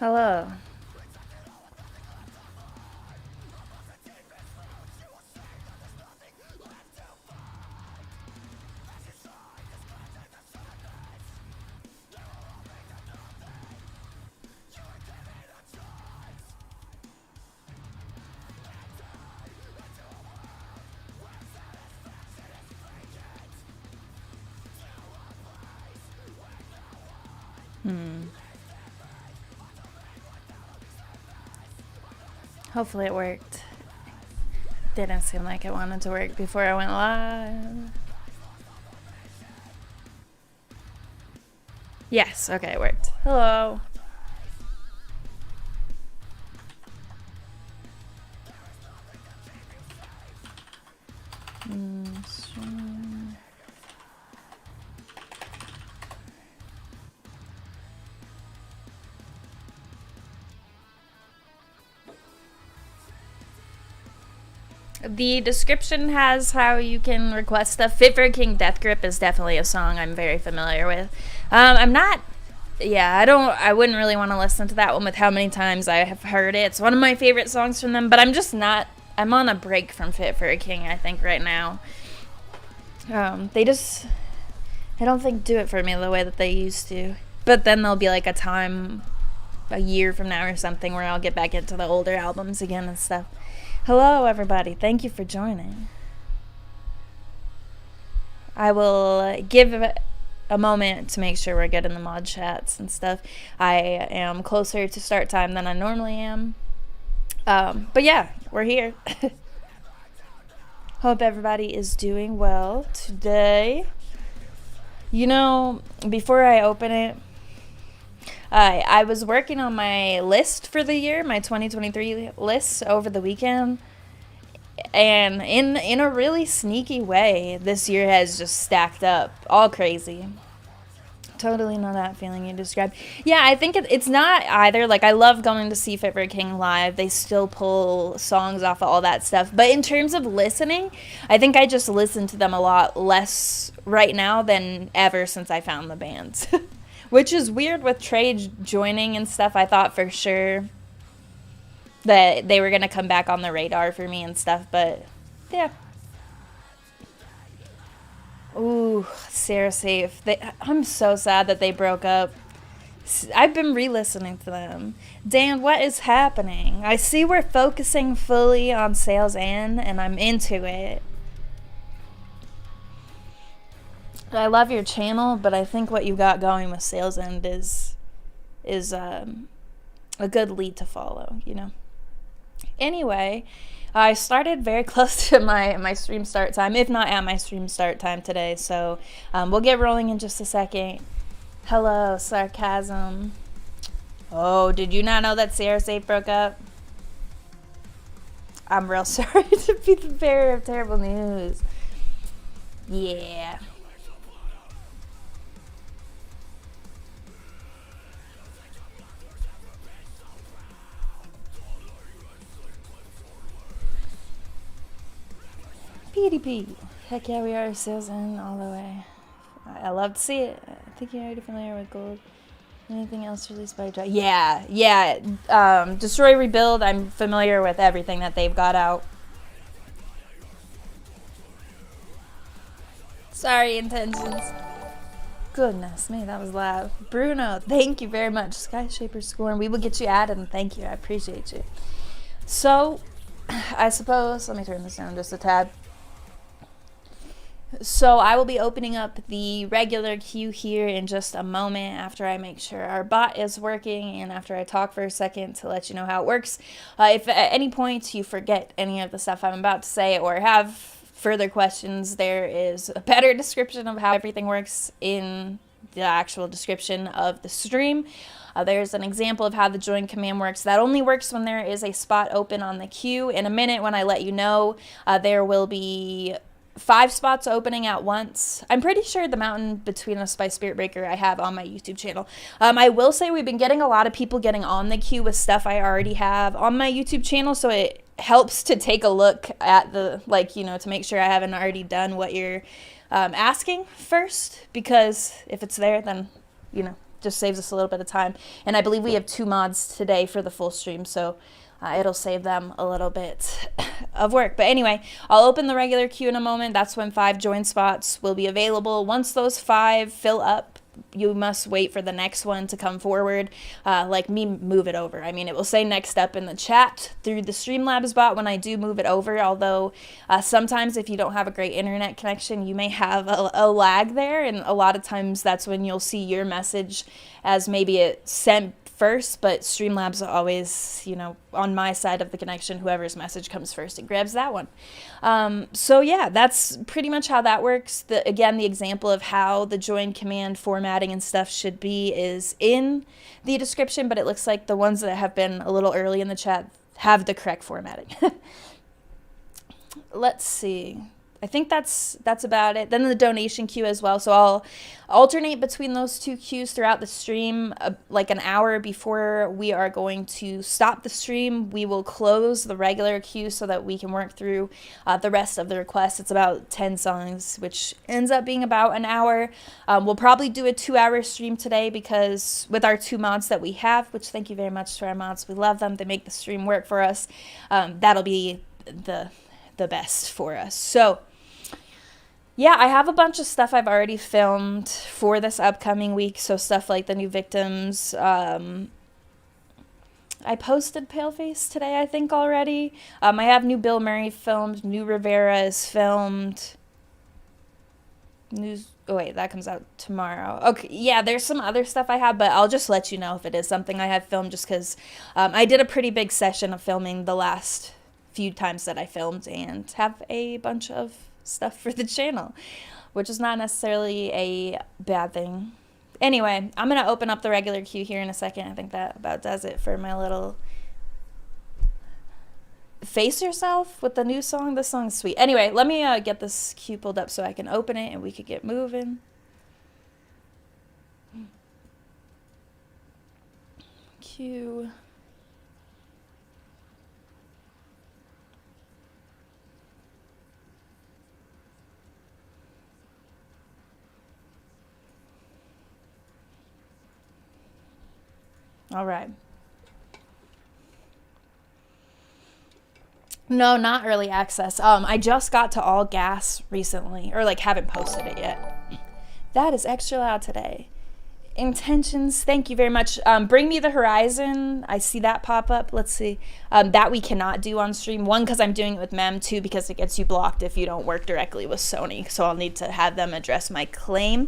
Hello. Hopefully it worked. Didn't seem like it wanted to work before I went live. Yes, okay, it worked. Hello. The description has how you can request stuff. Fit for a King Death Grip is definitely a song I'm very familiar with. I'm not. Yeah, I wouldn't really want to listen to that one with how many times I have heard it. It's one of my favorite songs from them, but I'm just not. I'm on a break from Fit for a King, I think, right now. They just. I don't think do it for me the way that they used to. But then there'll be like a year from now or something, where I'll get back into the older albums again and stuff. Hello, everybody. Thank you for joining. I will give a moment to make sure we're good in the mod chats and stuff. I am closer to start time than I normally am. But yeah, we're here. Hope everybody is doing well today. You know, before I open it, I was working on my list for the year, my 2023 list over the weekend, and in a really sneaky way, this year has just stacked up all crazy. Totally know that feeling you described. Yeah, I think it's not either. Like, I love going to see Fit for a King live. They still pull songs off of all that stuff. But in terms of listening, I think I just listen to them a lot less right now than ever since I found the bands. Which is weird with Trey joining and stuff. I thought for sure that they were going to come back on the radar for me and stuff. But, yeah. Ooh, Sarah Safe. I'm so sad that they broke up. I've been re-listening to them. Dan, what is happening? I see we're focusing fully on Sales and I'm into it. I love your channel, but I think what you got going with Sales End is a good lead to follow, you know. Anyway, I started very close to my stream start time, if not at my stream start time today, so we'll get rolling in just a second. Hello, Sarcasm. Oh, did you not know that Sarah Safe broke up? I'm real sorry to be the bearer of terrible news. Yeah. PDP. Heck yeah, we are sales in all the way. I love to see it. I think you're already familiar with Gold. Anything else released by Dry? Yeah. Destroy, Rebuild. I'm familiar with everything that they've got out. Sorry, intentions. Goodness me, that was loud. Bruno, thank you very much. Skyshaper Scorn. We will get you added, and thank you. I appreciate you. So, I suppose, let me turn this down just a tad. So I will be opening up the regular queue here in just a moment after I make sure our bot is working and after I talk for a second to let you know how it works. If at any point you forget any of the stuff I'm about to say or have further questions, there is a better description of how everything works in the actual description of the stream. There's an example of how the join command works. That only works when there is a spot open on the queue. In a minute, when I let you know, there will be 5 spots opening at once. I'm pretty sure the Mountain Between Us by Spirit Breaker I have on my YouTube channel. I will say we've been getting a lot of people getting on the queue with stuff I already have on my YouTube channel, so it helps to take a look at the, like, you know, to make sure I haven't already done what you're asking first, because if it's there, then, you know, just saves us a little bit of time. And I believe we have 2 mods today for the full stream, so it'll save them a little bit of work. But anyway, I'll open the regular queue in a moment. That's when 5 join spots will be available. Once those 5 fill up, you must wait for the next one to come forward, like me move it over. I mean, it will say next up in the chat through the Streamlabs bot when I do move it over, although sometimes if you don't have a great internet connection, you may have a lag there, and a lot of times that's when you'll see your message as maybe it sent first, but Streamlabs always, you know, on my side of the connection, whoever's message comes first, it grabs that one. So yeah, that's pretty much how that works. Again, the example of how the join command formatting and stuff should be is in the description, but it looks like the ones that have been a little early in the chat have the correct formatting. Let's see. I think that's about it. Then the donation queue as well. So I'll alternate between those 2 queues throughout the stream. Like an hour before we are going to stop the stream, we will close the regular queue so that we can work through the rest of the requests. It's about 10 songs, which ends up being about an hour. We'll probably do a 2-hour stream today because with our 2 mods that we have, which thank you very much to our mods, we love them. They make the stream work for us. That'll be the best for us. So yeah, I have a bunch of stuff I've already filmed for this upcoming week. So stuff like the new victims. I posted Paleface today, I think, already. I have new Bill Murray filmed. New Rivera is filmed. Oh, wait, that comes out tomorrow. Okay, yeah, there's some other stuff I have, but I'll just let you know if it is something I have filmed just because I did a pretty big session of filming the last few times that I filmed and have a bunch of stuff for the channel, which is not necessarily a bad thing. Anyway, I'm gonna open up the regular queue here in a second. I think that about does it for my little face yourself with the new song. This song's sweet. Anyway, let me get this queue pulled up so I can open it and we could get moving. Queue. All right. No, not early access. I just got to all gas recently, or like haven't posted it yet. That is extra loud today. Intentions, thank you very much. Bring Me the Horizon, I see that pop up. Let's see. That we cannot do on stream. 1, because I'm doing it with Mem. 2, because it gets you blocked if you don't work directly with Sony. So I'll need to have them address my claim.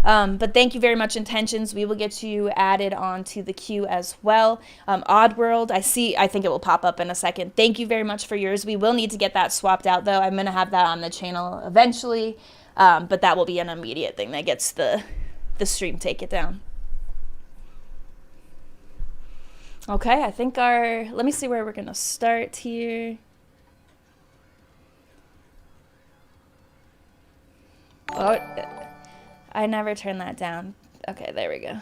But thank you very much, Intentions. We will get you added onto the queue as well. Oddworld, I think it will pop up in a second. Thank you very much for yours. We will need to get that swapped out, though. I'm going to have that on the channel eventually. But that will be an immediate thing that gets the stream take it down. Okay, I think let me see where we're gonna start here. Oh, I never turned that down. Okay, there we go.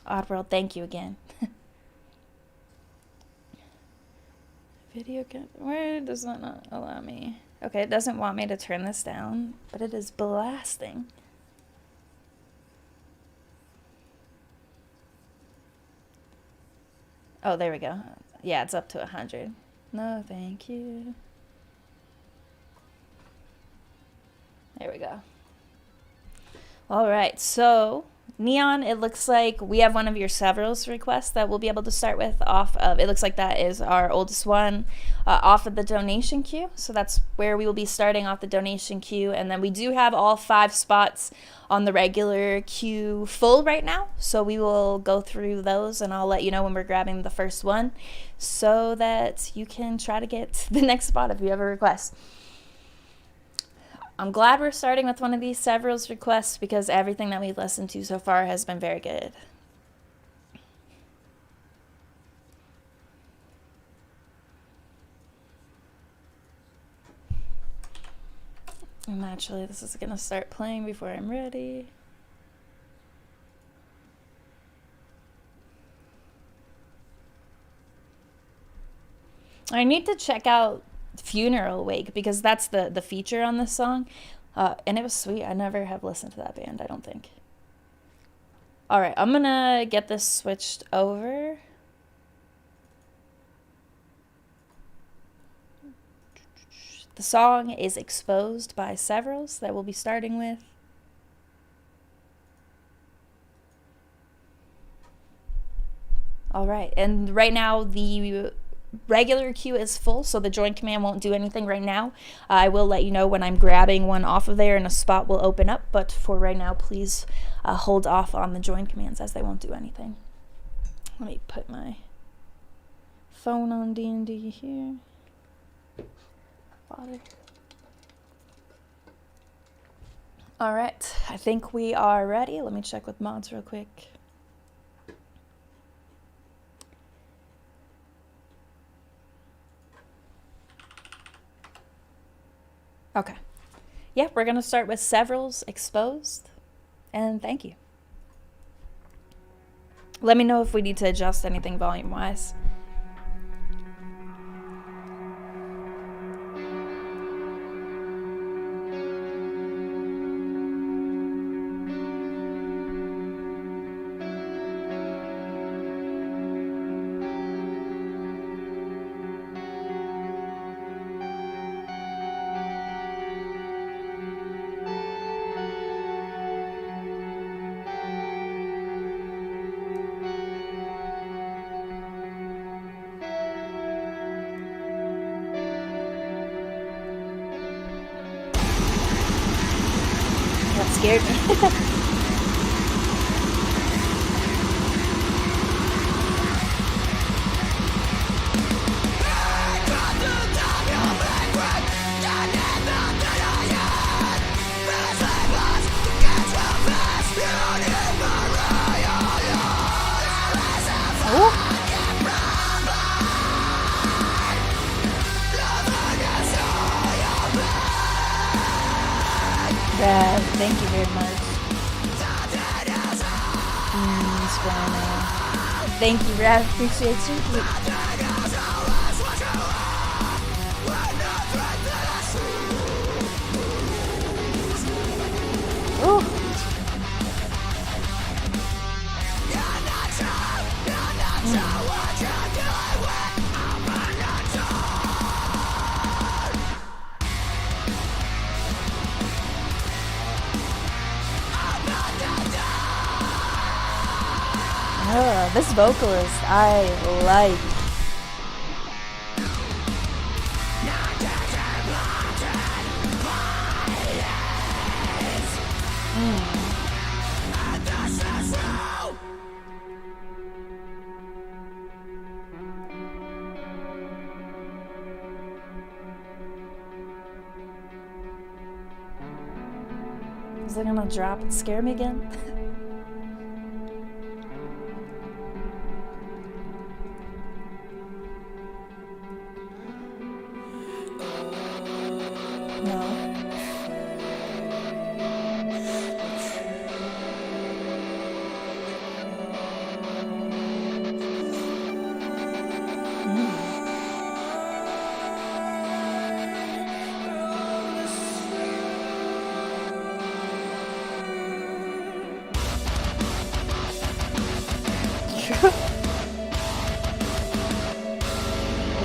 Oddworld, thank you again. Video can, where does that not allow me? Okay, it doesn't want me to turn this down, but it is blasting. Oh, there we go. Yeah, it's up to 100. No, thank you. There we go. All right, so Neon, it looks like we have one of your severals requests that we'll be able to start with off of, it looks like that is our oldest one, off of the donation queue. So that's where we will be starting off the donation queue. And then we do have all 5 spots on the regular queue full right now. So we will go through those and I'll let you know when we're grabbing the first one so that you can try to get the next spot if you have a request. I'm glad we're starting with one of these severals requests because everything that we've listened to so far has been very good. And actually, this is going to start playing before I'm ready. I need to check out Funeral Wake because that's the feature on this song. And it was sweet. I never have listened to that band, I don't think. All right, I'm gonna get this switched over. The song is Exposed by Severals that we'll be starting with. All right, and right now the regular queue is full, so the join command won't do anything right now. I will let you know when I'm grabbing one off of there and a spot will open up, but for right now, please hold off on the join commands as they won't do anything. Let me put my phone on D&D here. Water. All right, I think we are ready. Let me check with mods real quick. Okay. Yeah, we're going to start with Severals Exposed, and thank you. Let me know if we need to adjust anything volume-wise. That scared me. Thank you very much. Thank you, Brad. Appreciate you. This vocalist I like. Is it gonna drop and scare me again?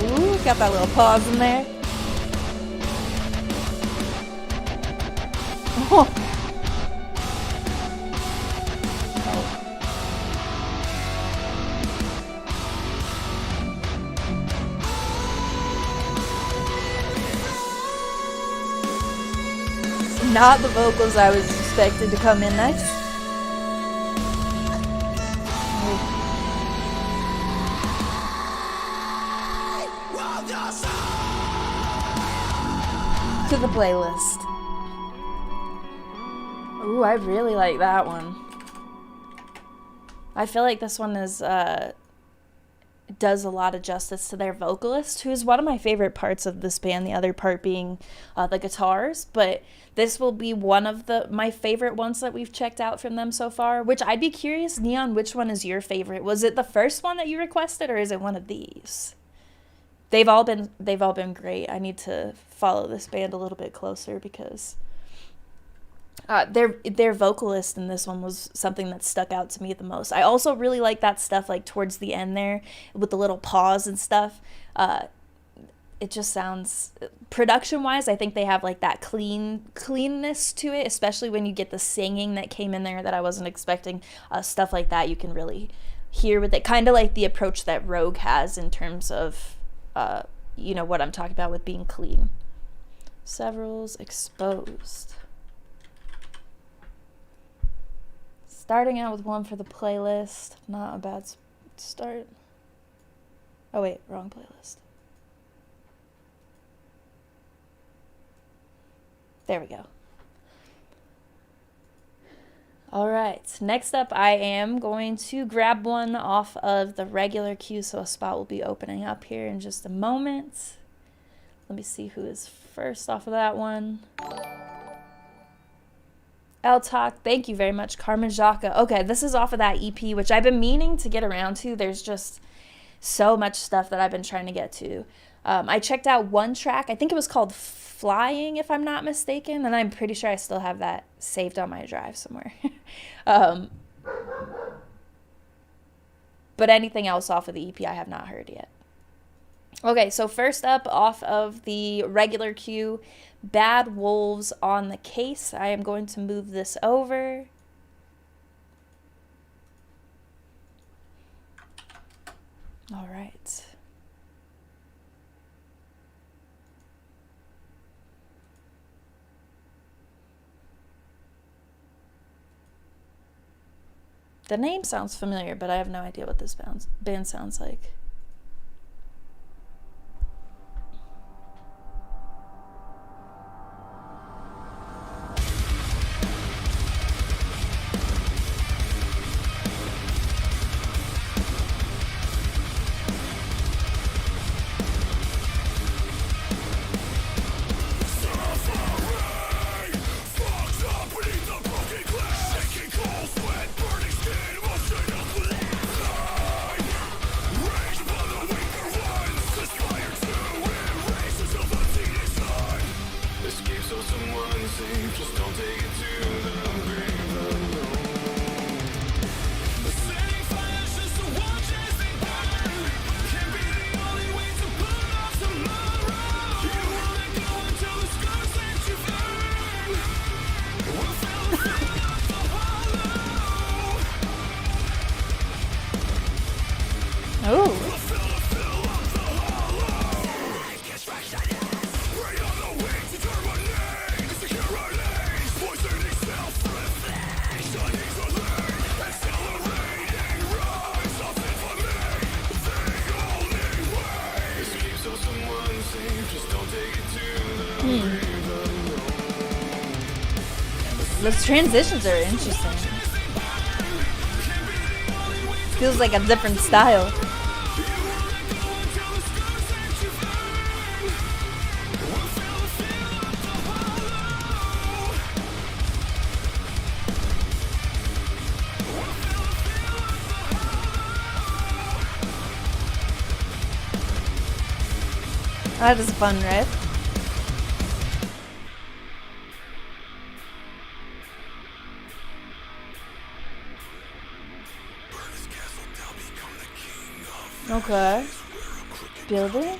Ooh, got that little pause in there. Oh. Not the vocals I was expected to come in next. To the playlist. Ooh, I really like that one. I feel like this one is does a lot of justice to their vocalist, who is one of my favorite parts of this band, the other part being the guitars, but this will be one of my favorite ones that we've checked out from them so far, which I'd be curious, Neon, which one is your favorite? Was it the first one that you requested, or is it one of these? They've all been great. I need to follow this band a little bit closer because Their vocalist in this one was something that stuck out to me the most. I also really like that stuff like towards the end there with the little pause and stuff. It just sounds, production wise, I think they have like that cleanness to it, especially when you get the singing that came in there that I wasn't expecting. Stuff like that you can really hear with it, kind of like the approach that Rogue has in terms of what I'm talking about with being clean. Severals exposed. Starting out with one for the playlist. Not a bad start. Oh wait, wrong playlist. There we go. Alright, next up I am going to grab one off of the regular queue, so a spot will be opening up here in just a moment. Let me see who is first off of that one. Talk, thank you very much. Carmen Jaka. Okay, this is off of that EP, which I've been meaning to get around to. There's just so much stuff that I've been trying to get to. I checked out one track. I think it was called Flying, if I'm not mistaken, and I'm pretty sure I still have that saved on my drive somewhere. But anything else off of the EP I have not heard yet. Okay, so first up off of the regular queue, Bad Wolves on the Case. I am going to move this over. All right. The name sounds familiar, but I have no idea what this band sounds like. Those transitions are interesting. Feels like a different style. That is fun, right? Okay. Building.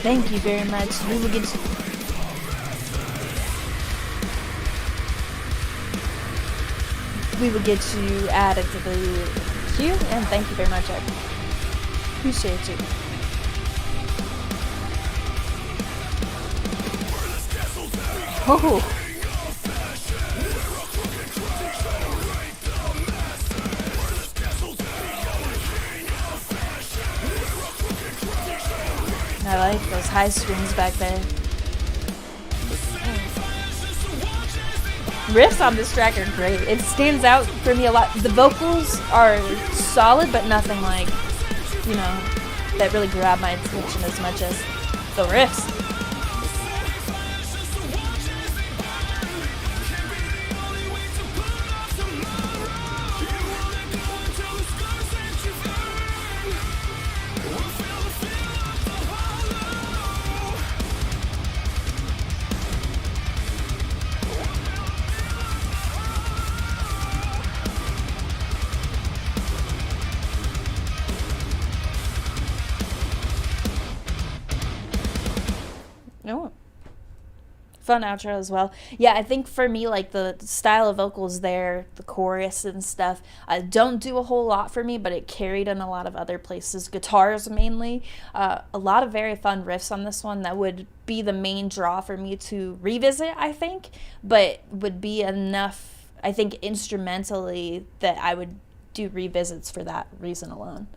Thank you very much. We will get you. We will get you added to the queue, and thank you very much. I appreciate you. Oh. I like those high strings back there. Riffs on this track are great. It stands out for me a lot. The vocals are solid, but nothing like, that really grabbed my attention as much as the riffs. Fun outro as well. Yeah, I think for me, like the style of vocals there, the chorus and stuff, don't do a whole lot for me, but it carried in a lot of other places. Guitars mainly. A lot of very fun riffs on this one that would be the main draw for me to revisit, I think, but would be enough, I think, instrumentally that I would do revisits for that reason alone.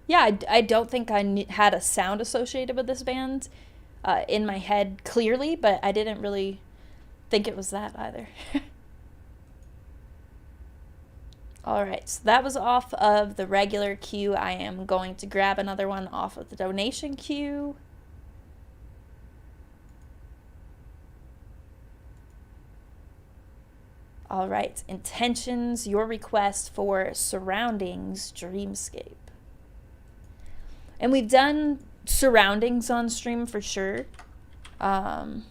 Yeah, I don't think I had a sound associated with this band in my head clearly, but I didn't really think it was that either. All right, so that was off of the regular queue. I am going to grab another one off of the donation queue. All right, Intentions, your request for Surroundings Dreamscape. And we've done Surroundings on stream for sure. Let's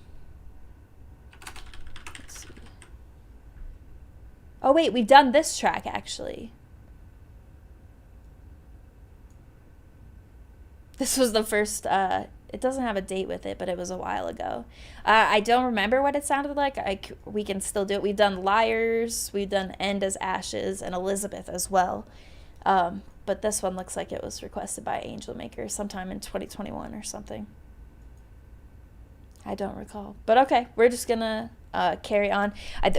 see. Oh wait, we've done this track actually. This was the first, it doesn't have a date with it, but it was a while ago. I don't remember what it sounded like. We can still do it. We've done Liars, we've done End as Ashes, and Elizabeth as well. But this one looks like it was requested by Angel Maker sometime in 2021 or something. I don't recall. But okay, we're just going to carry on.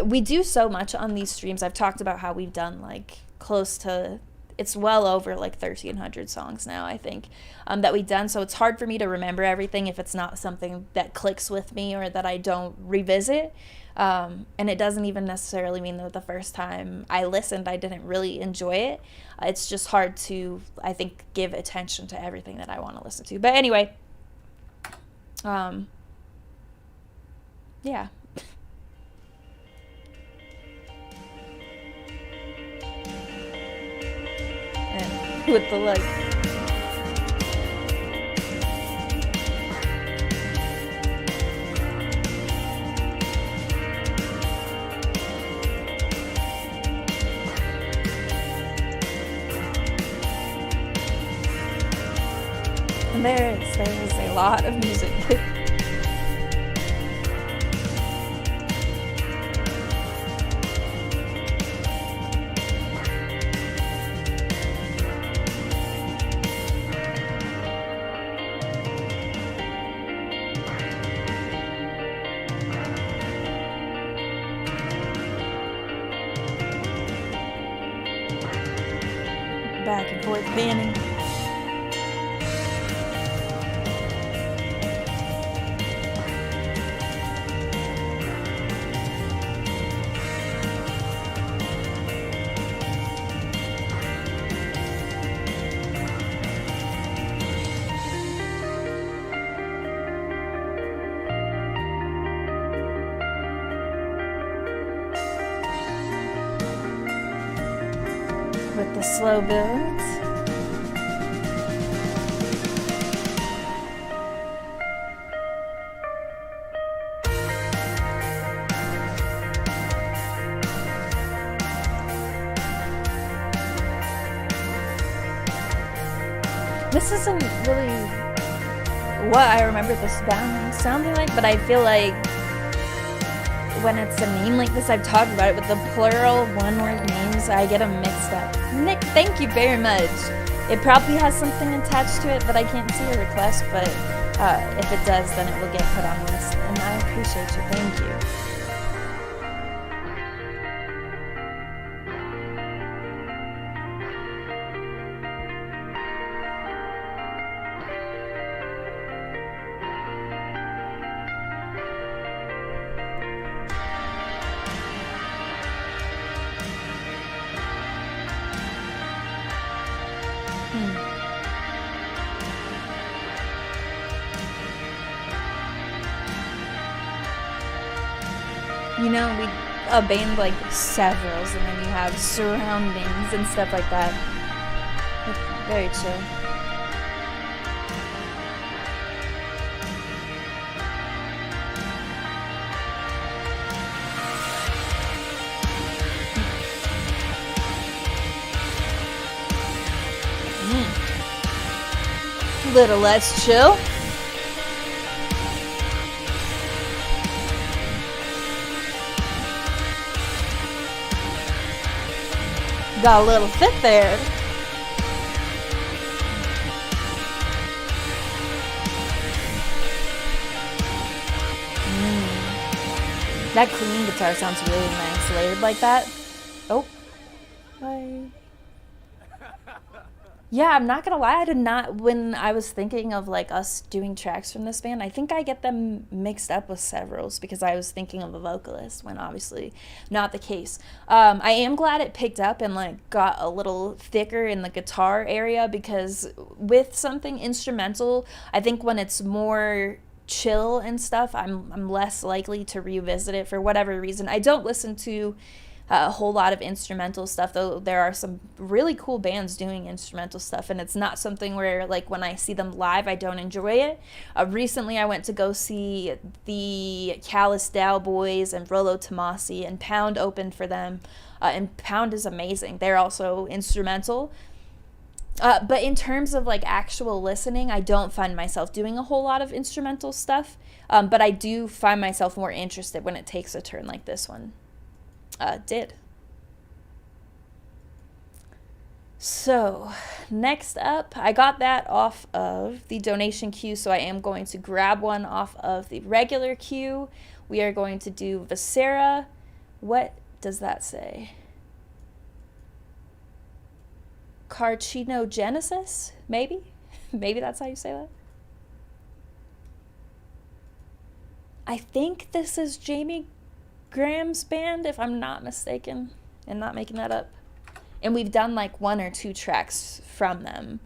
We do so much on these streams. I've talked about how we've done like close to, it's well over like 1,300 songs now, I think, that we've done. So it's hard for me to remember everything if it's not something that clicks with me or that I don't revisit. And it doesn't even necessarily mean that the first time I listened, I didn't really enjoy it. It's just hard to, I think, give attention to everything that I want to listen to. But anyway, yeah. And with the like. And there is a lot of music. Back and forth banning. With the slow builds. This isn't really what I remember this band sounding like, but I feel like when it's a name like this, I've talked about it with the plural one-word names, I get them mixed up. Nick, thank you very much. It probably has something attached to it that I can't see a request, but if it does, then it will get put on the list, and I appreciate you. Thank you. You know, we a band like severals, and then you have surroundings and stuff like that. It's very chill. Little Let's Chill. Got a little fit there. That clean guitar sounds really nice, layered like that. Oh. Bye. Yeah, I'm not gonna lie, I did not, when I was thinking of like us doing tracks from this band, I think I get them mixed up with severals because I was thinking of a vocalist when obviously not the case. I am glad it picked up and like got a little thicker in the guitar area, because with something instrumental, I think when it's more chill and stuff, I'm less likely to revisit it for whatever reason. I don't listen to a whole lot of instrumental stuff, though there are some really cool bands doing instrumental stuff, and it's not something where like when I see them live I don't enjoy it. Recently I went to go see the Callous Dow Boys and Rollo Tomasi, and Pound opened for them, and Pound is amazing. They're also instrumental. But in terms of like actual listening, I don't find myself doing a whole lot of instrumental stuff, but I do find myself more interested when it takes a turn like this one did. So next up, I got that off of the donation queue, so I am going to grab one off of the regular queue. We are going to do Viscera. What does that say? Carcinogenesis? Maybe? Maybe that's how you say that? I think this is Jamie Graham's band, if I'm not mistaken, and not making that up. And we've done like 1 or 2 tracks from them.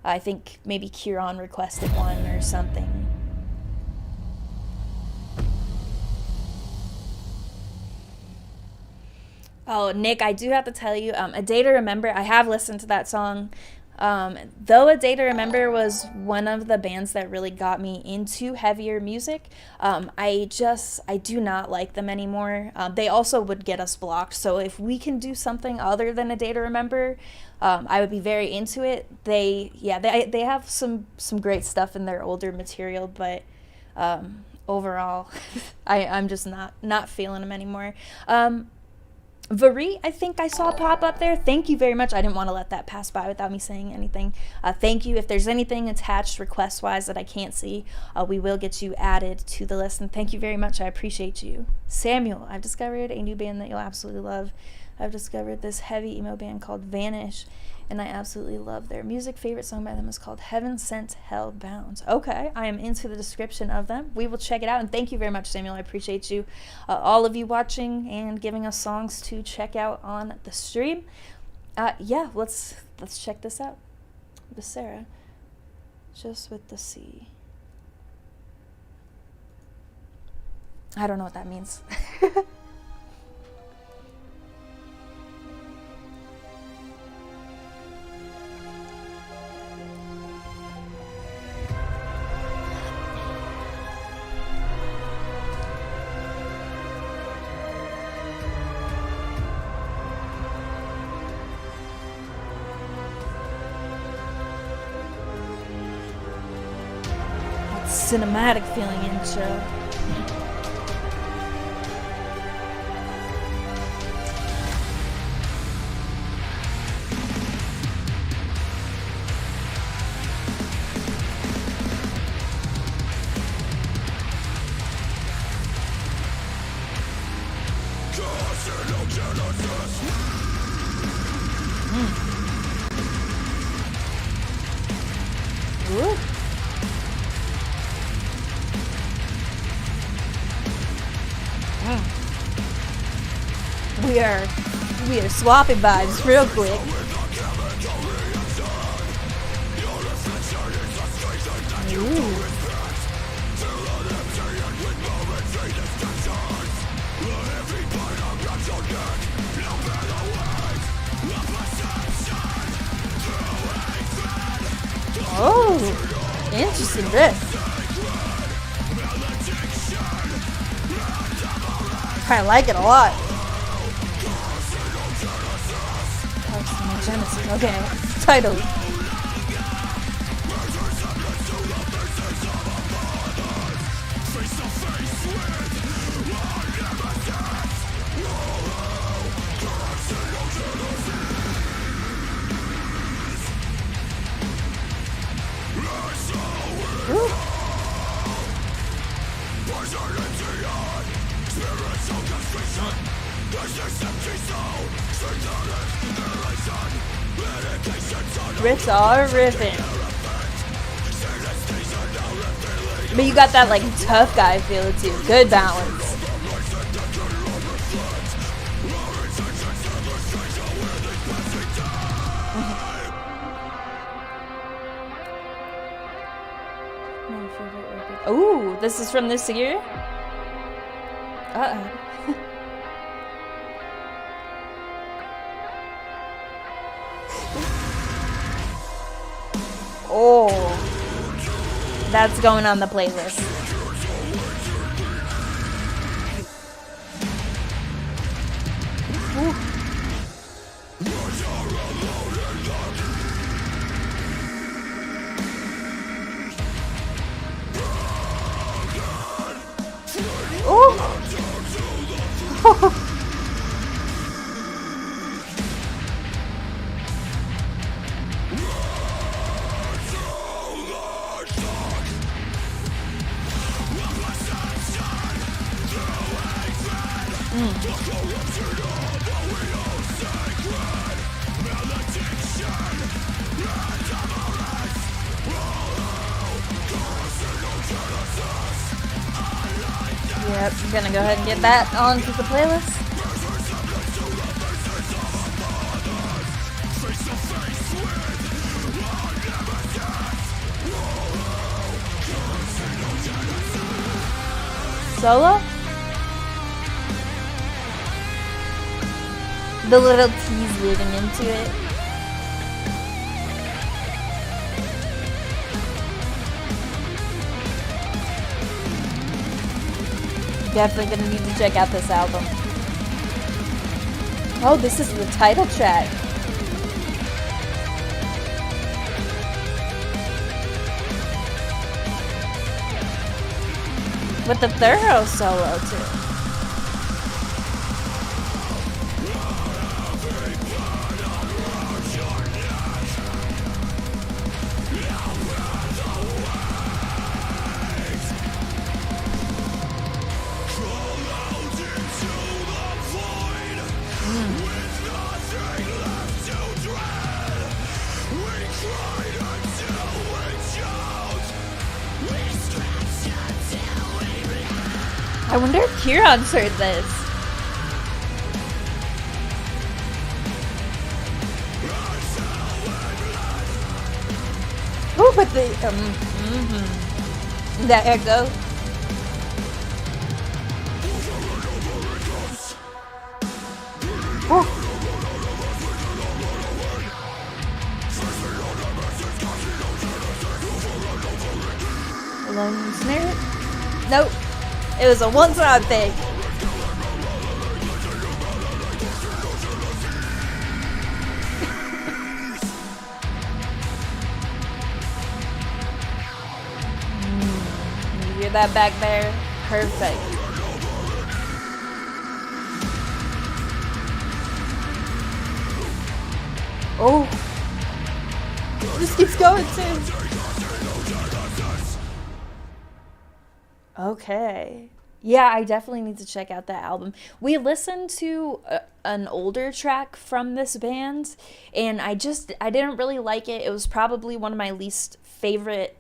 I think maybe Kieran requested one or something. Oh, Nick, I do have to tell you, A Day to Remember, I have listened to that song. Though A Day to Remember was one of the bands that really got me into heavier music, I do not like them anymore. They also would get us blocked, so if we can do something other than A Day to Remember, I would be very into it. They have some great stuff in their older material, but overall, I'm just not feeling them anymore. Vari, I think I saw pop up there. Thank you very much. I didn't want to let that pass by without me saying anything. Thank you. If there's anything attached request-wise that I can't see, we will get you added to the list. And thank you very much. I appreciate you. Samuel, I've discovered a new band that you'll absolutely love. I've discovered this heavy emo band called Vanish, and I absolutely love their music. Favorite song by them is called Heaven Sent, Hell Bound. Okay, I am into the description of them. We will check it out, and thank you very much, Samuel. I appreciate you, all of you watching and giving us songs to check out on the stream. Yeah, let's check this out. Viscera, just with the C. I don't know what that means. Cinematic feeling intro. Ooh. We are swapping vibes real quick. Ooh. Oh, interesting riff. I like it a lot. Genesis. Okay, title. Riffs are riffing. But you got that like tough guy feel too. Good balance. Ooh, this is from this year? Uh-oh. Oh, that's going on the playlist. Ooh. Oh. Yep, I'm gonna go ahead and get that onto the playlist. Solo? The little tease leading into it. Definitely gonna need to check out this album. Oh, this is the title track. With the thorough solo too. I wonder if Kieran's heard this. Oh, but the that echo. Oh. Alone snare? Nope. It was a one-time thing. You hear that back there? Perfect. Oh. This keeps going too. Okay. Yeah, I definitely need to check out that album. We listened to an older track from this band, and I didn't really like it. It was probably one of my least favorite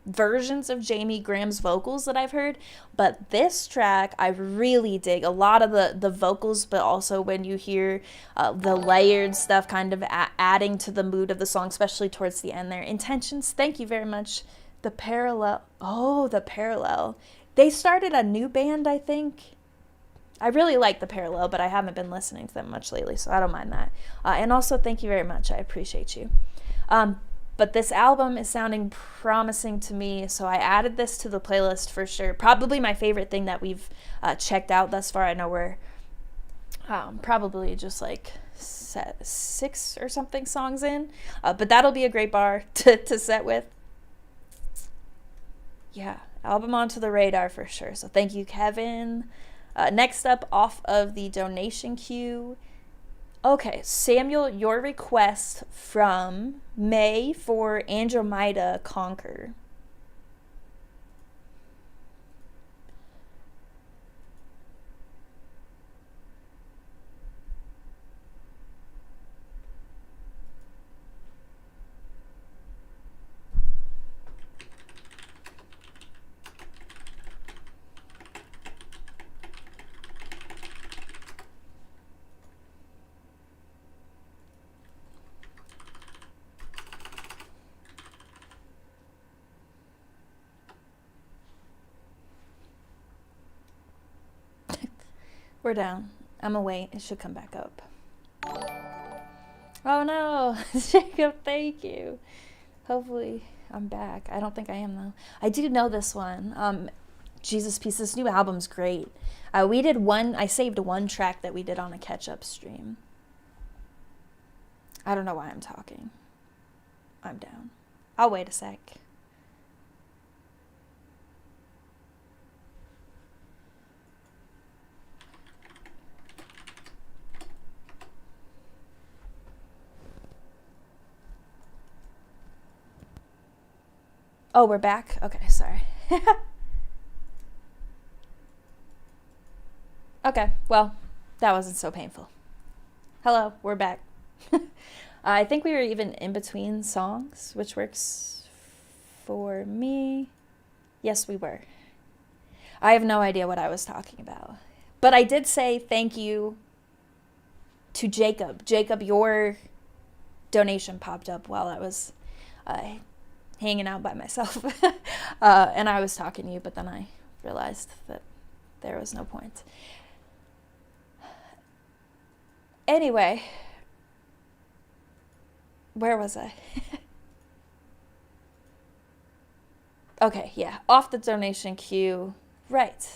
versions of Jamie Graham's vocals that I've heard. But this track, I really dig. A lot of the vocals, but also when you hear the layered stuff kind of adding to the mood of the song, especially towards the end there. Intentions, thank you very much. The Parallel. Oh, The Parallel. They started a new band, I think. I really like The Parallel, but I haven't been listening to them much lately, so I don't mind that. And also, thank you very much. I appreciate you. But this album is sounding promising to me, so I added this to the playlist for sure. Probably my favorite thing that we've checked out thus far. I know we're probably just like 6 or something songs in, but that'll be a great bar to set with. Yeah, album onto the radar for sure. So thank you, Kevin. Next up, off of the donation queue. Okay, Samuel, your request from May for Andromeda Conquer. We're down. I'm away. It should come back up. Oh no, Jacob, thank you. Hopefully I'm back. I don't think I am though. I do know this one. Jesus Peace, this new album's great. I saved one track that we did on a catch-up stream. I don't know why I'm talking. I'm down. I'll wait a sec. Oh, we're back? Okay, sorry. Okay, well, that wasn't so painful. Hello, we're back. I think we were even in between songs, which works for me. Yes, we were. I have no idea what I was talking about. But I did say thank you to Jacob. Jacob, your donation popped up while I was hanging out by myself. And I was talking to you, but then I realized that there was no point. Anyway, where was I? Okay, yeah, off the donation queue. Right.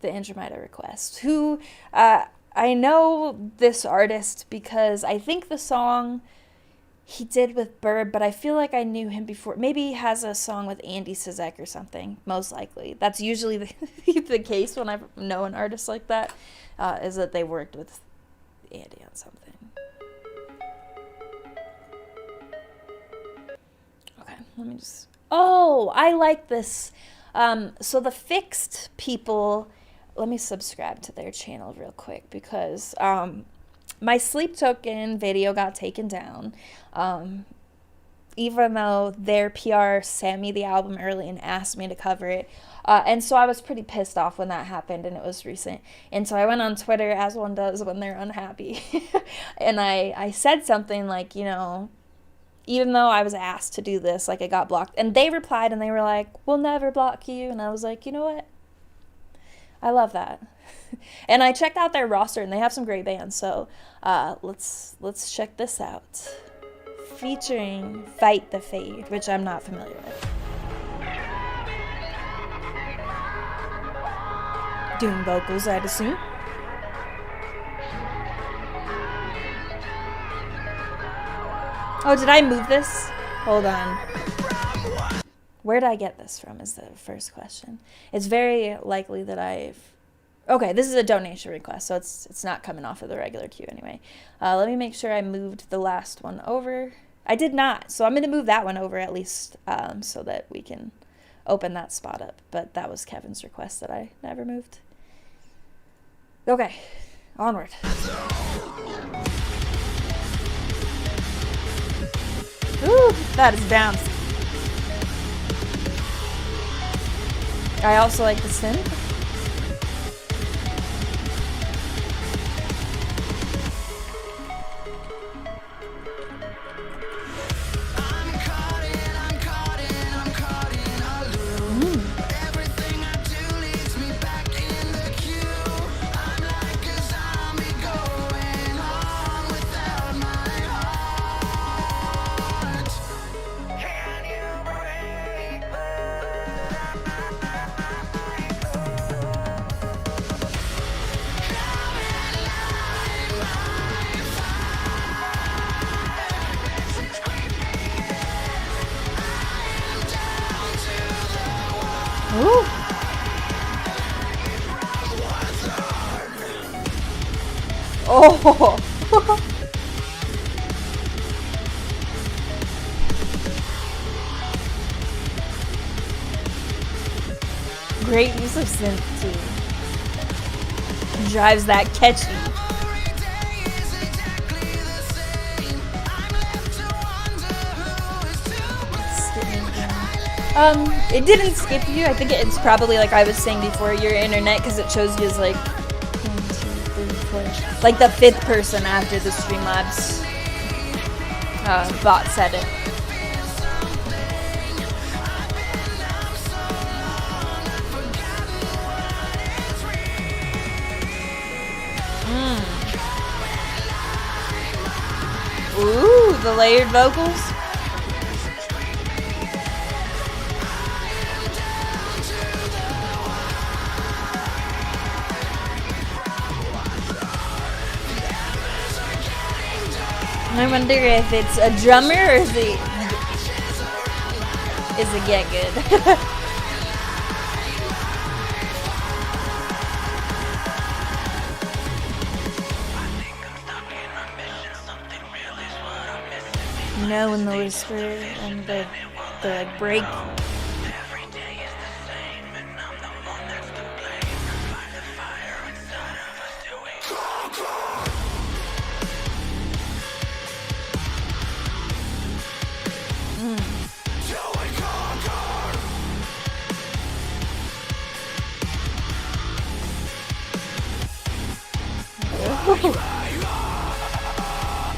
The Andromeda request. Who, I know this artist because I think the song he did with Bird, but I feel like I knew him before. Maybe he has a song with Andy Cizek or something, most likely. That's usually the case when I know an artist like that, is that they worked with Andy on something. Okay, let me just... Oh, I like this. So the Fixed people... Let me subscribe to their channel real quick because my Sleep Token video got taken down. Even though their PR sent me the album early and asked me to cover it. And so I was pretty pissed off when that happened, and it was recent. And so I went on Twitter, as one does when they're unhappy. And I said something like, you know, even though I was asked to do this, like I got blocked. And they replied and they were like, we'll never block you. And I was like, you know what? I love that. And I checked out their roster and they have some great bands. So let's check this out. Featuring Fight the Fade, which I'm not familiar with. Doing vocals, I'd assume. Oh, did I move this? Hold on. Where did I get this from is the first question. It's very likely that I've... Okay, this is a donation request, so it's not coming off of the regular queue anyway. Let me make sure I moved the last one over. I did not, so I'm going to move that one over at least so that we can open that spot up. But that was Kevin's request that I never moved. Okay, onward. Ooh, that is bouncy. I also like the synth. Ooh. Oh. Great use of synth too. Drives that catchy. It didn't skip you. I think it's probably like I was saying before, your internet, because it shows you as like 1, 2, 3, 4, like the 5th person after the Streamlabs bot said it. Ooh, the layered vocals. I wonder if it's a drummer or is it get good? You know, when the whisper and the like break.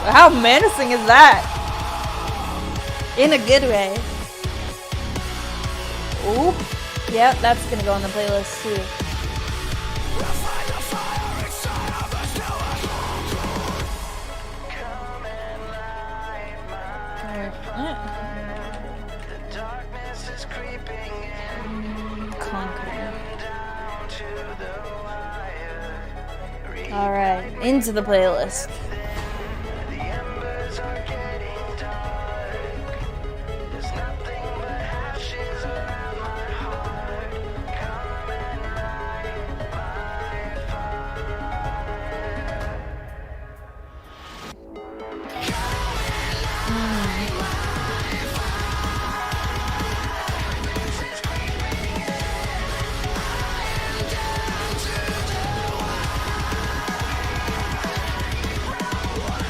How menacing is that? In a good way. Ooh. Yep, that's gonna go on the playlist too. Alright, into the playlist.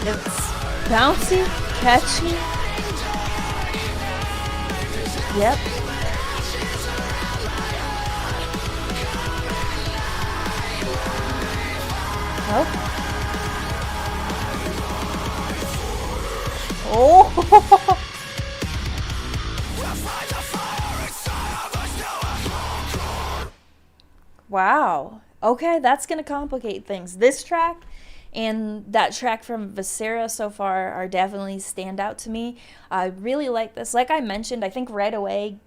It's bouncy, catchy. Yep. Oh. Oh. Wow. Okay, that's gonna complicate things. This track and that track from Viscera so far are definitely stand out to me. I really like this. Like I mentioned, I think right away,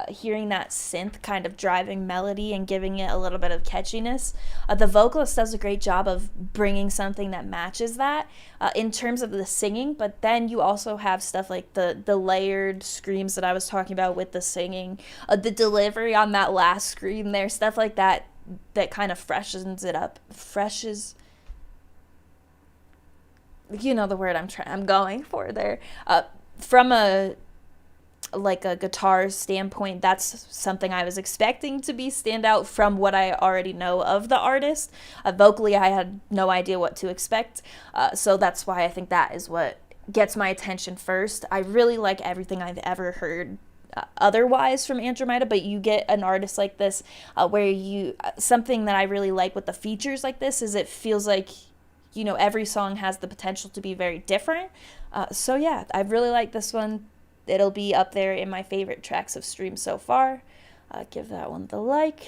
hearing that synth kind of driving melody and giving it a little bit of catchiness, the vocalist does a great job of bringing something that matches that in terms of the singing. But then you also have stuff like the layered screams that I was talking about with the singing, the delivery on that last scream there, stuff like that kind of freshens it up. You know the word I'm going for there. From a guitar standpoint, that's something I was expecting to be stand out from what I already know of the artist. Vocally, I had no idea what to expect, so that's why I think that is what gets my attention first. I really like everything I've ever heard otherwise from Andromeda, but you get an artist like this where something that I really like with the features like this is it feels like, you know, every song has the potential to be very different. So yeah, I really like this one. It'll be up there in my favorite tracks of Stream so far. Give that one the like.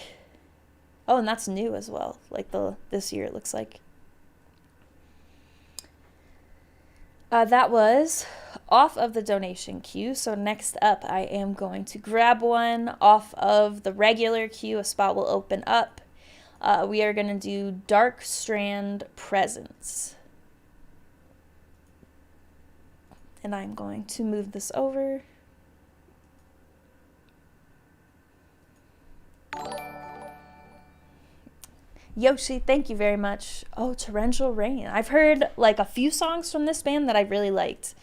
Oh, and that's new as well. Like this year it looks like. That was off of the donation queue. So next up, I am going to grab one off of the regular queue. A spot will open up. We are going to do Dark Strand Presence. And I'm going to move this over. Yoshi, thank you very much. Oh, Torrential Rain. I've heard like a few songs from this band that I really liked.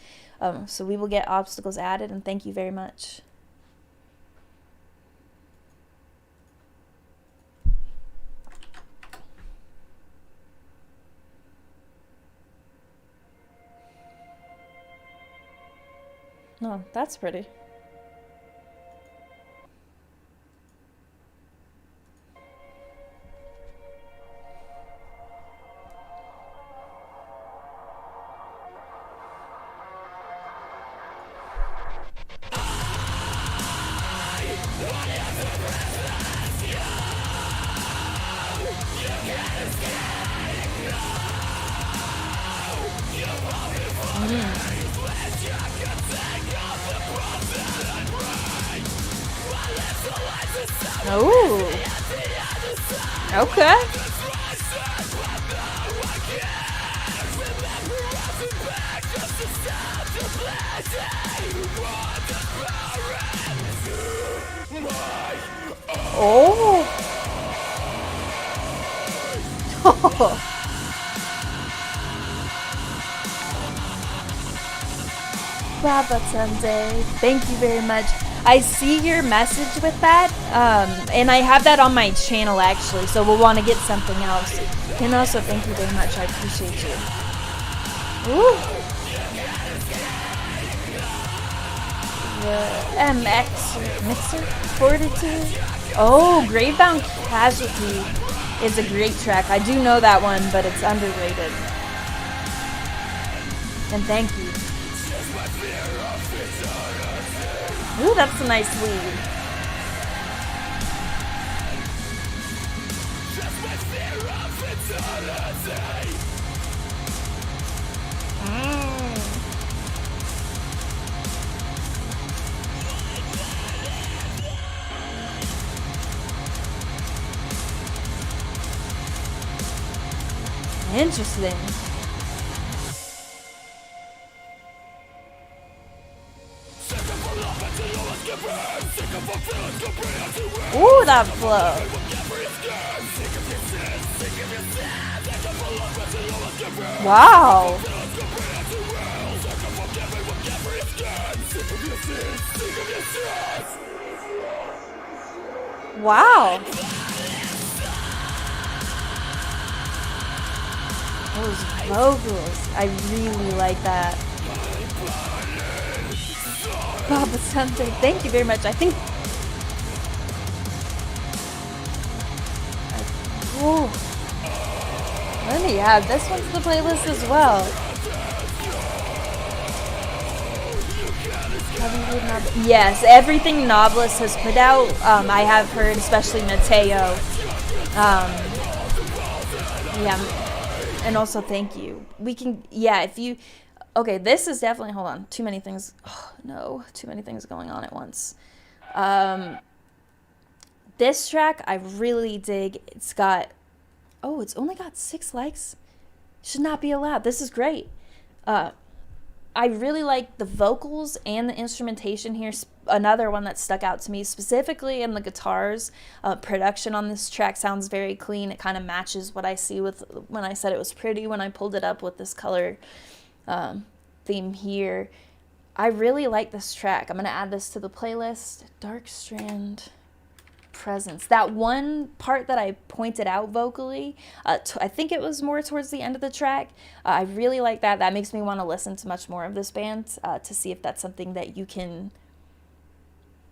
So we will get Obstacles added, and thank you very much. Oh, that's pretty. Ooh. Okay. Oh. Baba Sunday, thank you very much. I see your message with that, and I have that on my channel actually, so we'll want to get something else. And also, thank you very much. I appreciate you. Ooh. The MX Mixer Fortitude. Oh, Gravebound Casualty is a great track. I do know that one, but it's underrated. And thank you. Ooh, that's a nice lead. Interesting. Ooh, that flow. Wow. Wow. Those vocals, I really like that. Baba Sunday, thank you very much. I think. Whoa. Let me add this one to the playlist as well. Have you heard Nob? Yes, everything Novelist has put out, I have heard, especially Mateo. Yeah, and also thank you. We can, yeah, if you. Okay, this is definitely, hold on, too many things. Oh, no, too many things going on at once. This track, I really dig. It's got, oh, it's only got 6 likes. Should not be allowed. This is great. I really like the vocals and the instrumentation here. Another one that stuck out to me, specifically in the guitars. Production on this track sounds very clean. It kind of matches what I see with when I said it was pretty when I pulled it up with this color theme here. I really like this track. I'm going to add this to the playlist. Dark Strand Presence. That one part that I pointed out vocally, I think it was more towards the end of the track. I really like that. That makes me want to listen to much more of this band to see if that's something that you can,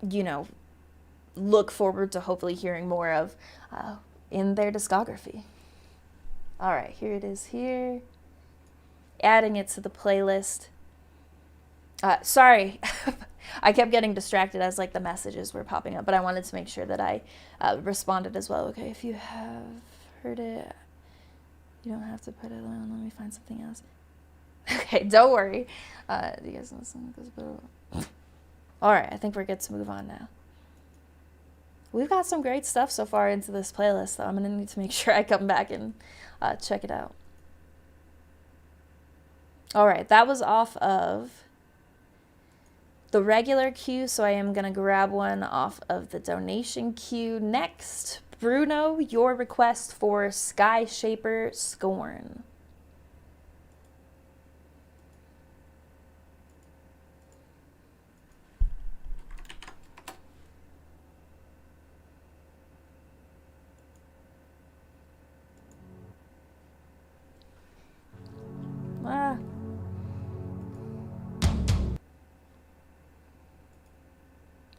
you know, look forward to hopefully hearing more of in their discography. All right, here it is here. Adding it to the playlist. Sorry, I kept getting distracted as like the messages were popping up, but I wanted to make sure that I responded as well. Okay, if you have heard it, you don't have to put it on. Let me find something else. Okay, don't worry. You guys listen? All right, I think we're good to move on now. We've got some great stuff so far into this playlist, so I'm going to need to make sure I come back and check it out. All right, that was off of the regular queue, so I am going to grab one off of the donation queue. Next, Bruno, your request for Sky Shaper Scorn.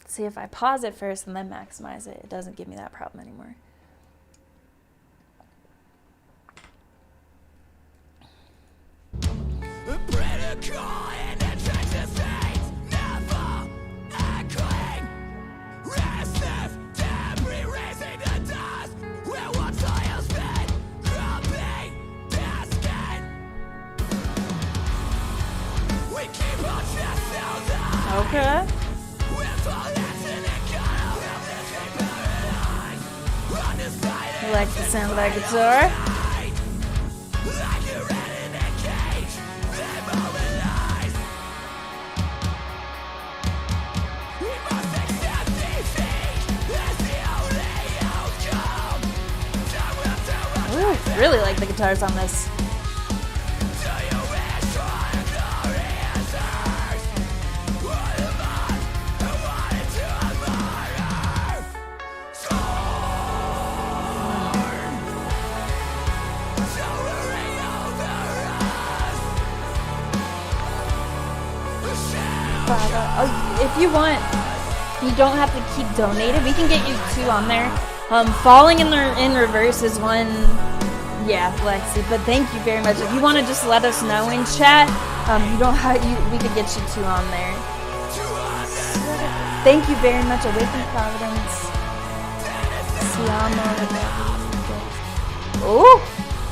See, if I pause it first and then maximize it, it doesn't give me that problem anymore. Okay. like the sound of that guitar. Ooh, really like the guitars on this. Oh, if you want, you don't have to keep donating. We can get you 2 on there. Falling in reverse is one. Yeah, Lexi. But thank you very much. If you want to just let us know in chat, you don't have we could get you 2 on there. Thank you very much, Awakened Providence. Siamo. Oh,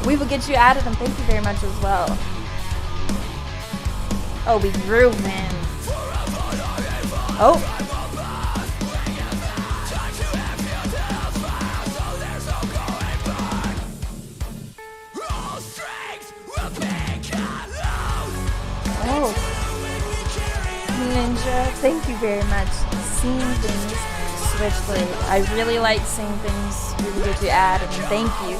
we will get you added, and thank you very much as well. Oh, we grew him. Oh. Oh. Ninja, thank you very much. Seeing Things, Switchblade. I really like Seeing Things. We will get you added, and thank you.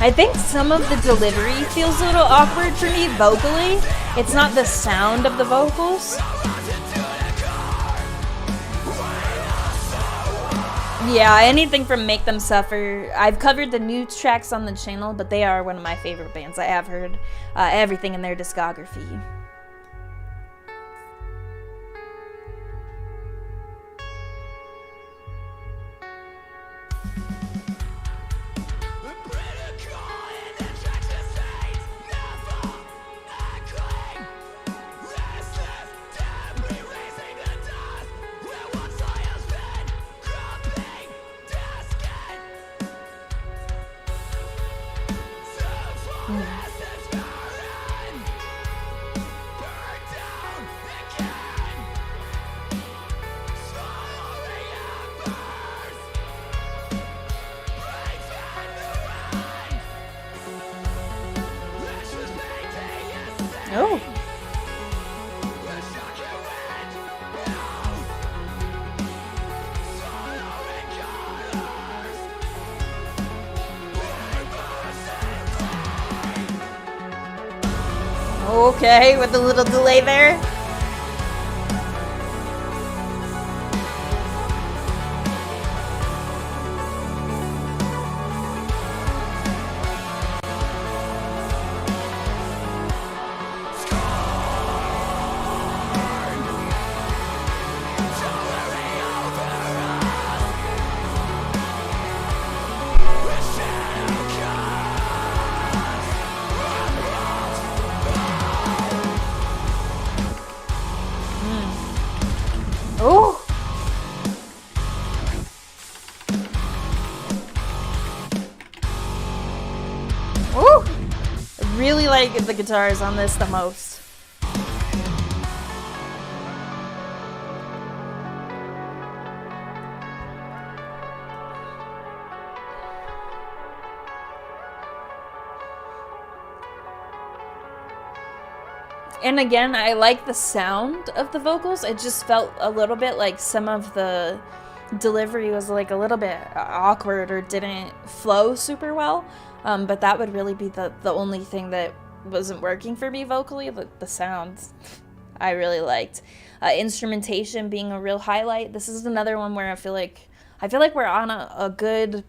I think some of the delivery feels a little awkward for me vocally. It's not the sound of the vocals. Yeah, anything from Make Them Suffer. I've covered the new tracks on the channel, but they are one of my favorite bands. I have heard everything in their discography. Oh. Okay, with a little delay there. Really like the guitars on this the most. And again, I like the sound of the vocals. It just felt a little bit like some of the delivery was like a little bit awkward or didn't flow super well. But that would really be the only thing that wasn't working for me vocally. The sounds I really liked. Instrumentation being a real highlight. This is another one where I feel like we're on a good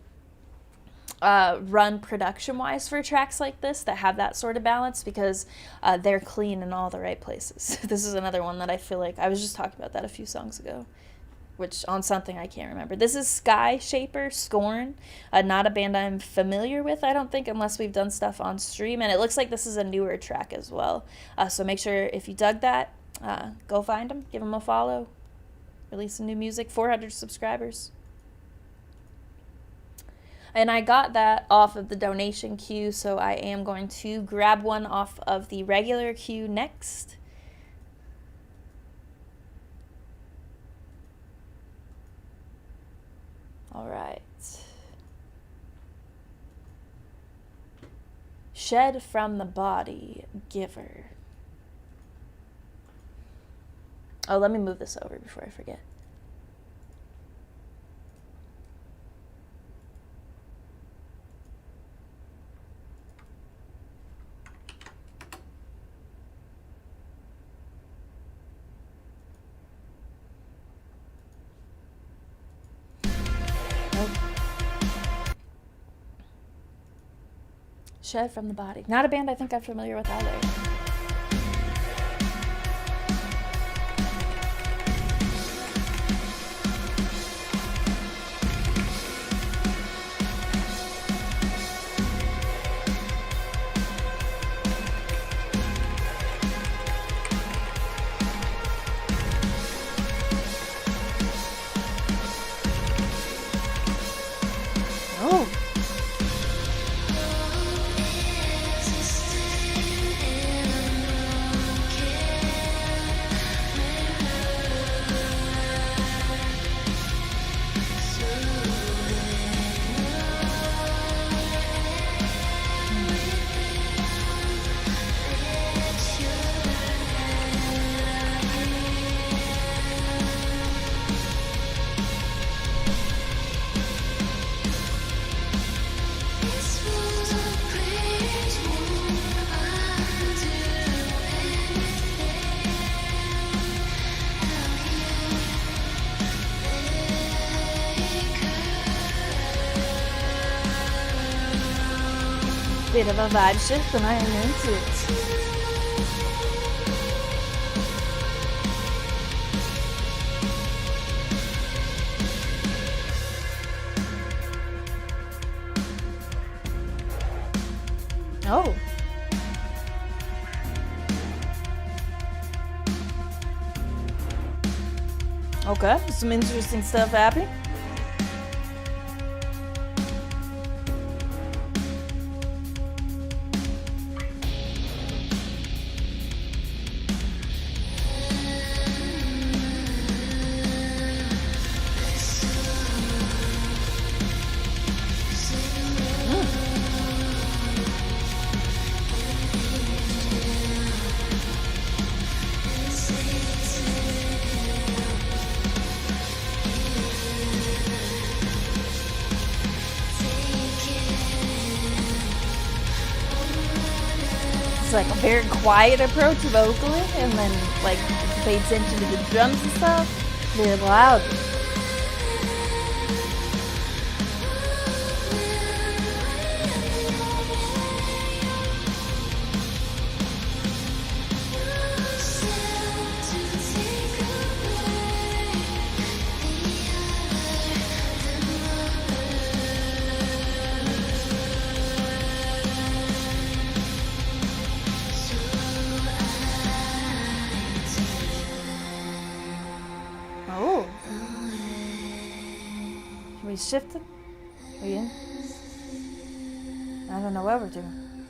run production-wise for tracks like this that have that sort of balance, because they're clean in all the right places. This is another one that I feel like I was just talking about that a few songs ago, which on something I can't remember. This is Sky Shaper Scorn, not a band I'm familiar with, I don't think, unless we've done stuff on stream, and it looks like this is a newer track as well. So make sure if you dug that, go find them, give them a follow, release some new music. 400 subscribers. And I got that off of the donation queue, so I am going to grab one off of the regular queue next. All right. Shed from the body, giver. Oh, let me move this over before I forget. Shed from the body. Not a band I think I'm familiar with either. Oh. Bit of a vibe shift and I am into it. Oh. Okay, some interesting stuff happening. Like a very quiet approach vocally, and then like pay attention to the drums and stuff. They're loud. We shifted? We in? I don't know what we're doing.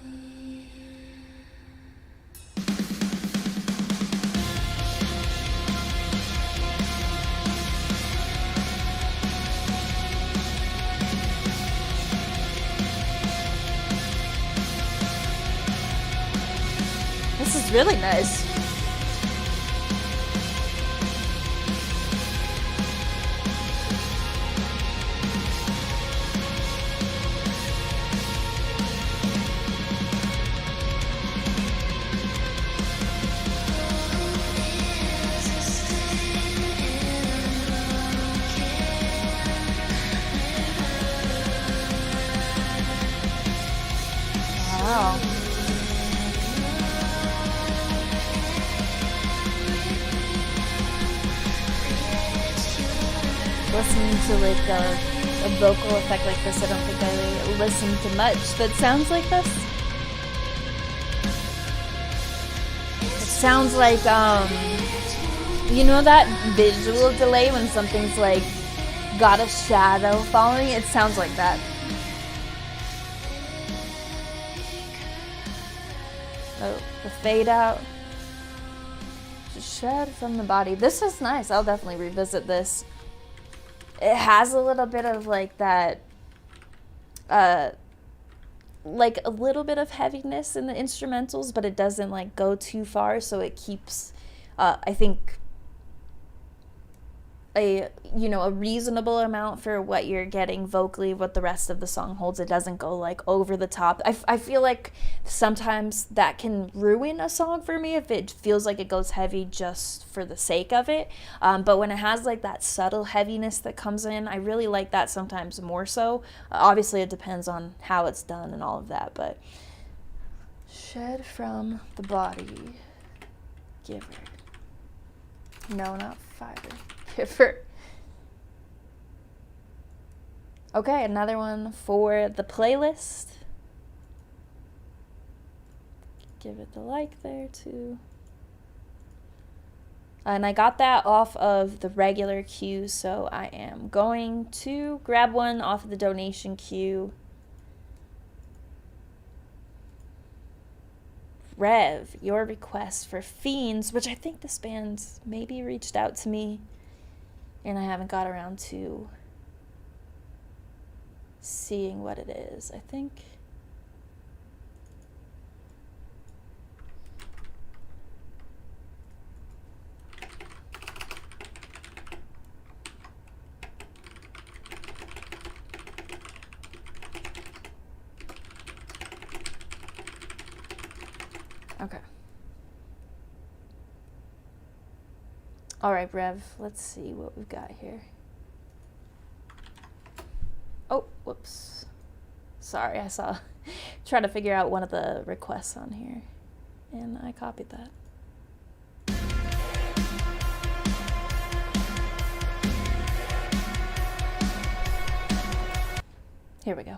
This is really nice. Wow. Listening to like a vocal effect like this, I don't think I listened to much that sounds like this. It sounds like you know that visual delay when something's like got a shadow following? It sounds like that. Oh, the fade out. Shed from the body. This is nice. I'll definitely revisit this. It has a little bit of like that, like a little bit of heaviness in the instrumentals, but it doesn't like go too far, so it keeps, I think, a reasonable amount for what you're getting vocally, what the rest of the song holds. It doesn't go like over the top. I feel like sometimes that can ruin a song for me if it feels like it goes heavy just for the sake of it, but when it has like that subtle heaviness that comes in, I really like that sometimes more so. Obviously it depends on how it's done and all of that, but shed from the body, giver, no, not fiber, giver. Okay, another one for the playlist. Give it the like there too. And I got that off of the regular queue, so I am going to grab one off of the donation queue. Rev, your request for Fiends, which I think this band maybe reached out to me and I haven't got around to seeing what it is, I think. Okay. All right, Rev, let's see what we've got here. Oh, whoops. Sorry, I saw, trying to figure out one of the requests on here, and I copied that. Here we go.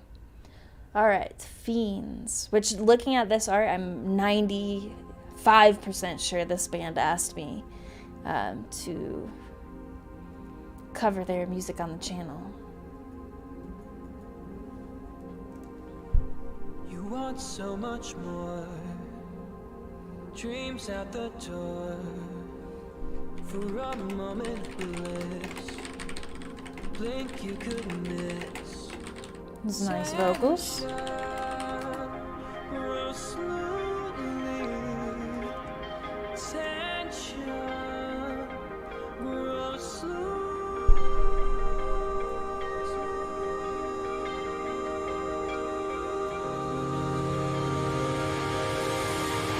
All right, Fiends, which looking at this art, I'm 95% sure this band asked me to cover their music on the channel. You want so much more, dreams out the door, for a moment bliss, blink you could miss. Those nice vocals.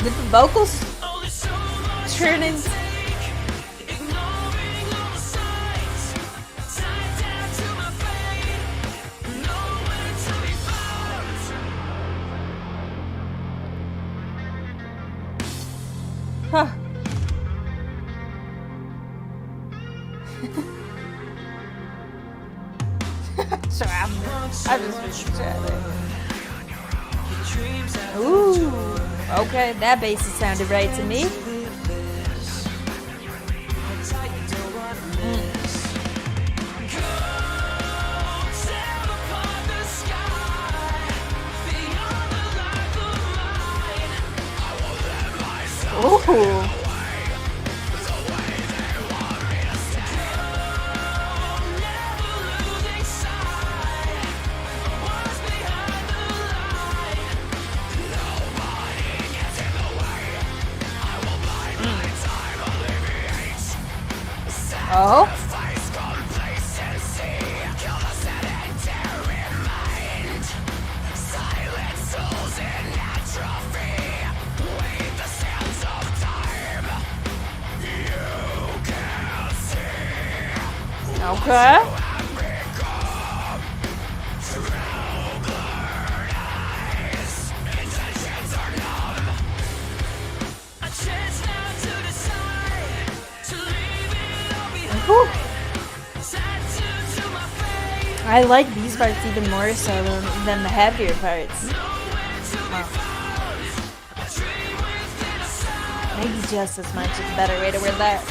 Did the vocals turn in? Huh. Sorry, I just been chatting. Ooh, okay, that bass sounded right to me. Ooh. Oh. Okay. Whew. I like these parts even more so than the heavier parts. Wow. Maybe just as much is a better way to word that.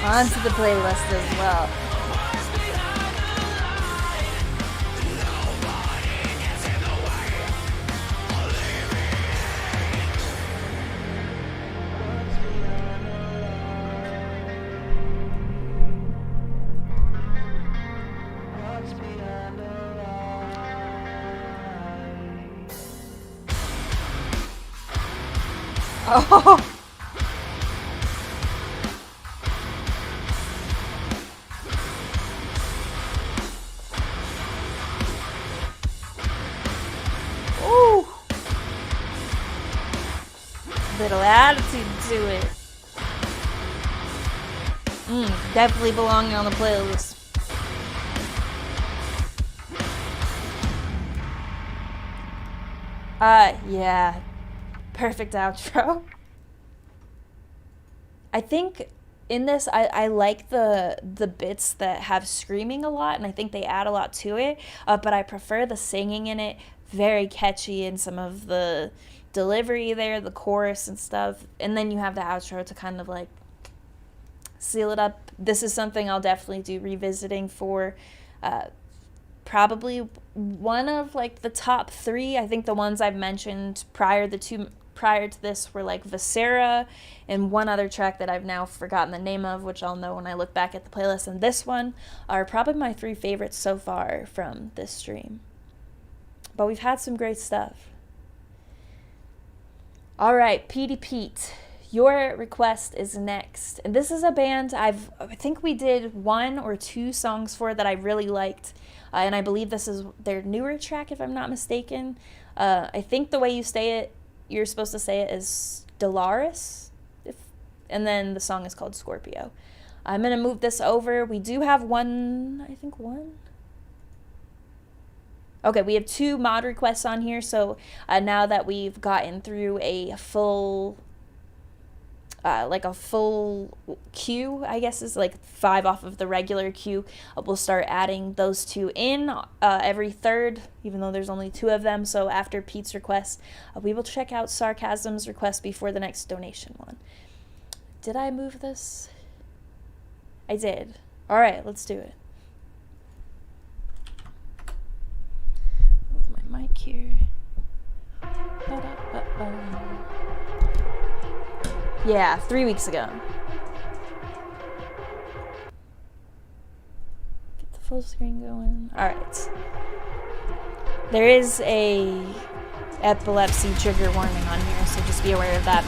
onto the playlist as well. Oh. Ooh. Little attitude to it. Definitely belonging on the playlist. Yeah. Perfect outro. I think in this, I like the bits that have screaming a lot, and I think they add a lot to it, but I prefer the singing in it. Very catchy, and some of the delivery there, the chorus and stuff, and then you have the outro to kind of like seal it up. This is something I'll definitely do revisiting for probably one of like the top 3. I think the ones I've mentioned prior to this were like Viscera and one other track that I've now forgotten the name of, which I'll know when I look back at the playlist, and this one are probably my 3 favorites so far from this stream. But we've had some great stuff. All right, Petey Pete, your request is next. And this is a band I think we did 1 or 2 songs for that I really liked. And I believe this is their newer track, if I'm not mistaken. I think the way you're supposed to say it is Dolaris. And then the song is called Scorpio. I'm going to move this over. We do have one. Okay, we have 2 mod requests on here. So now that we've gotten through a full queue, I guess is like 5 off of the regular queue, we'll start adding those 2 in every third, even though there's only 2 of them. So after Pete's request, we will check out Sarcasm's request before the next donation one. Did I move this? I did. All right, let's do it. Move my mic here. Yeah, 3 weeks ago. Get the full screen going. Alright. There is a epilepsy trigger warning on here, so just be aware of that.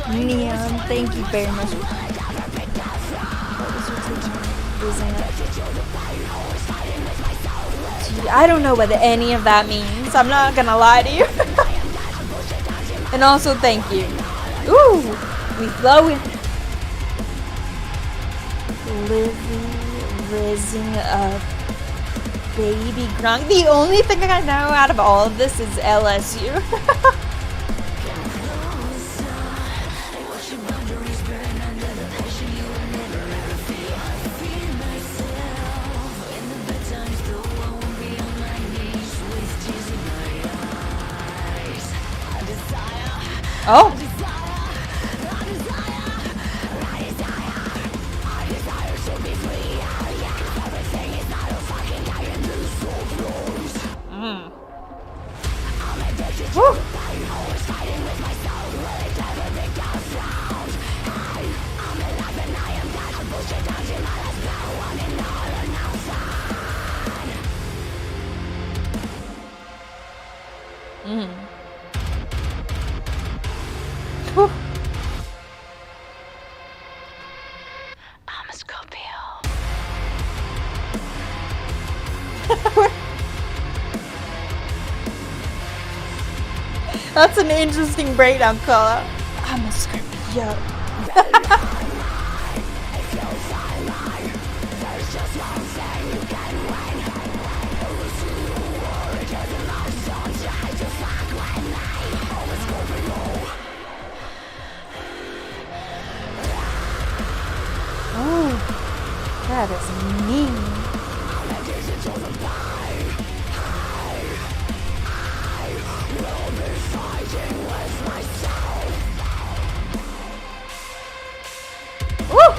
Neon, thank you very much. Dude, I don't know what any of that means. I'm not gonna lie to you. And also, thank you. Ooh, we flowing. Rizzing up, baby grunk. The only thing I know out of all of this is LSU. Oh. I'm a Scorpio. That's an interesting breakdown, Carla. I'm a Scorpio. Oh, that is mean. Woo!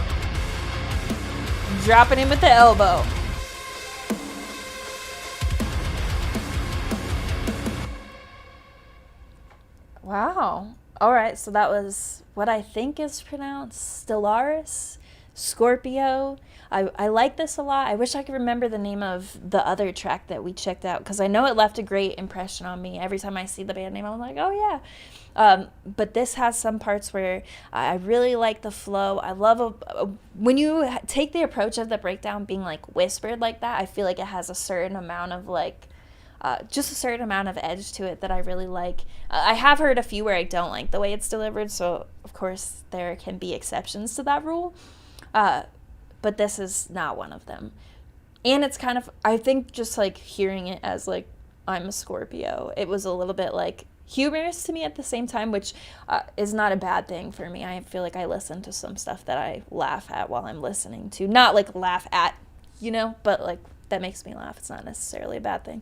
Dropping him with the elbow. Wow. All right, so that was what I think is pronounced Stellaris, Scorpio. I like this a lot. I wish I could remember the name of the other track that we checked out because I know it left a great impression on me. Every time I see the band name, I'm like, oh yeah. But this has some parts where I really like the flow. I love when you take the approach of the breakdown being like whispered like that, I feel like it has a certain amount of like, just a certain amount of edge to it that I really like. I have heard a few where I don't like the way it's delivered, so of course there can be exceptions to that rule. But this is not one of them. And it's kind of, I think just like hearing it as like, I'm a Scorpio, it was a little bit like humorous to me at the same time, which is not a bad thing for me. I feel like I listen to some stuff that I laugh at while I'm listening to. Not like laugh at, but like that makes me laugh. It's not necessarily a bad thing.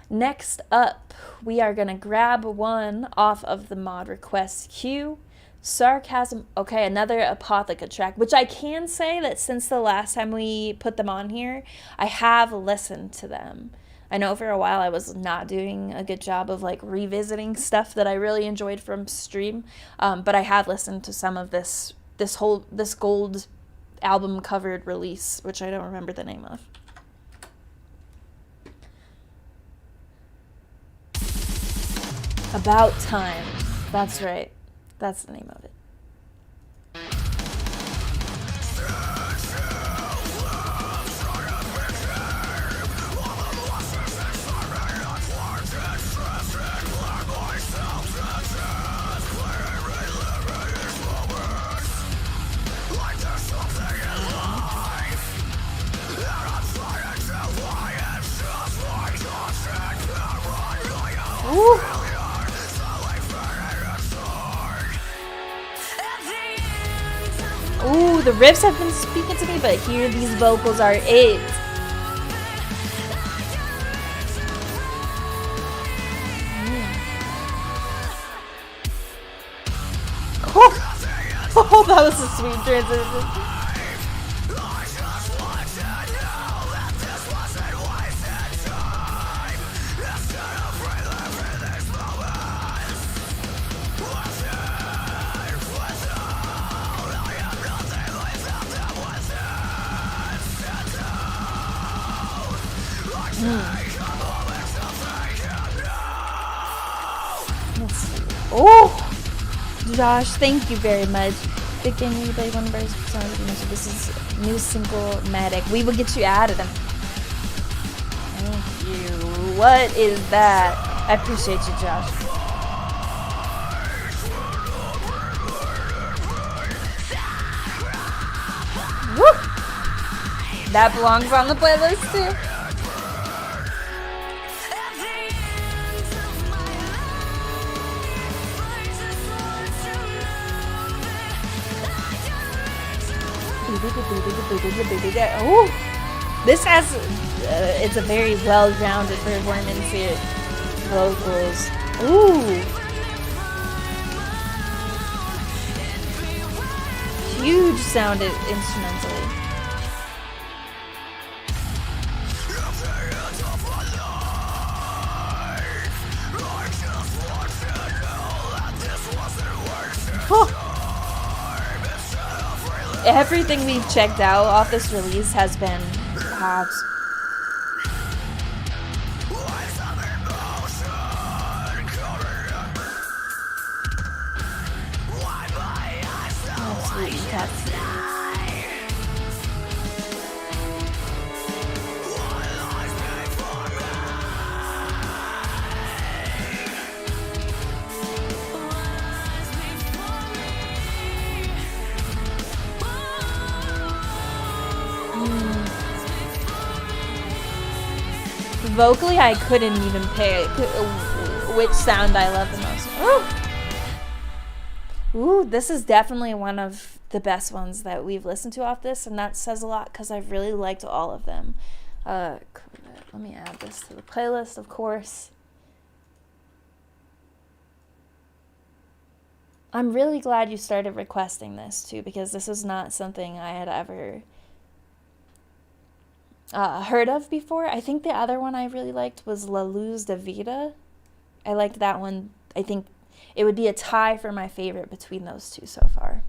Next up, we are going to grab one off of the mod request queue. Sarcasm. Okay, another Apotheca track, which I can say that since the last time we put them on here, I have listened to them. I know for a while I was not doing a good job of like revisiting stuff that I really enjoyed from stream, but I have listened to some of this gold album covered release, which I don't remember the name of. About Time. That's right. That's the name of it. Ooh. Ooh, the riffs have been speaking to me, but here these vocals are it. Oh, that was a sweet transition. Oh, Josh, thank you very much. Big game, you play one of our songs. This is new single Matic. We will get you added. Thank you. What is that? I appreciate you, Josh. Woo! That belongs on the playlist too. Ooh, this has it's a very well-rounded performance here. Vocals. Ooh, huge sounded instrumentally. Oh. Everything we've checked out off this release has been pops. Absolutely tough. vocally, I couldn't even pick which sound I love the most. Ooh, this is definitely one of the best ones that we've listened to off this, and that says a lot because I've really liked all of them. Let me add this to the playlist, of course. I'm really glad you started requesting this too, because this is not something I had ever heard of before. I think the other one I really liked was La Luz de Vida. I liked that one. I think it would be a tie for my favorite between those two so far.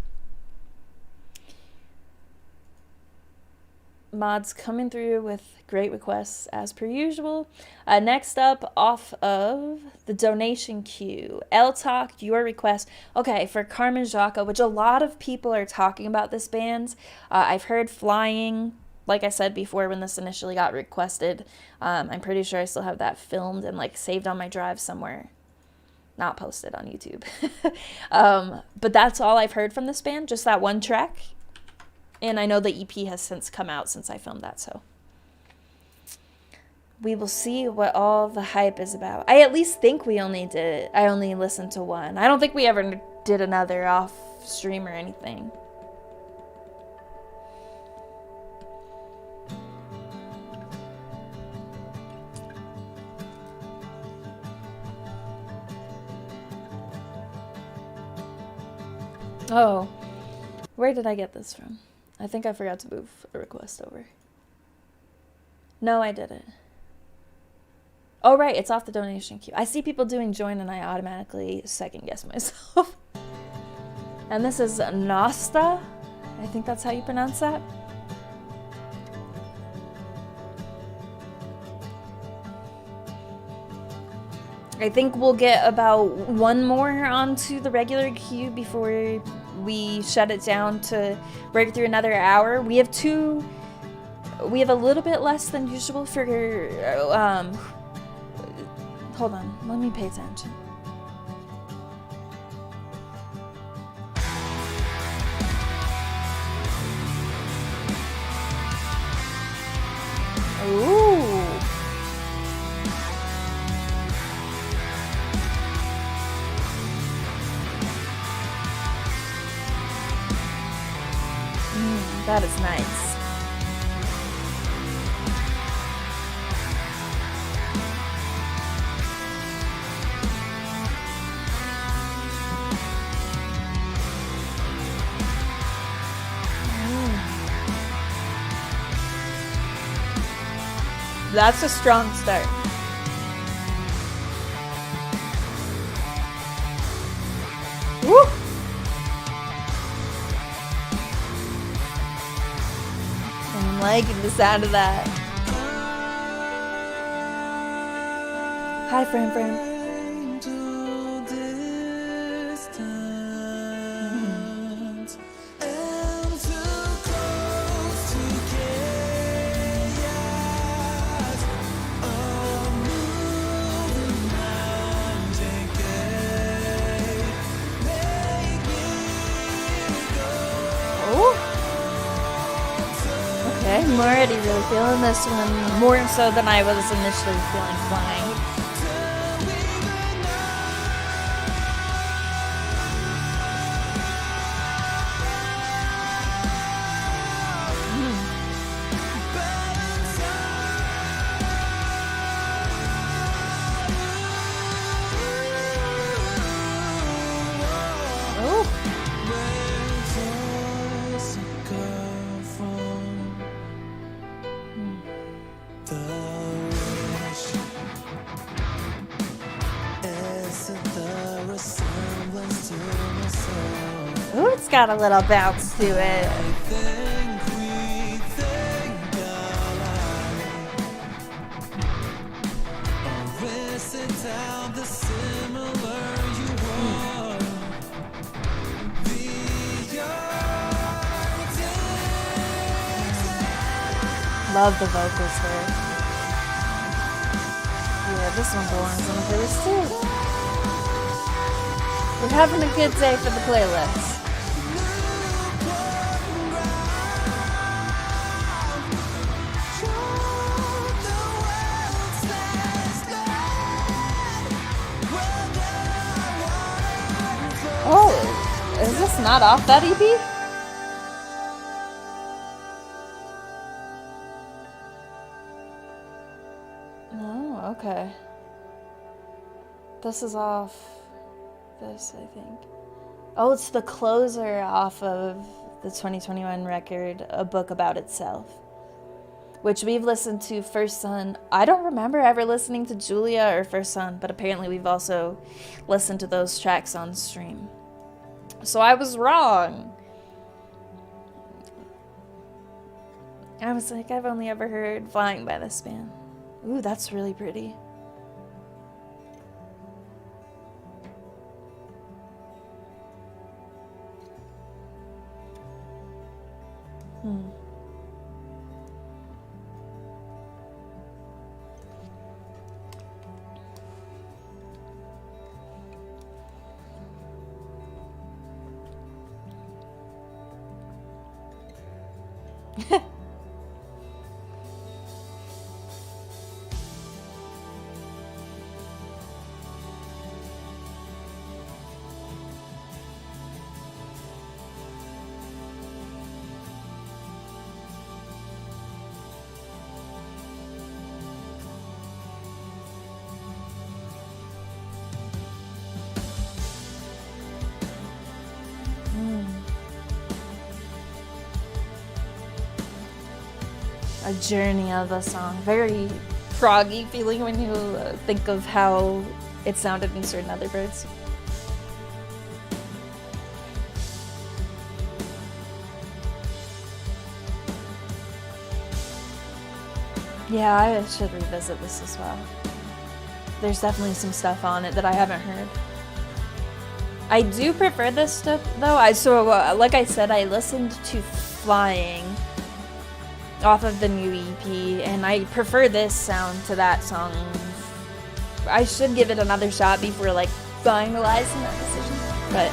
Mods coming through with great requests as per usual. Next up, off of the donation queue, L Talk, your request. Okay, for Carmen Jacques, which a lot of people are talking about this band. I've heard Flying, like I said before when this initially got requested. I'm pretty sure I still have that filmed and like saved on my drive somewhere. Not posted on YouTube. But that's all I've heard from this band, just that one track. And I know the EP has since come out since I filmed that, so we will see what all the hype is about. I at least think I only listened to one. I don't think we ever did another off stream or anything. Oh, where did I get this from? I think I forgot to move a request over. No, I didn't. Oh, right, it's off the donation queue. I see people doing join and I automatically second guess myself. And this is Nosta. I think that's how you pronounce that. I think we'll get about one more onto the regular queue before we shut it down to break through another hour. We have a little bit less than usual for, hold on, let me pay attention. Ooh. That is nice. That's a strong start. Woo! I'm liking the sound of that. Hi, friend. I'm already really feeling this one, more so than I was initially feeling Flying. Ooh, it's got a little bounce to it. Love the vocals there. Yeah, this one belongs on the playlist too. We're having a good day for the playlist. That's not off that EP? Oh, okay. This is off this, I think. Oh, it's the closer off of the 2021 record, A Book About Itself, which we've listened to First Son. I don't remember ever listening to Julia or First Son, but apparently we've also listened to those tracks on stream. So I was wrong. I was like, I've only ever heard Flying by this band. Ooh, that's really pretty. A journey of a song. Very proggy feeling when you think of how it sounded in certain other birds. Yeah, I should revisit this as well. There's definitely some stuff on it that I haven't heard. I do prefer this stuff though. Like I said, I listened to Flying off of the new EP, and I prefer this sound to that song. I should give it another shot before like finalizing that decision, but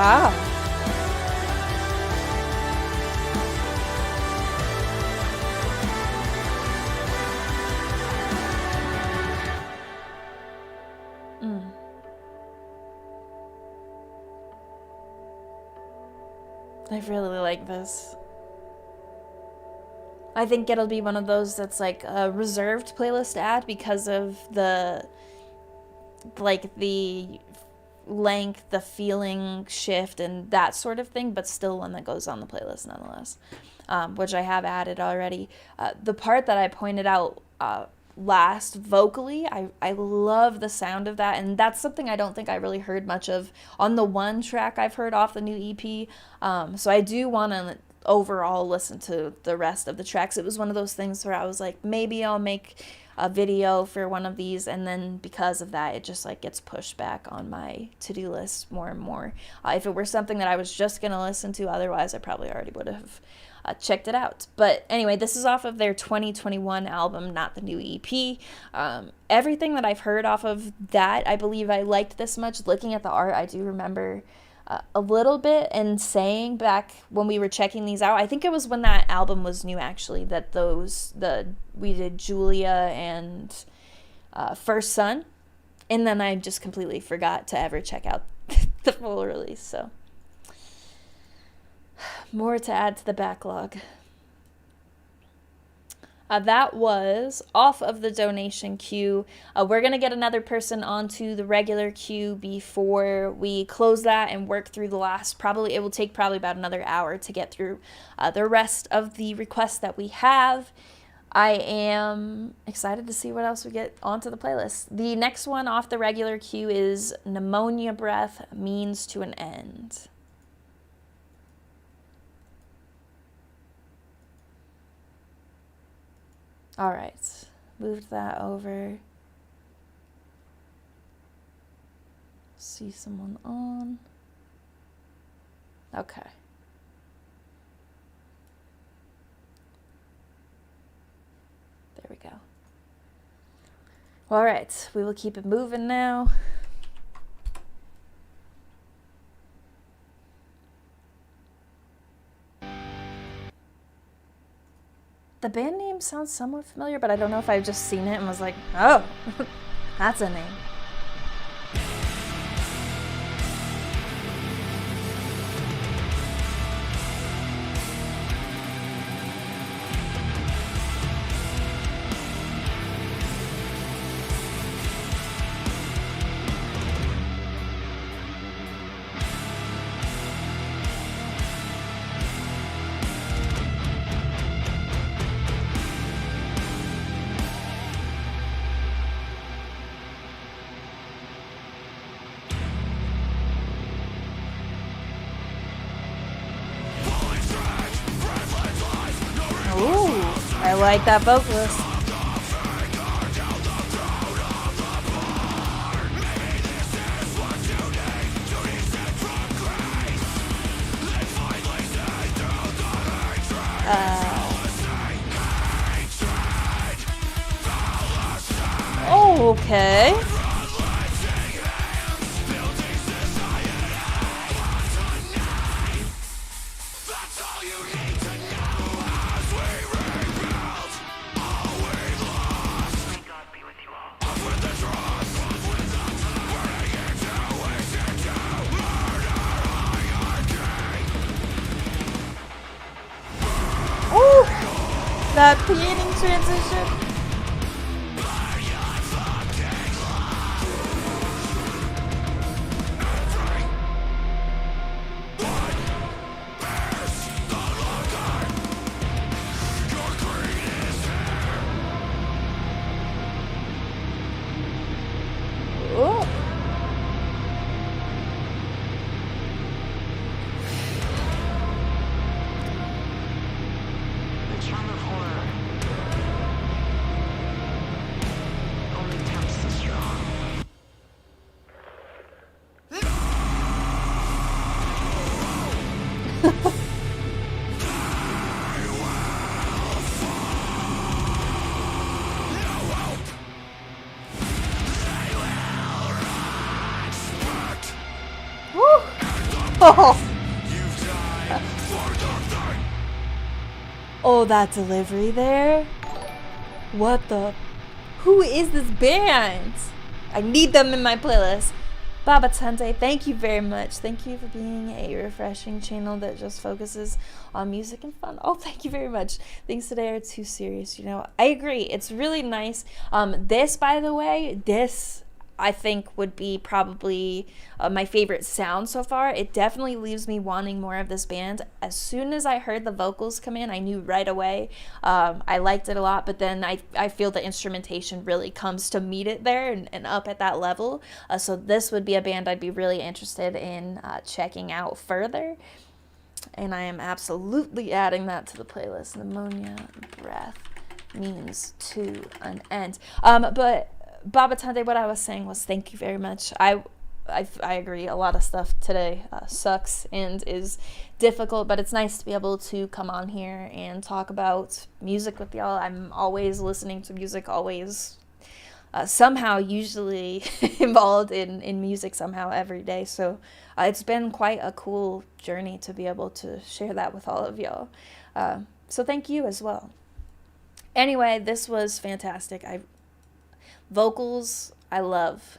wow. I really like this. I think it'll be one of those that's like a reserved playlist to add because of the length, the feeling shift, and that sort of thing, but still one that goes on the playlist nonetheless, which I have added already. The part that I pointed out last vocally, I love the sound of that, and that's something I don't think I really heard much of on the one track I've heard off the new EP. So I do want to overall listen to the rest of the tracks. It was one of those things where I was like, maybe I'll make a video for one of these, and then because of that it just like gets pushed back on my to-do list more and more. If it were something that I was just gonna listen to, otherwise I probably already would have checked it out. But anyway, this is off of their 2021 album, not the new EP. Everything that I've heard off of that, I believe I liked this much. Looking at the art, I do remember a little bit, and saying back when we were checking these out, I think it was when that album was new actually, that we did Julia and First Son, and then I just completely forgot to ever check out the full release. So more to add to the backlog. That was off of the donation queue. We're going to get another person onto the regular queue before we close that and work through the last. Probably, it will take probably about another hour to get through the rest of the requests that we have. I am excited to see what else we get onto the playlist. The next one off the regular queue is Pneumonia Breath Means to an End. All right, moved that over. See someone on. Okay. There we go. All right, we will keep it moving now. The band name sounds somewhat familiar, but I don't know if I've just seen it and was like, oh, that's a name. I like that vocalist. Oh, okay. That piano transition. Oh. The charm of horror only tempts the strong. Oh. Oh, that delivery there. What the? Who is this band? I need them in my playlist. Baba Tante, thank you very much. Thank you for being a refreshing channel that just focuses on music and fun. Oh, thank you very much. Things today are too serious, you know. I agree. It's really nice. This, by the way, I think would be probably my favorite sound so far. It definitely leaves me wanting more of this band. As soon as I heard the vocals come in, I knew right away. I liked it a lot, but then I feel the instrumentation really comes to meet it there and up at that level. So this would be a band I'd be really interested in checking out further. And I am absolutely adding that to the playlist. Pneumonia Breath Means to an End. But Baba Tande, what I was saying was thank you very much. I agree. A lot of stuff today sucks and is difficult, but it's nice to be able to come on here and talk about music with y'all. I'm always listening to music, always somehow usually involved in music somehow every day. So it's been quite a cool journey to be able to share that with all of y'all. So thank you as well. Anyway, this was fantastic. Vocals, I love.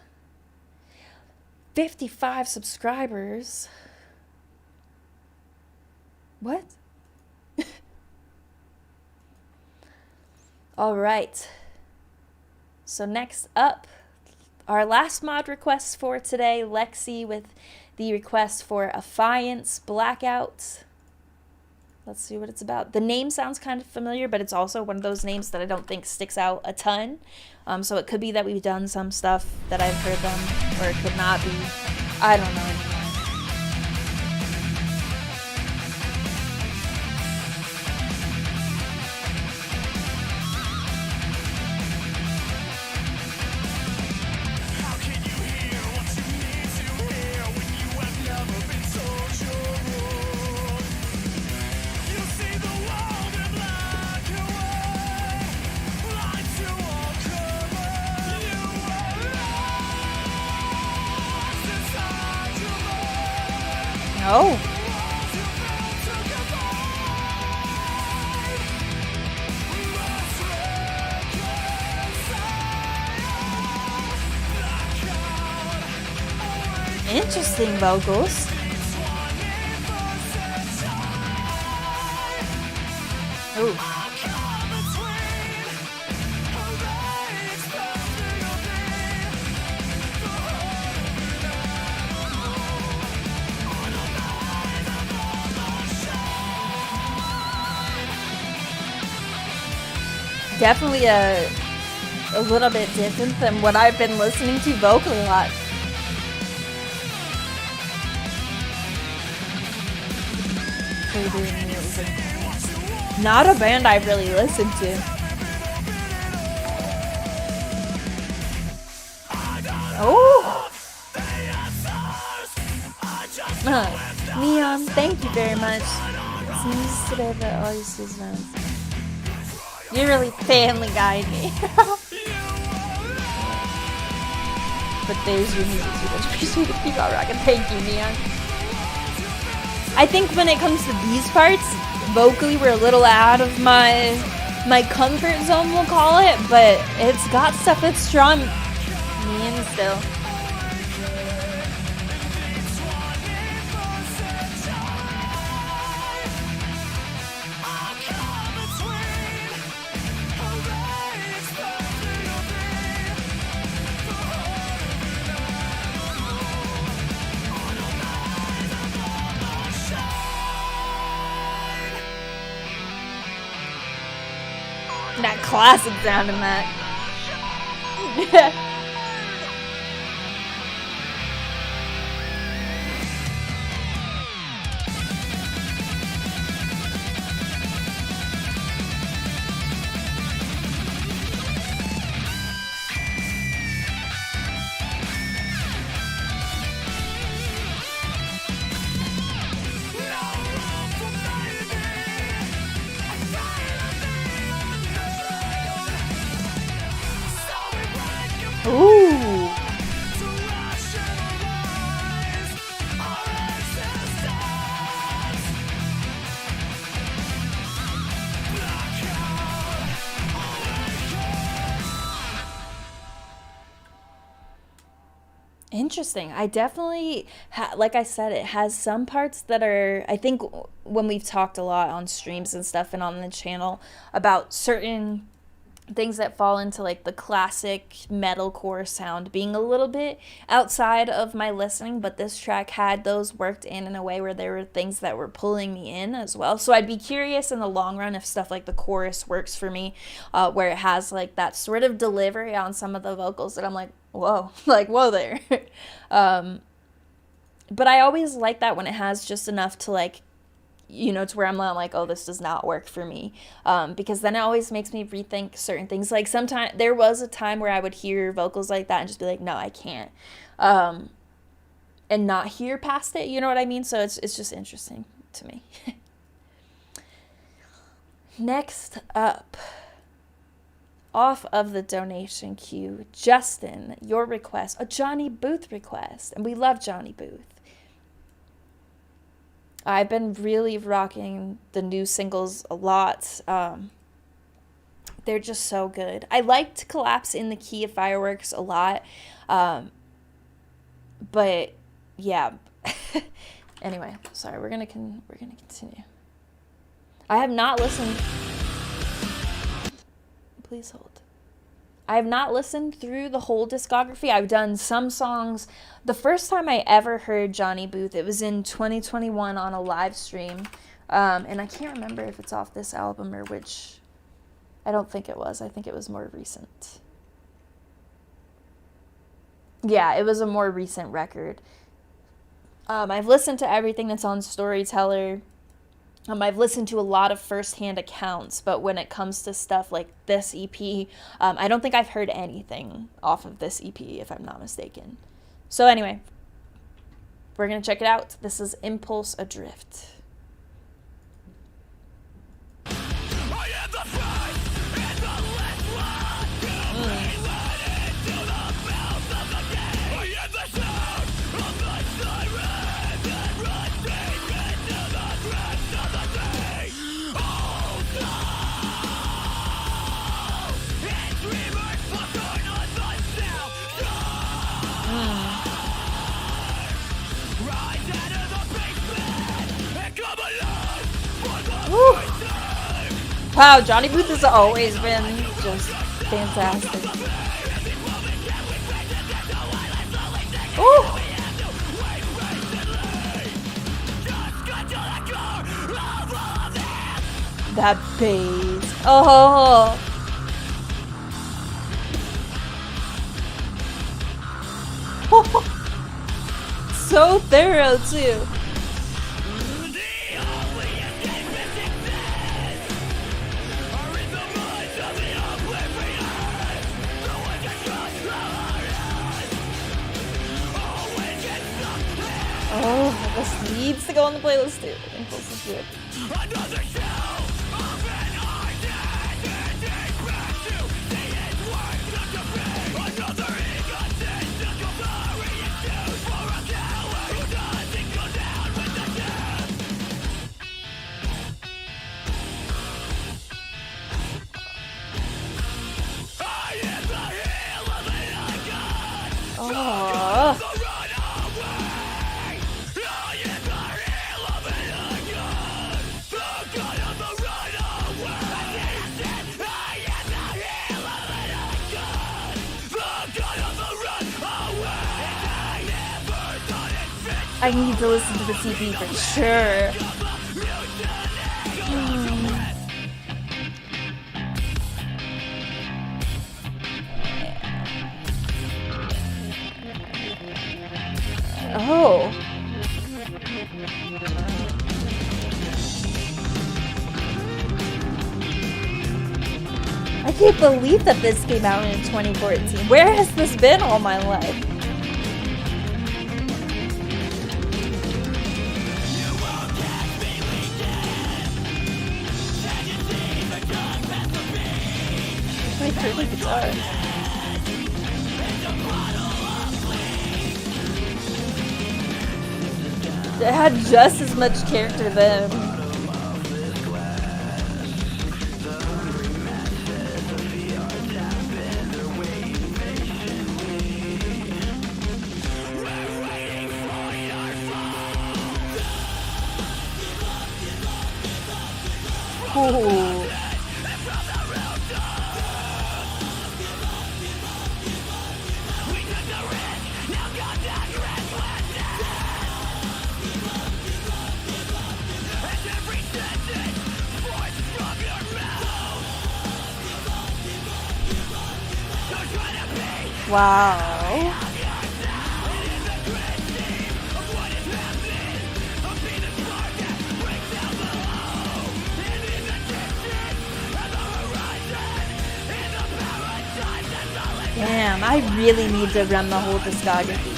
55 subscribers. What? All right. So next up, our last mod request for today, Lexi with the request for Affiance Blackout. Let's see what it's about. The name sounds kind of familiar, but it's also one of those names that I don't think sticks out a ton. So it could be that we've done some stuff that I've heard them, or it could not be. I don't know. Oh. Interesting vocals. Ooh. Definitely a little bit different than what I've been listening to vocally a lot. Not a band I've really listened to. Oh! Neon, thank you very much. Seems today that all you see is nice. You're really Family Guy me. But there's your music. So much appreciate it. Keep on rocking. Thank you, Neon. I think when it comes to these parts, vocally we're a little out of my comfort zone, we'll call it, but it's got stuff that's strong me in still. That classic sound in that. Ooh. Interesting. I definitely, like I said, it has some parts that are, I think when we've talked a lot on streams and stuff and on the channel about certain things that fall into like the classic metalcore sound being a little bit outside of my listening, but this track had those worked in a way where there were things that were pulling me in as well. So I'd be curious in the long run if stuff like the chorus works for me, where it has like that sort of delivery on some of the vocals that I'm like, whoa, like whoa there. But I always like that when it has just enough to like, you know, to where I'm not like, oh, this does not work for me, because then it always makes me rethink certain things. Like sometimes there was a time where I would hear vocals like that and just be like, no, I can't, and not hear past it, you know what I mean? So it's just interesting to me. Next up, off of the donation queue, Justin, your request, a Johnny Booth request, and we love Johnny Booth. I've been really rocking the new singles a lot. They're just so good. I liked Collapse in the Key of Fireworks a lot. But yeah. Anyway, sorry, we're gonna continue. I have not listened. Please hold. I have not listened through the whole discography. I've done some songs. The first time I ever heard Johnny Booth, it was in 2021 on a live stream. And I can't remember if it's off this album or which. I don't think it was. I think it was more recent. Yeah, it was a more recent record. I've listened to everything that's on Storyteller. I've listened to a lot of first-hand accounts, but when it comes to stuff like this EP, I don't think I've heard anything off of this EP, if I'm not mistaken. So anyway, we're going to check it out. This is Impulse Adrift. Woo. Wow, Johnny Booth has always been just fantastic. Ooh. That bass. Oh. So thorough too. Oh, this needs to go on the playlist too. Impulse is good. Oh. I need to listen to the EP for sure. Oh. I can't believe that this came out in 2014. Where has this been all my life? My pretty guitar. It had just as much character then. Ooh. Wow. Damn, I really need to run the whole discography.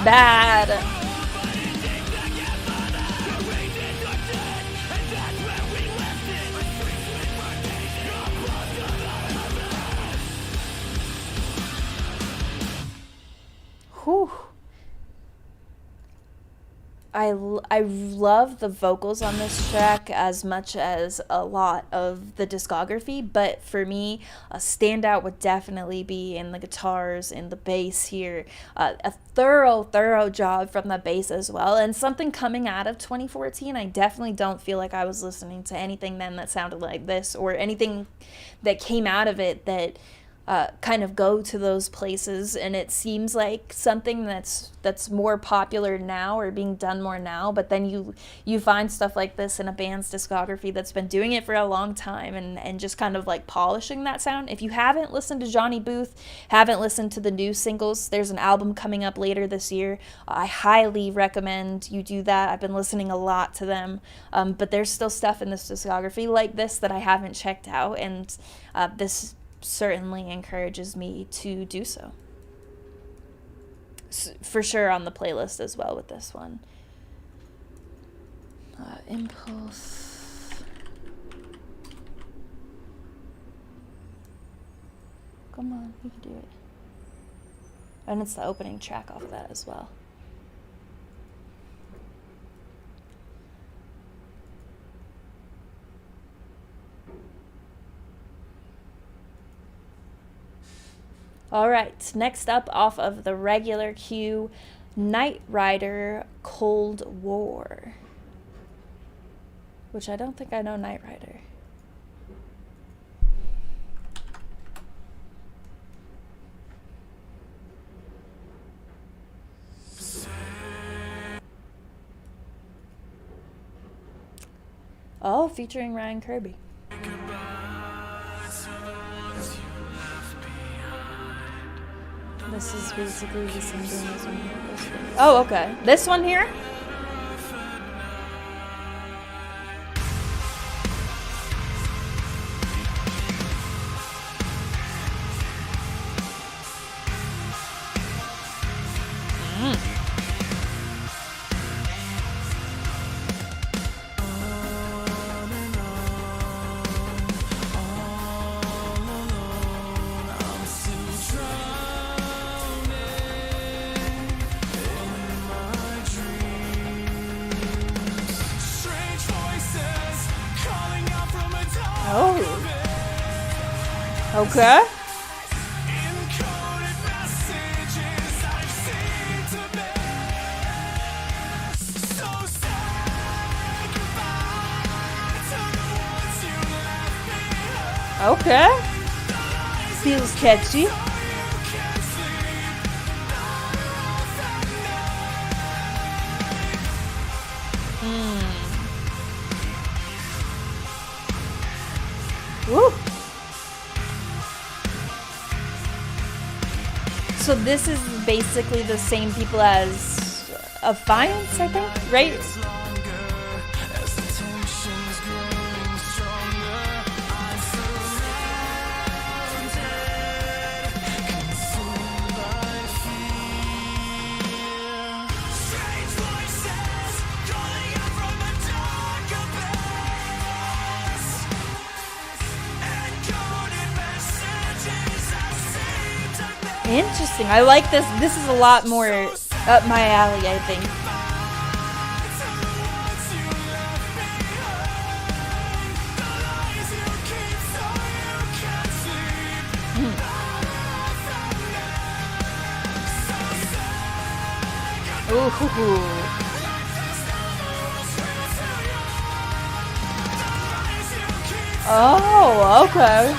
Bad. Whew. I love the vocals on this track as much as a lot of the discography, but for me, a standout would definitely be in the guitars and the bass here. A thorough job from the bass as well, and something coming out of 2014. I definitely don't feel like I was listening to anything then that sounded like this, or anything that came out of it that kind of go to those places, and it seems like something that's more popular now or being done more now, but then you find stuff like this in a band's discography that's been doing it for a long time, and just kind of like polishing that sound. If you haven't listened to Johnny Booth, haven't listened to the new singles, there's an album coming up later this year. I highly recommend you do that. I've been listening a lot to them, but there's still stuff in this discography like this that I haven't checked out, and this certainly encourages me to do so. For sure on the playlist as well with this one. Impulse. Come on, you can do it. And it's the opening track off of that as well. All right, next up off of the regular queue, Knight Rider, Cold War. Which I don't think I know Knight Rider. Oh, featuring Ryan Kirby. This is basically the same thing as one here. Oh, okay. This one here? Okay. Okay. Feels catchy. Woo. So this is basically the same people as Affiance, I think, right? Interesting. I like this. This is a lot more up my alley, I think. Ooh. Oh, okay.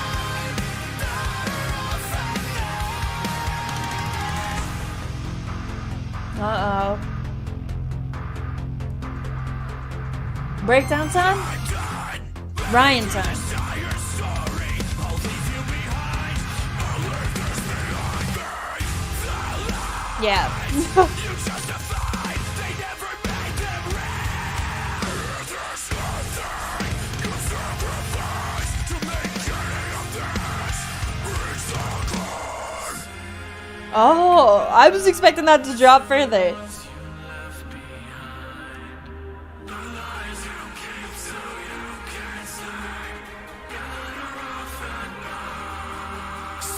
Uh-oh. Breakdown time? Ryan time. Yeah. Oh, I was expecting that to drop further.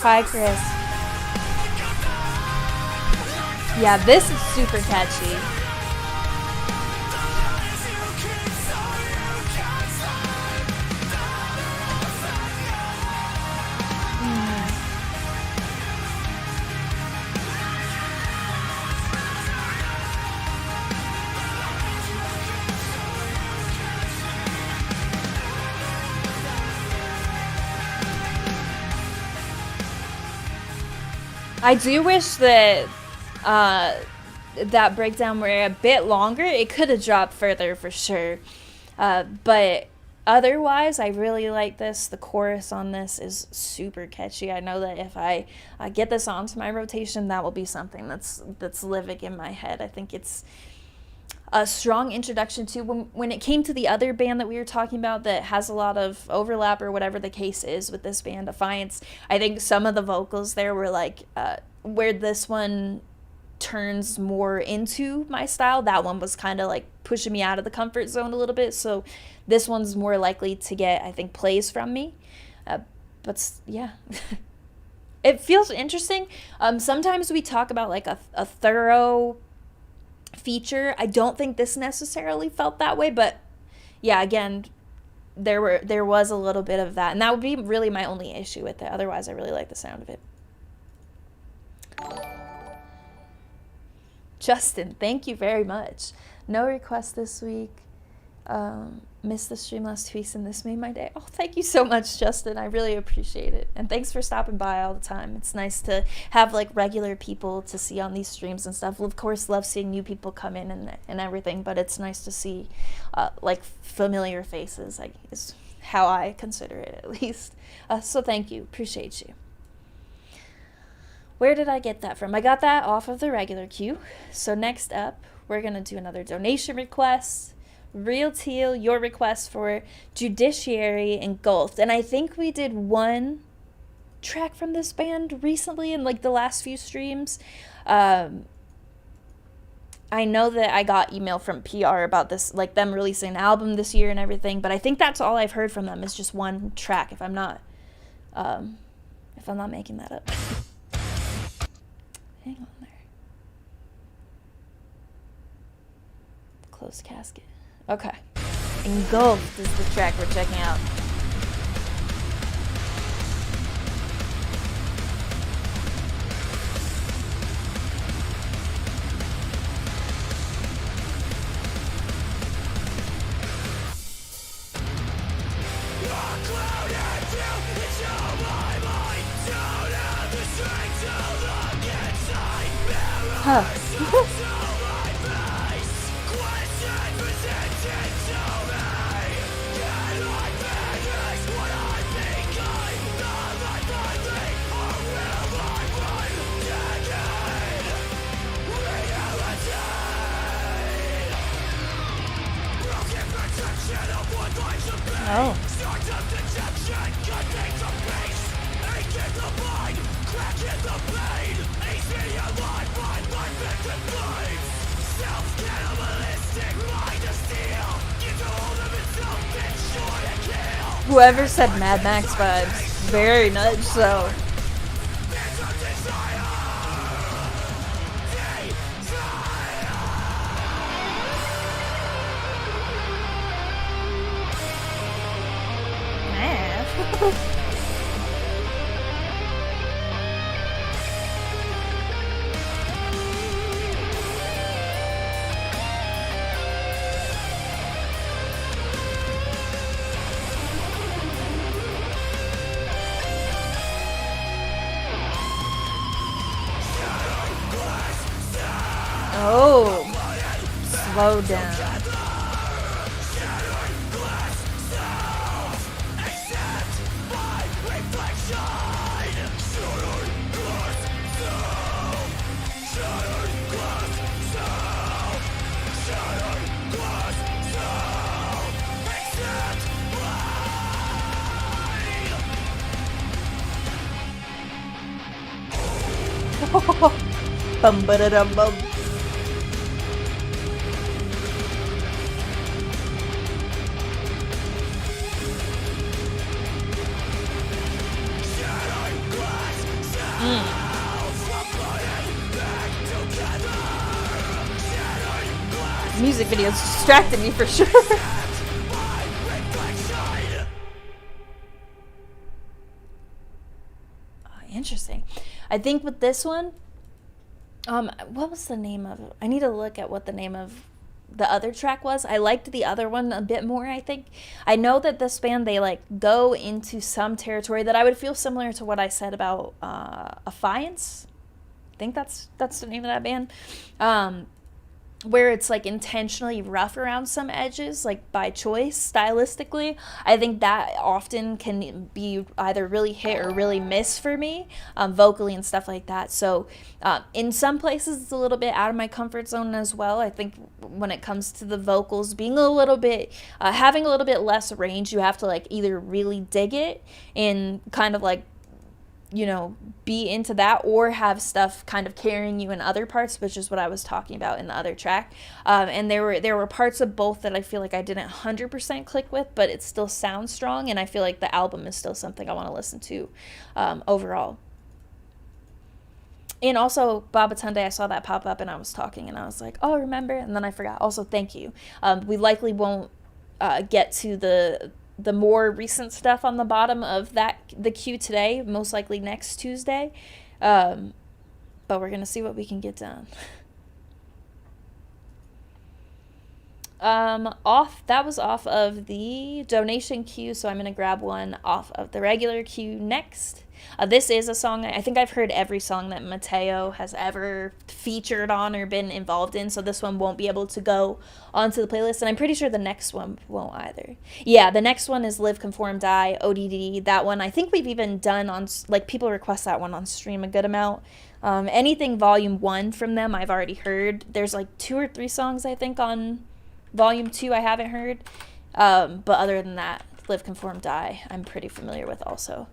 Hi, Chris. Yeah, this is super catchy. I do wish that that breakdown were a bit longer. It could have dropped further for sure. But otherwise, I really like this. The chorus on this is super catchy. I know that if I get this onto my rotation, that will be something that's living in my head. I think it's a strong introduction to when it came to the other band that we were talking about that has a lot of overlap or whatever the case is with this band, Defiance. I think some of the vocals there were like where this one turns more into my style. That one was kind of like pushing me out of the comfort zone a little bit. So this one's more likely to get, I think, plays from me. But yeah. It feels interesting. Sometimes we talk about like a thorough feature. I don't think this necessarily felt that way, but yeah, again, there was a little bit of that, and that would be really my only issue with it. Otherwise, I really like the sound of it. Justin, thank you very much. No requests this week. Missed the Streamlabs tweaks and this made my day. Oh, thank you so much, Justin. I really appreciate it. And thanks for stopping by all the time. It's nice to have like regular people to see on these streams and stuff. Of course, love seeing new people come in and everything, but it's nice to see like familiar faces, I guess, how I consider it at least. So thank you. Appreciate you. Where did I get that from? I got that off of the regular queue. So next up, we're going to do another donation request. Real Teal, your request for Judiciary Engulfed. And I think we did one track from this band recently in like the last few streams. I know that I got email from PR about this, like them releasing an album this year and everything, but I think that's all I've heard from them is just one track, if I'm not making that up. Hang on there. Closed casket. Okay. Engulfed is the track we're checking out. Huh. Oh. Whoever said Mad Max vibes, very much so. Oh, slow down. Bum ba da dum bum. Music videos distracted me for sure. Interesting. I think with this one, what was the name of it? I need to look at what the name of the other track was. I liked the other one a bit more, I think. I know that this band, they like go into some territory that I would feel similar to what I said about Affiance. think that's the name of that band. Where it's like intentionally rough around some edges, like by choice, stylistically. I think that often can be either really hit or really miss for me, vocally and stuff like that. So in some places it's a little bit out of my comfort zone as well. I think when it comes to the vocals being a little bit, having a little bit less range, you have to like either really dig it and kind of like, you know, be into that, or have stuff kind of carrying you in other parts, which is what I was talking about in the other track. And there were parts of both that I feel like I didn't 100% click with, but it still sounds strong, and I feel like the album is still something I want to listen to overall. And also, Babatunde, I saw that pop up, and I was talking, and I was like, oh, remember? And then I forgot. Also, thank you. We likely won't get to the more recent stuff on the bottom of the queue today, most likely next Tuesday, but we're gonna see what we can get done. That was off of the donation queue, so I'm gonna grab one off of the regular queue next. This is a song I think I've heard every song that Mateo has ever featured on or been involved in, so this one won't be able to go onto the playlist, and I'm pretty sure the next one won't either. Yeah, the next one is Live, Conform, Die, ODD. That one, I think we've even done on, like, people request that one on stream a good amount. Anything Volume 1 from them I've already heard. There's like 2 or 3 songs I think on Volume 2 I haven't heard, but other than that, Live, Conform, Die I'm pretty familiar with also.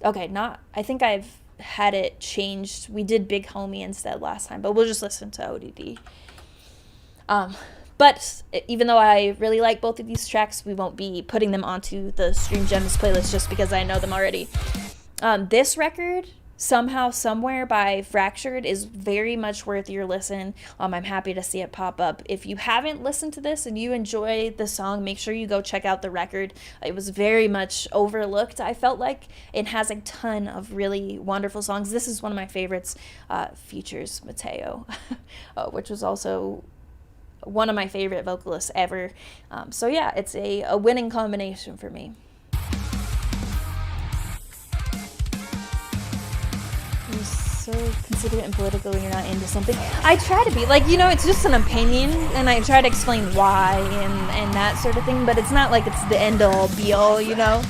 Okay, I think I've had it changed. We did Big Homie instead last time, but we'll just listen to ODD. But even though I really like both of these tracks, we won't be putting them onto the Stream Gems playlist just because I know them already. This record, Somehow Somewhere by Fractured, is very much worth your listen. I'm happy to see it pop up. If you haven't listened to this and you enjoy the song, make sure you go check out the record. It was very much overlooked, I felt like. It has a ton of really wonderful songs. This is one of my favorites, features Mateo, which was also one of my favorite vocalists ever. So yeah, it's a winning combination for me. You're so considerate and political when you're not into something. I try to be. Like, you know, it's just an opinion, and I try to explain why and that sort of thing, but it's not like it's the end-all, be-all, you know?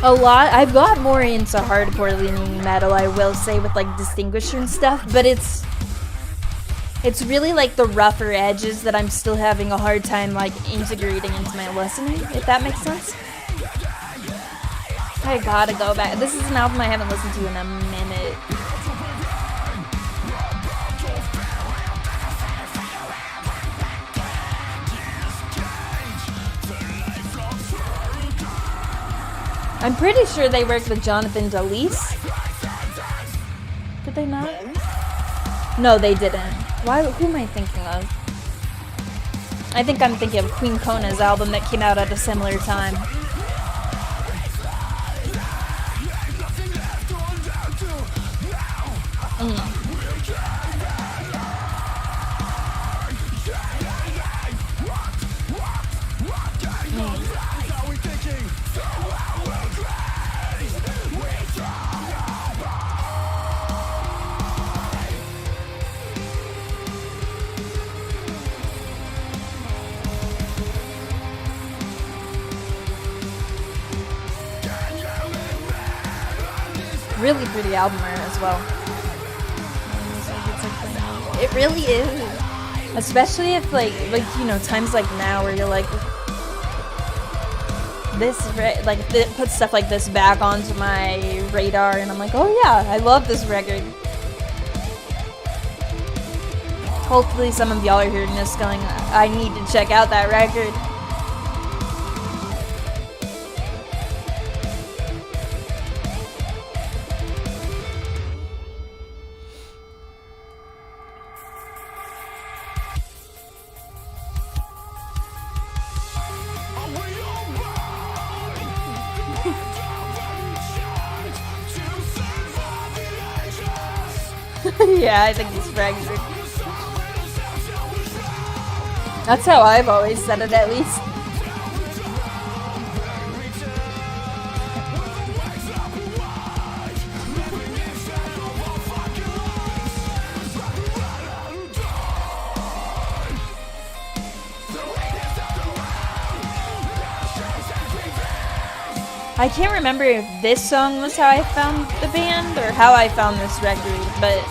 I've got more into hardcore leaning metal, I will say, with like Distinguisher and stuff, but it's really like the rougher edges that I'm still having a hard time like integrating into my listening, if that makes sense. I gotta go back. This is an album I haven't listened to in a minute. I'm pretty sure they worked with Jonathan Delis. Did they not? No, they didn't. Who am I thinking of? I think I'm thinking of Queen Kona's album that came out at a similar time. Really pretty album art as well. It really is. Especially if like you know, times like now where you're like this, like it puts stuff like this back onto my radar, and I'm like, oh yeah, I love this record. Hopefully some of y'all are hearing this going, I need to check out that record. Yeah, I think he's fractured. That's how I've always said it, at least. I can't remember if this song was how I found the band or how I found this record, but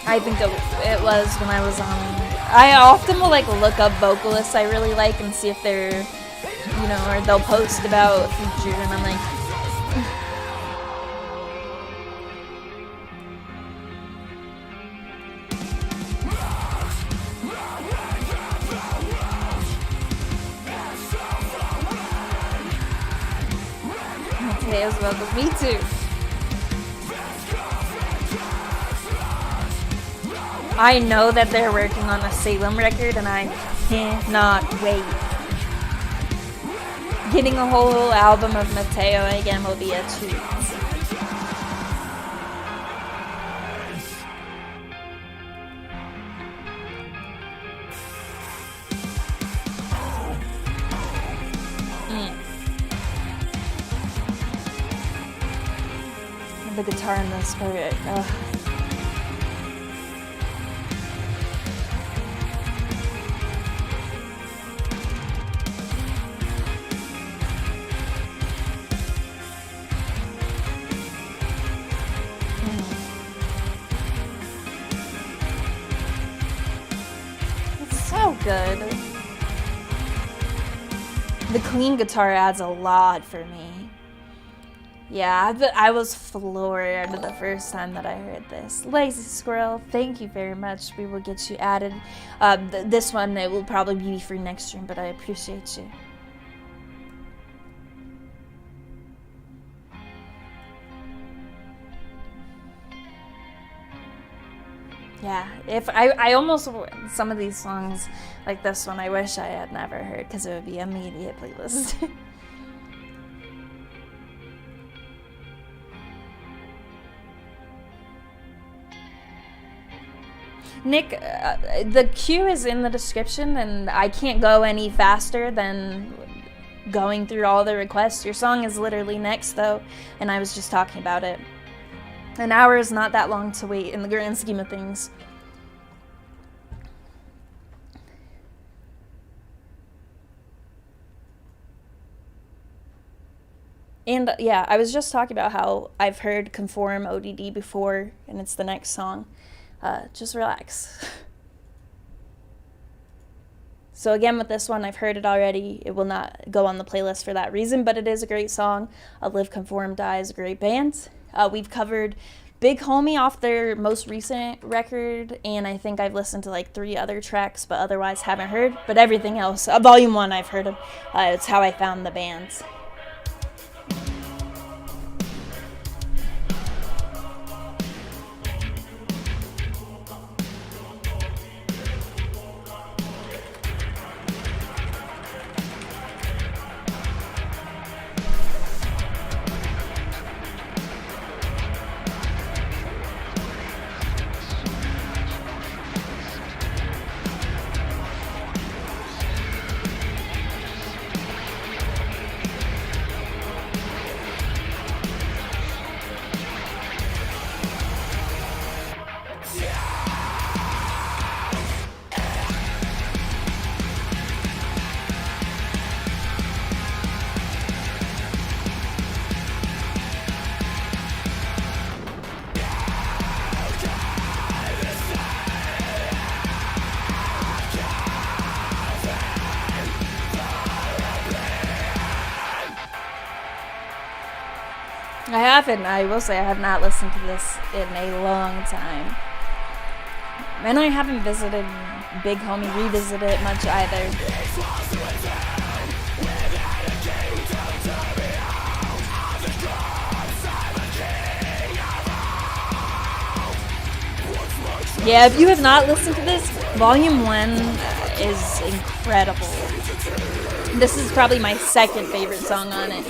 I think it was when I was on. I often will like look up vocalists I really like and see if they're, you know, or they'll post about feature, and I'm like, okay, as well as me too. I know that they're working on a Salem record, and I cannot wait. Getting a whole album of Mateo again will be a treat. The guitar in this part, it's so good. The clean guitar adds a lot for me. Yeah, I was floored the first time that I heard this. Lazy Squirrel, thank you very much. We will get you added. This one, it will probably be for next stream, but I appreciate you. Yeah, if I almost, some of these songs, like this one, I wish I had never heard, because it would be immediate playlist. Nick, the cue is in the description, and I can't go any faster than going through all the requests. Your song is literally next, though, and I was just talking about it. An hour is not that long to wait in the grand scheme of things. And yeah, I was just talking about how I've heard Conform ODD before, and it's the next song. Just relax. So again, with this one, I've heard it already. It will not go on the playlist for that reason, but it is a great song. Live Conform Die is a great band. We've covered Big Homie off their most recent record, and I think I've listened to like 3 other tracks, but otherwise haven't heard. But everything else, Volume 1 I've heard of. It's how I found the band. I will say I have not listened to this in a long time. And I haven't visited Big Homie Revisit it much either. Yeah, if you have not listened to this, Volume 1 is incredible. This is probably my second favorite song on it.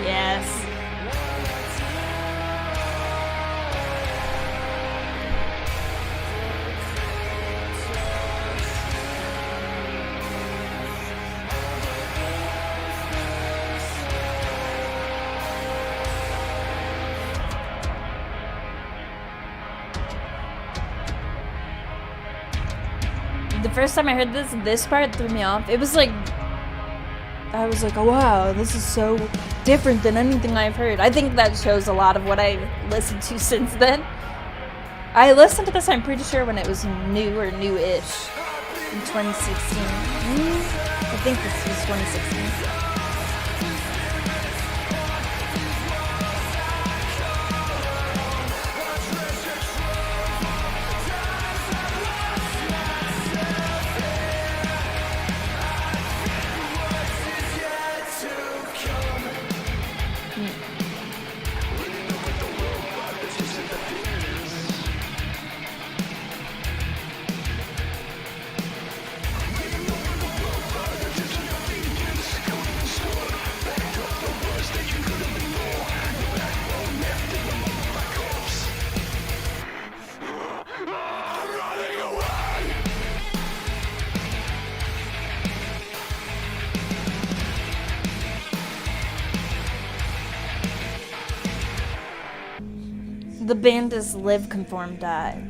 Yes. The first time I heard this part threw me off. It was like, I was like, oh wow, this is so different than anything I've heard. I think that shows a lot of what I've listened to since then. I listened to this, I'm pretty sure, when it was new or new-ish in 2016. I think this was 2016. The band is Live, Conform, Die.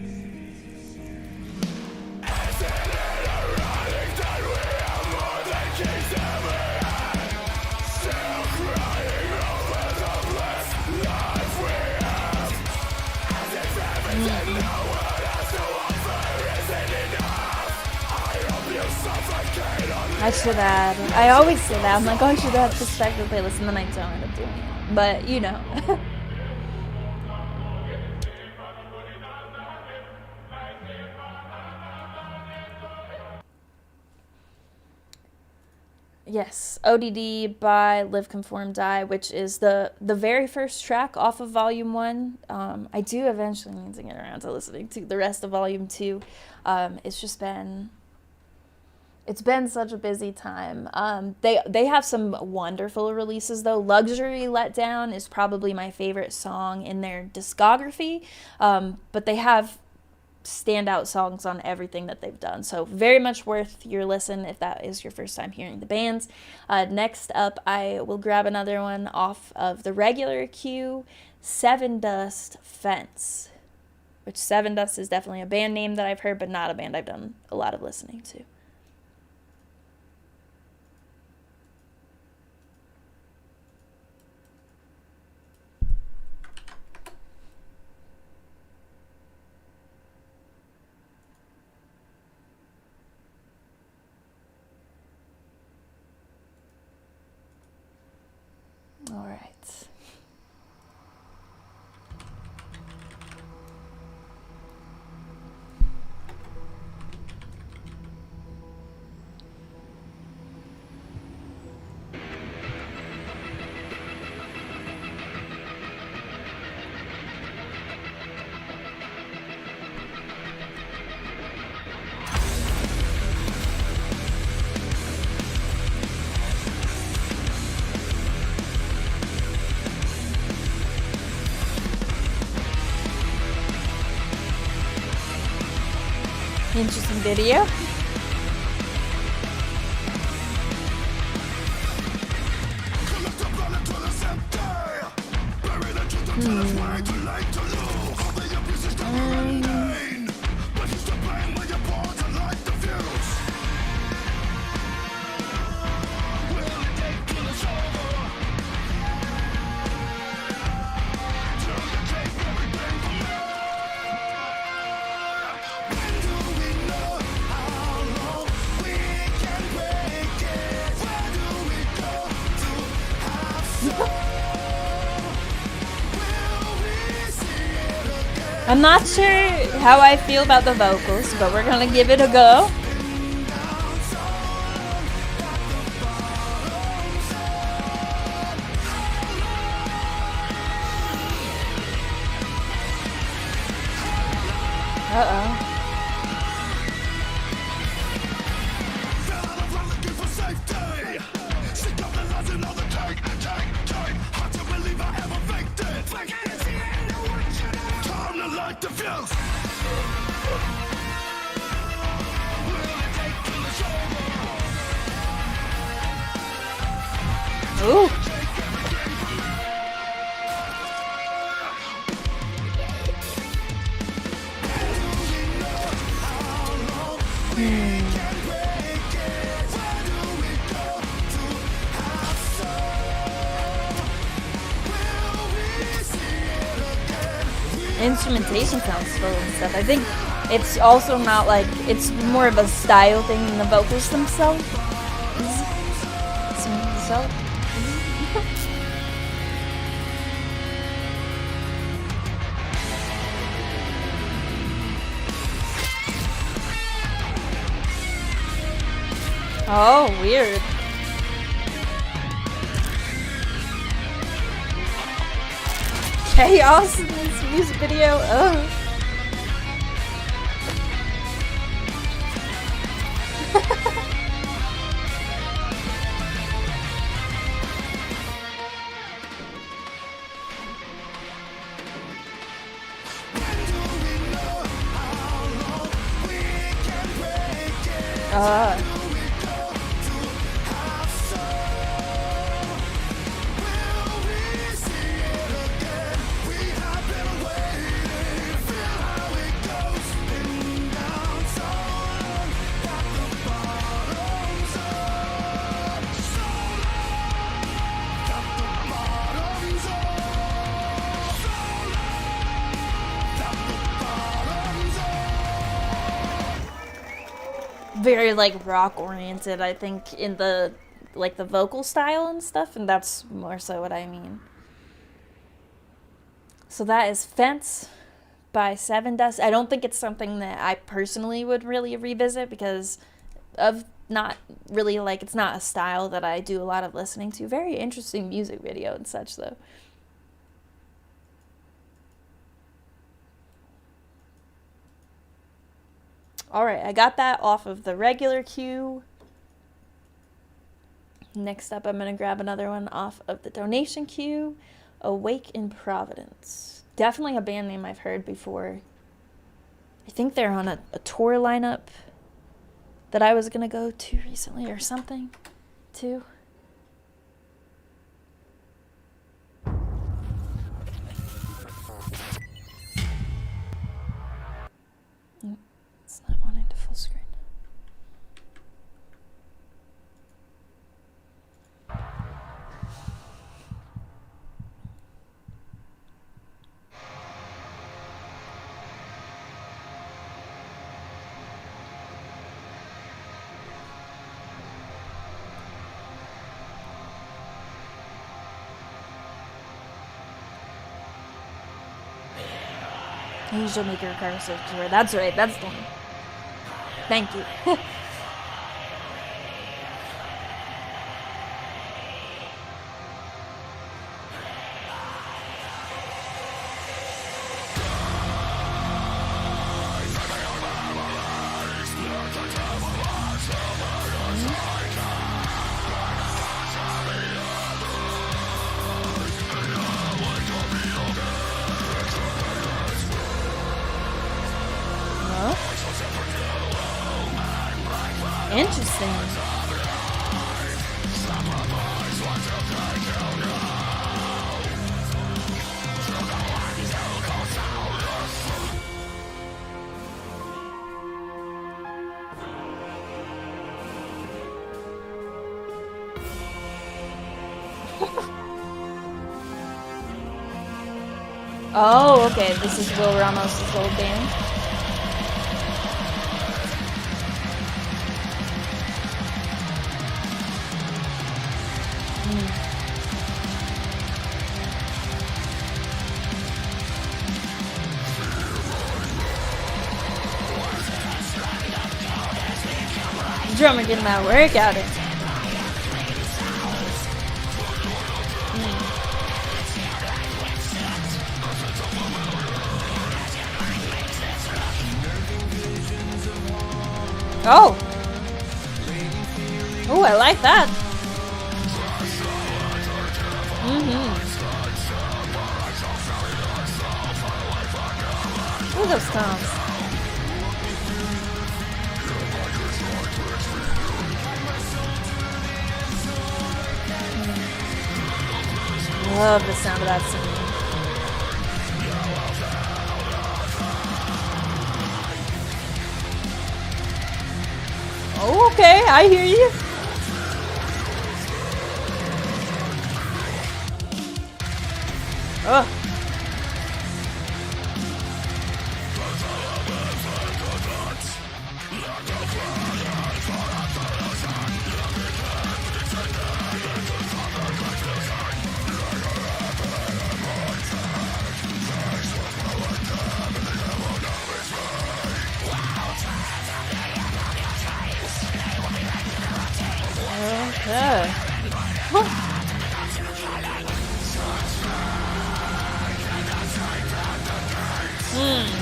I should add. I always say that. I'm like, oh, I should add this back to the playlist, and then I don't end up doing it. But, you know. Yes, ODD by Live, Conform, Die, which is the very first track off of Volume 1. I do eventually need to get around to listening to the rest of Volume 2. It's been such a busy time. They have some wonderful releases, though. Luxury Letdown is probably my favorite song in their discography, but they have standout songs on everything that they've done, so very much worth your listen if that is your first time hearing the bands. Next up, I will grab another one off of the regular queue, Seven Dust, Fence, which Seven Dust is definitely a band name that I've heard, but not a band I've done a lot of listening to. All right. Interesting video. I'm not sure how I feel about the vocals, but we're gonna give it a go. Uh-oh. Instrumentation sounds full and stuff. I think it's also not like, it's more of a style thing than the vocals themselves. Oh, weird. Chaos in this music video. Ugh. Very like rock oriented, I think, in the like the vocal style and stuff, and that's more so what I mean. So that is Fence by Seven Dust. I don't think it's something that I personally would really revisit because of not really like, it's not a style that I do a lot of listening to. Very interesting music video and such though. Alright, I got that off of the regular queue. Next up, I'm going to grab another one off of the donation queue. Awake in Providence. Definitely a band name I've heard before. I think they're on a tour lineup that I was going to go to recently or something, too. It's not wanting to full screen. Angel Maker Cursive. That's right, that's the one. Thank you. Interesting. Oh, okay. This is Will Ramos' old band. Drummer getting that work out of it. Oh! Oh, I like that. Look at those tones. Love the sound of that singing. Oh, okay, I hear you. Ugh. Okay.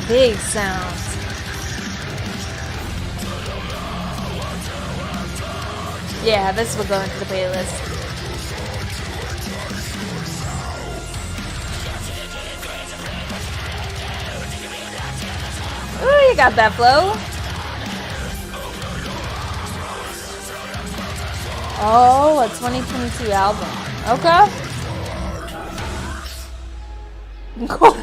Big sounds. Yeah, this will go into the playlist. Ooh, you got that flow. Oh, a 2022 album. Okay. Cool.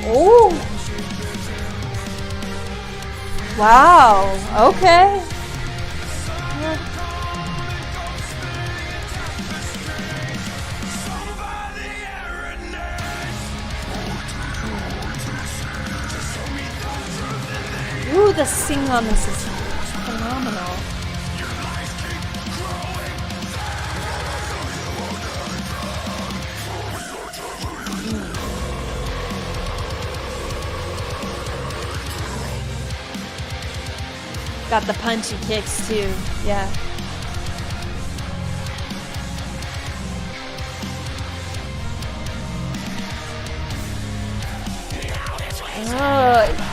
Oh. Wow. Okay. Ooh, the singing on this is phenomenal. Got the punchy kicks too. Yeah. Oh.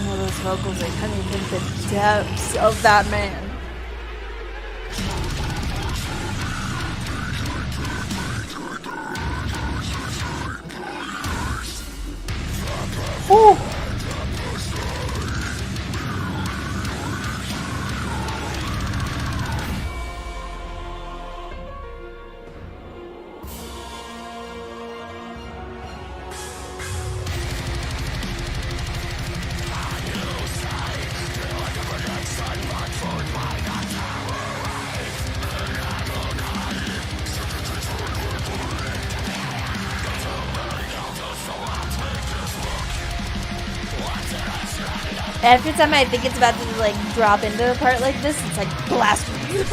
Oh, those vocals, I can't even think the depths of that man. Ooh. Every time I think it's about to like drop into a part like this, it's like blasphemy.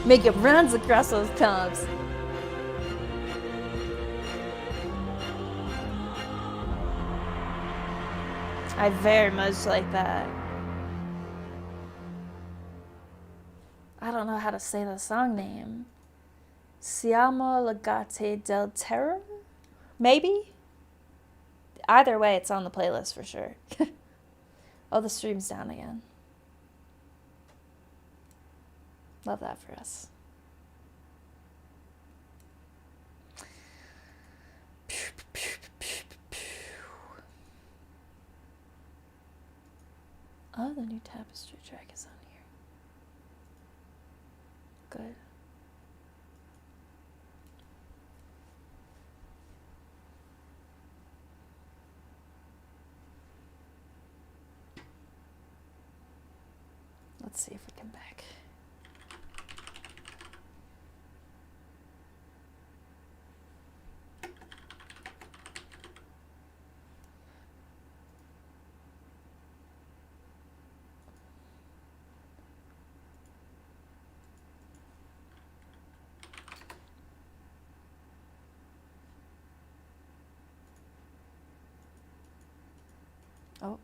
Making runs across those tops. I very much like that. I don't know how to say the song name. Siamo Legate del Terror? Maybe? Either way, it's on the playlist for sure. Oh, the stream's down again. Love that for us. Oh, the new Tapestry track is on here. Good. Let's see if we come back. Oh.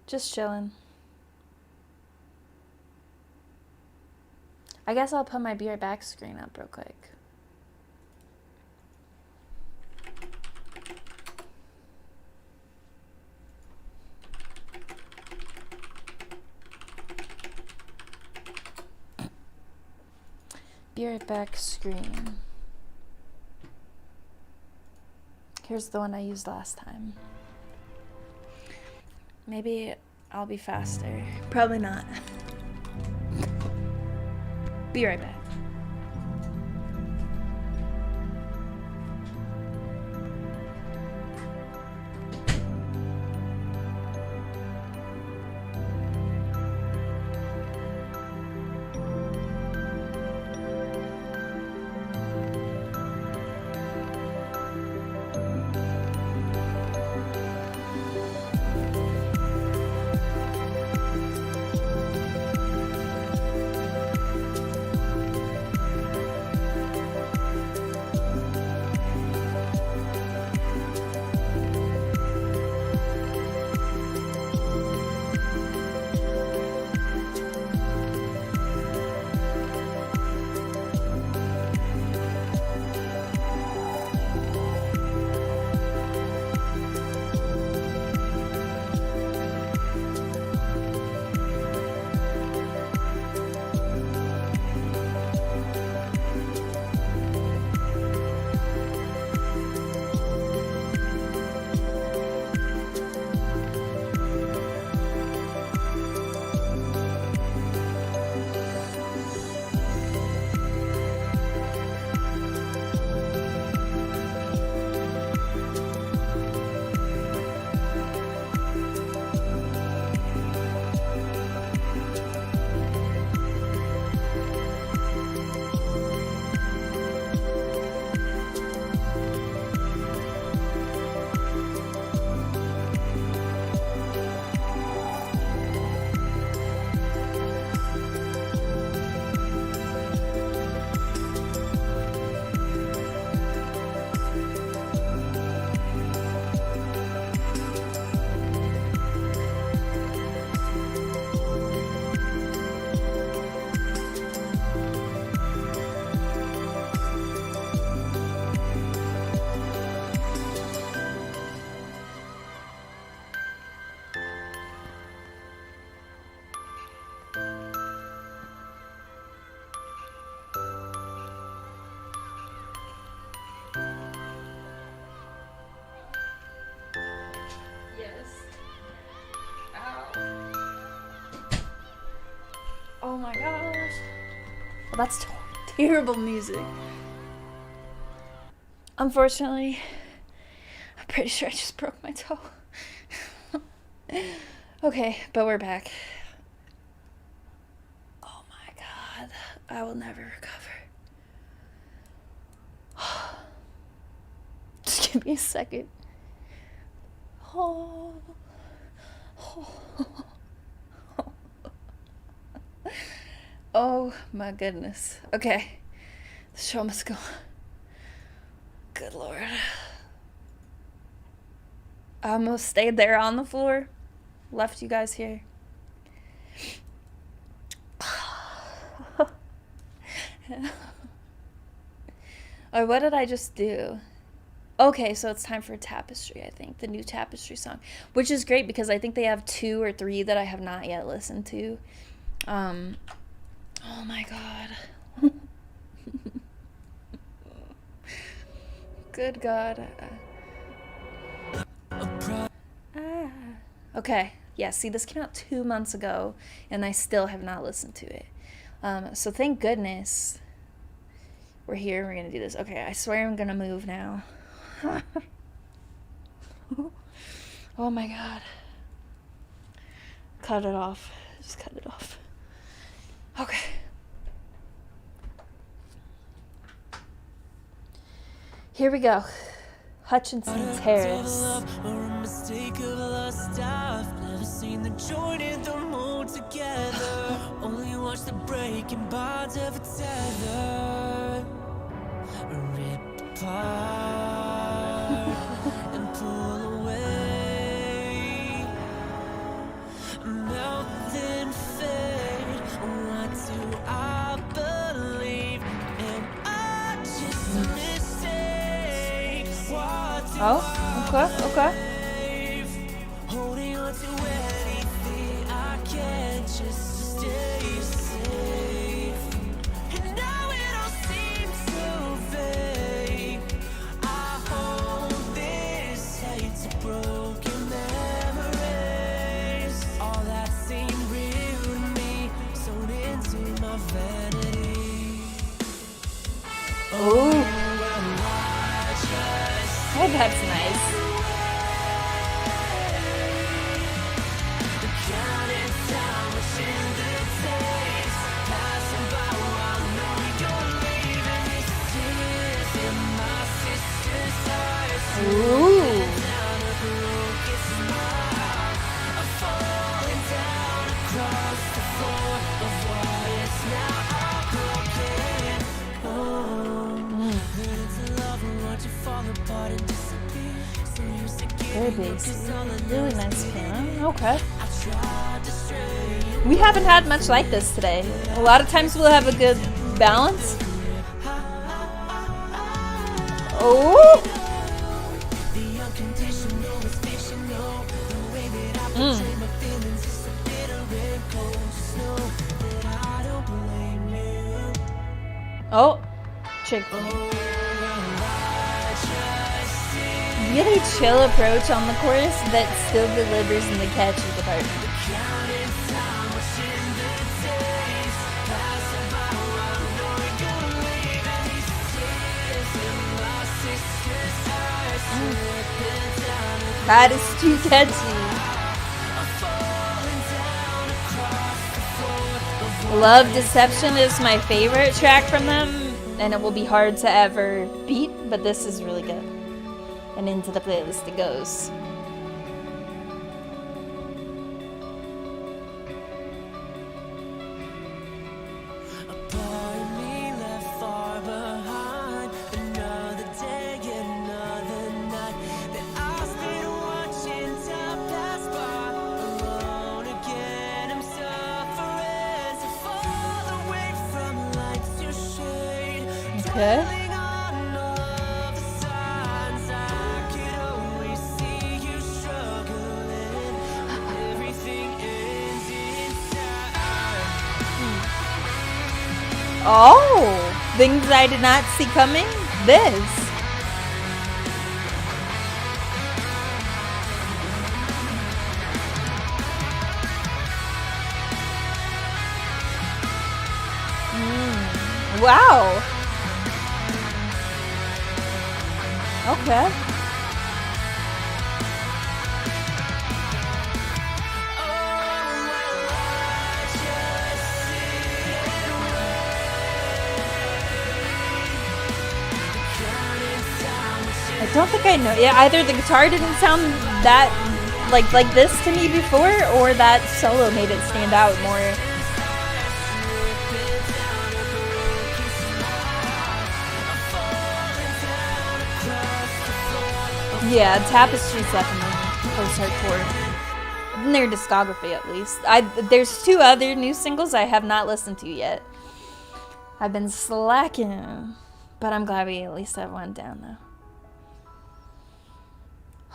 Just chilling. I guess I'll put my Be Right Back screen up real quick. Be Right Back screen. Here's the one I used last time. Maybe I'll be faster. Probably not. Be right back. Oh my gosh. Well, that's terrible music. Unfortunately, I'm pretty sure I just broke my toe. Okay, but we're back. Oh my god. I will never recover. Just give me a second. Oh. Oh my goodness. Okay. The show must go on. Good lord. I almost stayed there on the floor. Left you guys here. Or what did I just do? Okay, so it's time for Tapestry, I think. The new Tapestry song. Which is great because I think they have 2 or 3 that I have not yet listened to. Oh my god. Good god. Okay. Yeah, see, this came out 2 months ago, and I still have not listened to it. So thank goodness we're here. We're going to do this. Okay, I swear I'm going to move now. Oh my god. Cut it off. Just cut it off. Okay. Here we go. Hutchinson Terrace. Never seen the joy in the mold together. Only watch the breaking bonds of a tether rip apart and pull away. Oh, okay, okay. Holding on to anything I can just to stay safe. And now it all seems so fake. I hold this hate to broken memories. All that seemed real to me, sewn into my vanity. Ooh. Oh, that's nice. Counting time, wishing the days passing by while knowing you're leaving. These tears in my sister's eyes. Ooh. Down a broken smile. I'm falling down across the floor of what is now all broken. Oh, learning to love and watch it fall apart and disappear. So used to Very giving up bassy. 'cause all of Really this nice is piano. Okay. I tried to stray. We haven't had much like this today. A lot of times we'll have a good balance. Oh. The unconditional is fictional. The way that I portray my feelings is so bitter and cold. Just know that I don't blame you. Oh. Chick. Really chill approach on the chorus that still delivers in the catchy department. Counting time, wishing the days passing by while knowing you're leaving. These tears in my sister's eyes, slipping down a That is too catchy. falling down across the floor. Love Deception is my favorite track from them, and it will be hard to ever beat, but this is really good. And into the playlist it goes. A part of me left far behind. Another day, another night that I spent watching time pass by. Alone again, I'm suffering to fall away from light to shade. Okay. Dwelling on all of the signs, I could always see you struggling. Everything ends inside. Oh, things I did not see coming. This. Wow. Okay. I don't think I know. Yeah, either the guitar didn't sound that like this to me before, or that solo made it stand out more. Yeah, Tapestry's definitely post-hardcore. In their discography, at least. There's 2 other new singles I have not listened to yet. I've been slacking, but I'm glad we at least have one down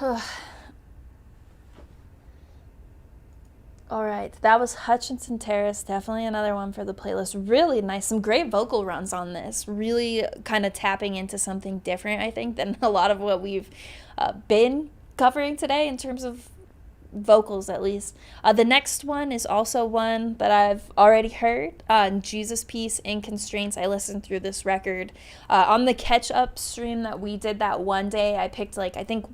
though. Alright, that was Hutchinson Terrace. Definitely another one for the playlist. Really nice. Some great vocal runs on this. Really kind of tapping into something different, I think, than a lot of what we've been covering today in terms of vocals, at least. The next one is also one that I've already heard. Jesus Peace and Constraints. I listened through this record. On the catch-up stream that we did that one day, I picked, I think...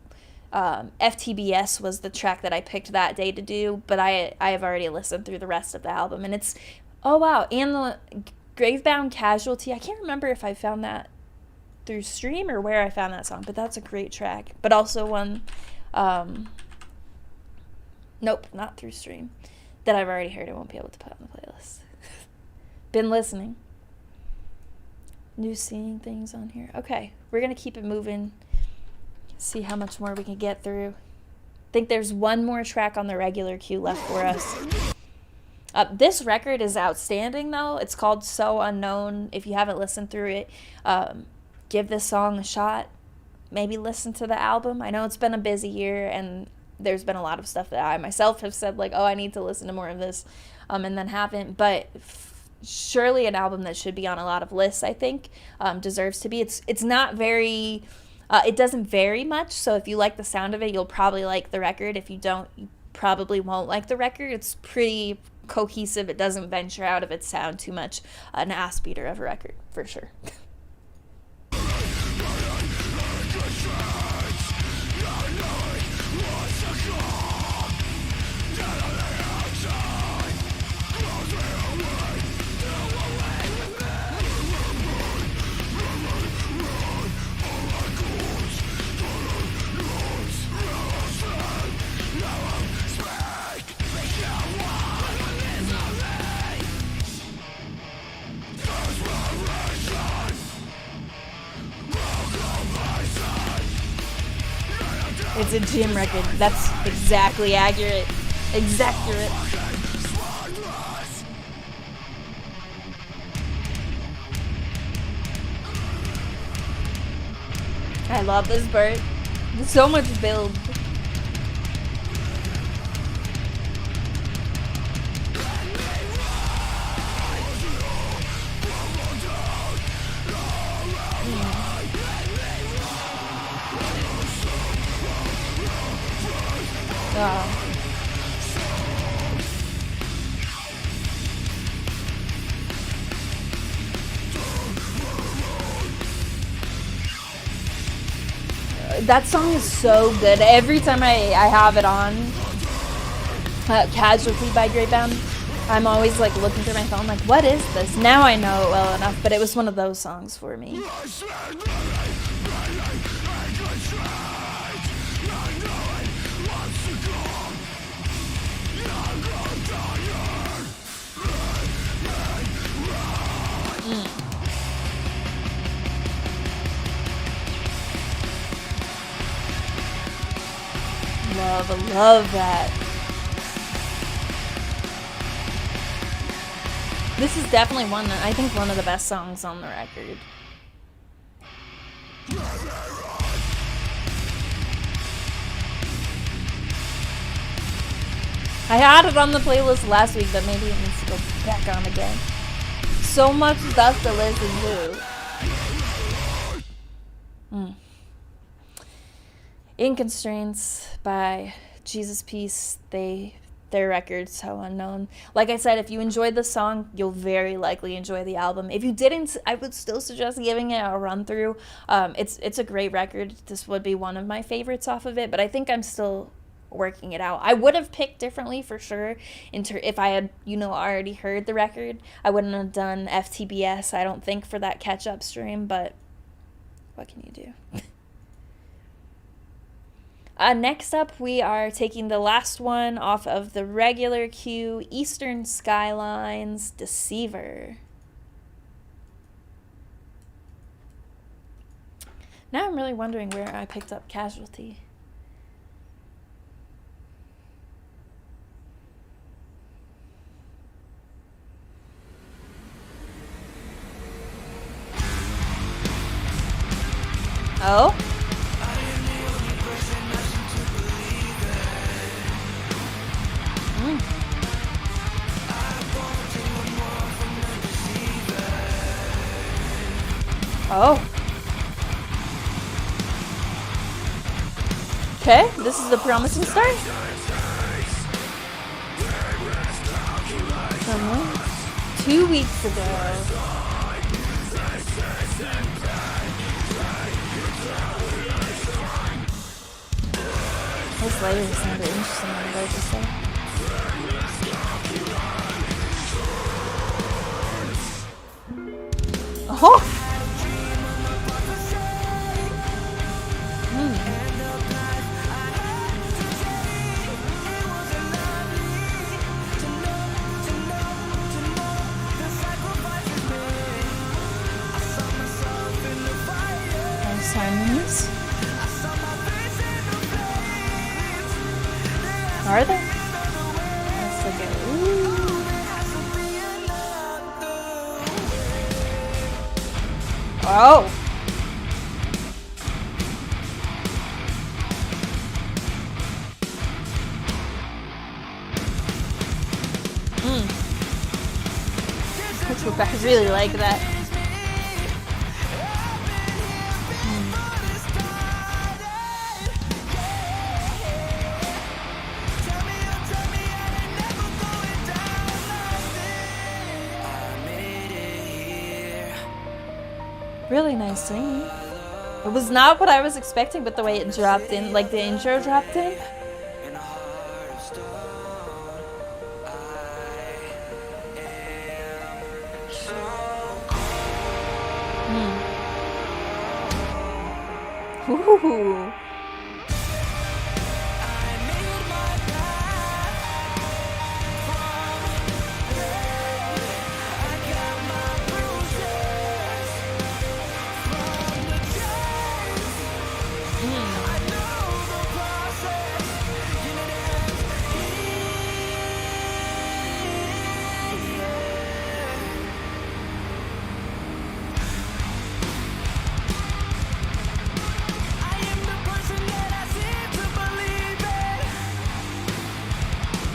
FTBS was the track that I picked that day to do, but I have already listened through the rest of the album, and it's, oh wow, and the Gravebound Casualty, I can't remember if I found that through stream or where I found that song, but that's a great track, but also one, nope, not through stream, that I've already heard. I won't be able to put on the playlist. Been listening. New seeing things on here. Okay, we're gonna keep it moving. See how much more we can get through. I think there's one more track on the regular queue left for us. This record is outstanding, though. It's called So Unknown. If you haven't listened through it, give this song a shot. maybe listen to the album. I know it's been a busy year, and there's been a lot of stuff that I myself have said, like, oh, I need to listen to more of this, and then haven't. But surely an album that should be on a lot of lists, I think, deserves to be. It's not very, it doesn't vary much, so if you like the sound of it, you'll probably like the record. If you don't, you probably won't like the record. It's pretty cohesive. It doesn't venture out of its sound too much. An ass beater of a record, for sure. It's a gym record. That's exactly accurate. Exact-urate. I love this part. There's so much build. That song is so good. Every time I have it on, Casualty by Greybound, I'm always like looking through my phone like, what is this? Now I know it well enough, but it was one of those songs for me. Love that. This is definitely I think one of the best songs on the record. I had it on the playlist last week, but maybe it needs to go back on again. So much stuff to listen to. In Constraints by Jesus Peace. Their record's so unknown. Like I said, if you enjoyed the song, you'll very likely enjoy the album. If you didn't, I would still suggest giving it a run through. It's a great record. This would be one of my favorites off of it, but I think I'm still working it out. I would have picked differently for sure. If I had, already heard the record, I wouldn't have done FTBS, I don't think, for that catch-up stream, but what can you do? Next up, we are taking the last one off of the regular queue, Eastern Skyline's Deceiver. Now I'm really wondering where I picked up Casualty. Oh? Oh. Okay, this is a promising start. From 2 weeks ago. This later sounded interesting, what did I just say? Oh! Nice harmonies. Are they? Let's look at it. Ooh. Oh! I really like that. Really nice singing. It was not what I was expecting, but the way it dropped in, like the intro dropped in.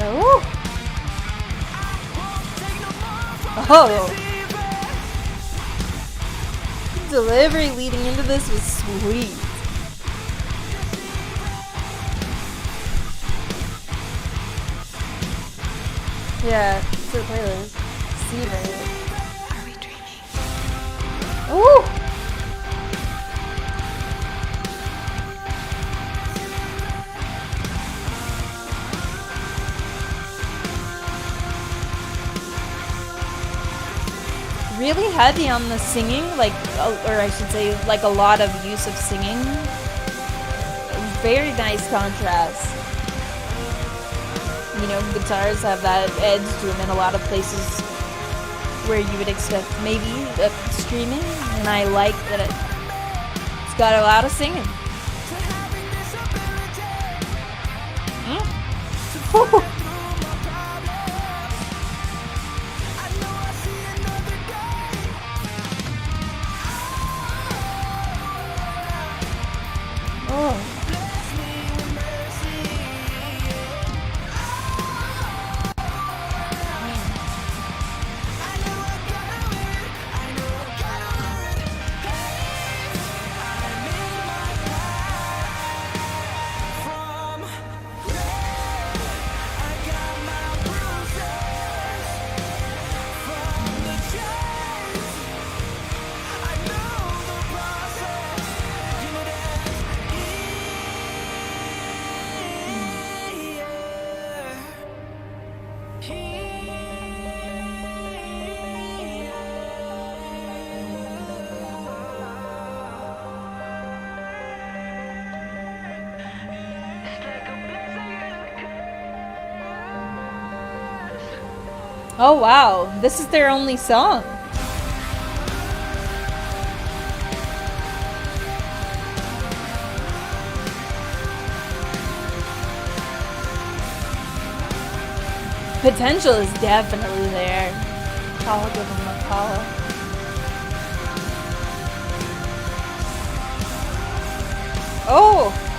Ooh. Oh! Delivery leading into this was sweet. Yeah, to the playlist. See it. Are we dreaming? Ooh! Really heavy on the singing, like, or I should say, like a lot of use of singing. Very nice contrast. You know, guitars have that edge to them in a lot of places where you would expect maybe screaming, and I like that it's got a lot of singing. Oh wow, this is their only song. Potential is definitely there. I'll give them a call. Oh!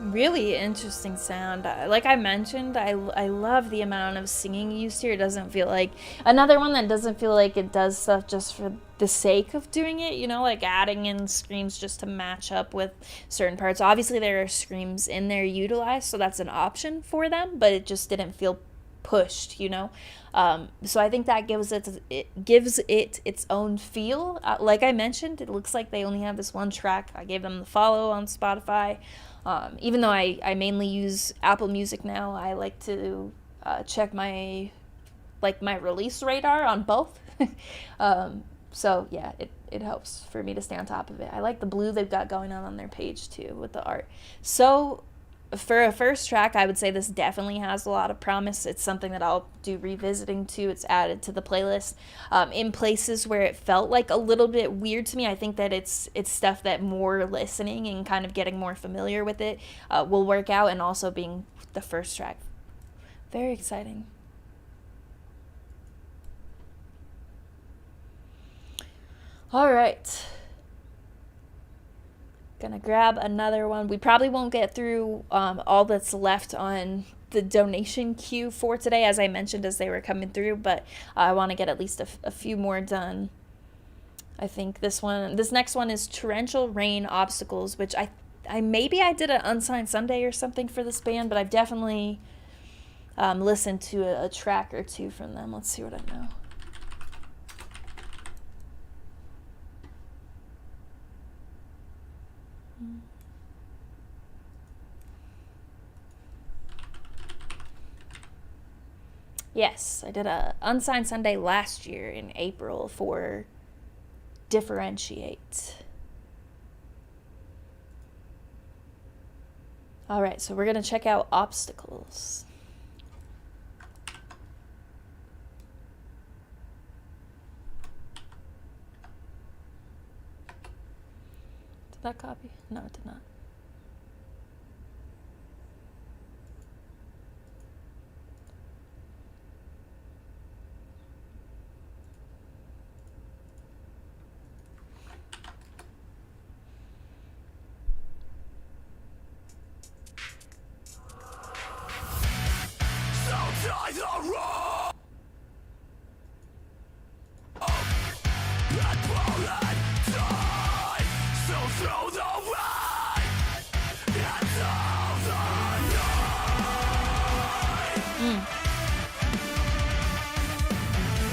Really interesting sound. Like I mentioned, I love the amount of singing used here. It doesn't feel like another one that doesn't feel like it does stuff just for the sake of doing it, you know, like adding in screams just to match up with certain parts. Obviously there are screams in there utilized, so that's an option for them, but it just didn't feel pushed, you know. So I think that gives it its own feel. Like I mentioned, it looks like they only have this one track. I gave them the follow on Spotify. Even though I mainly use Apple Music now, I like to check my release radar on both. So yeah, it helps for me to stay on top of it. I like the blue they've got going on their page too with the art. So for a first track, I would say this definitely has a lot of promise. It's something that I'll do revisiting to. It's added to the playlist. In places where it felt like a little bit weird to me, I think that it's stuff that more listening and kind of getting more familiar with it will work out, and also being the first track. Very exciting. All right. Gonna grab another one. We probably won't get through all that's left on the donation queue for today, as I mentioned as they were coming through, but I want to get at least a few more done. I think this next one is Torrential Rain Obstacles, which I maybe I did an Unsigned Sunday or something for this band, but I've definitely listened to a track or two from them. Let's see what I know. Yes, I did a Unsigned Sunday last year in April for Differentiate. All right, so we're going to check out Obstacles. Did that copy? No, it did not.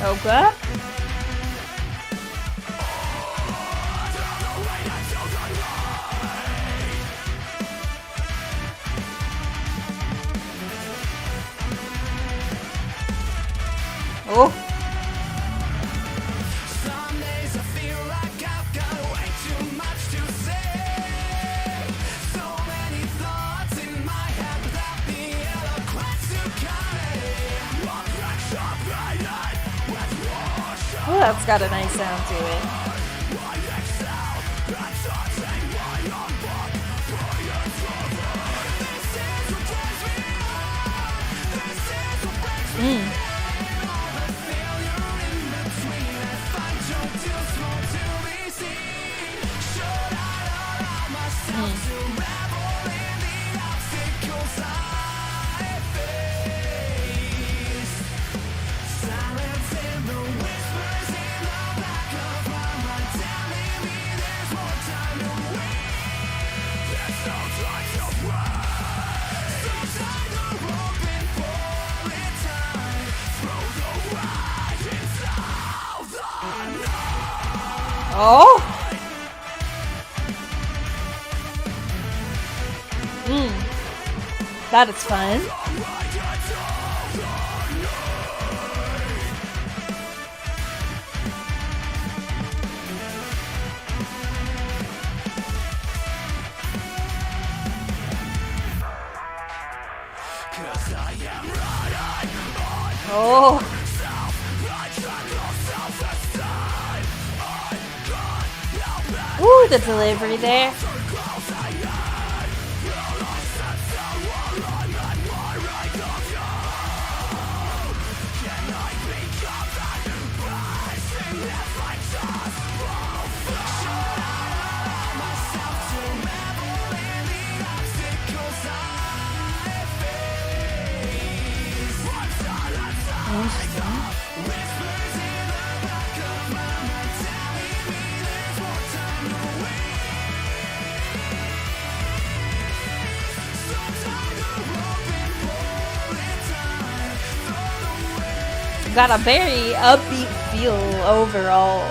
Okay. Oh. Some days I feel like I've got way too much to say. So many thoughts in my head without the eloquence to carry. One track's upgraded with wash. Oh, that's got a nice sound to it. I excel at touching my own book. This is what drives me on. This is what breaks me down. All the failure in between. If I don't do small to be seen, should I allow myself to revel in the obstacles I face? Silence in the whispers in the back of my mind, telling me there's more time to wait. There's no time to wait. So tie the rope and pull it tight. Throw the ride into the night. Oh. That is fun. Cause I am running on Oh. myself. I try to self-esteem. I can't help it. Ooh, the delivery there. Close I am. Will I set the world on and where I go to? Can I become that person if I just won't fall? Should I allow myself to revel in the obstacles I face? One silence whispers in the back of my mind, telling me there's more time to wait. So tie the rope and pull it tight. Throw the weight. Got a very upbeat feel overall.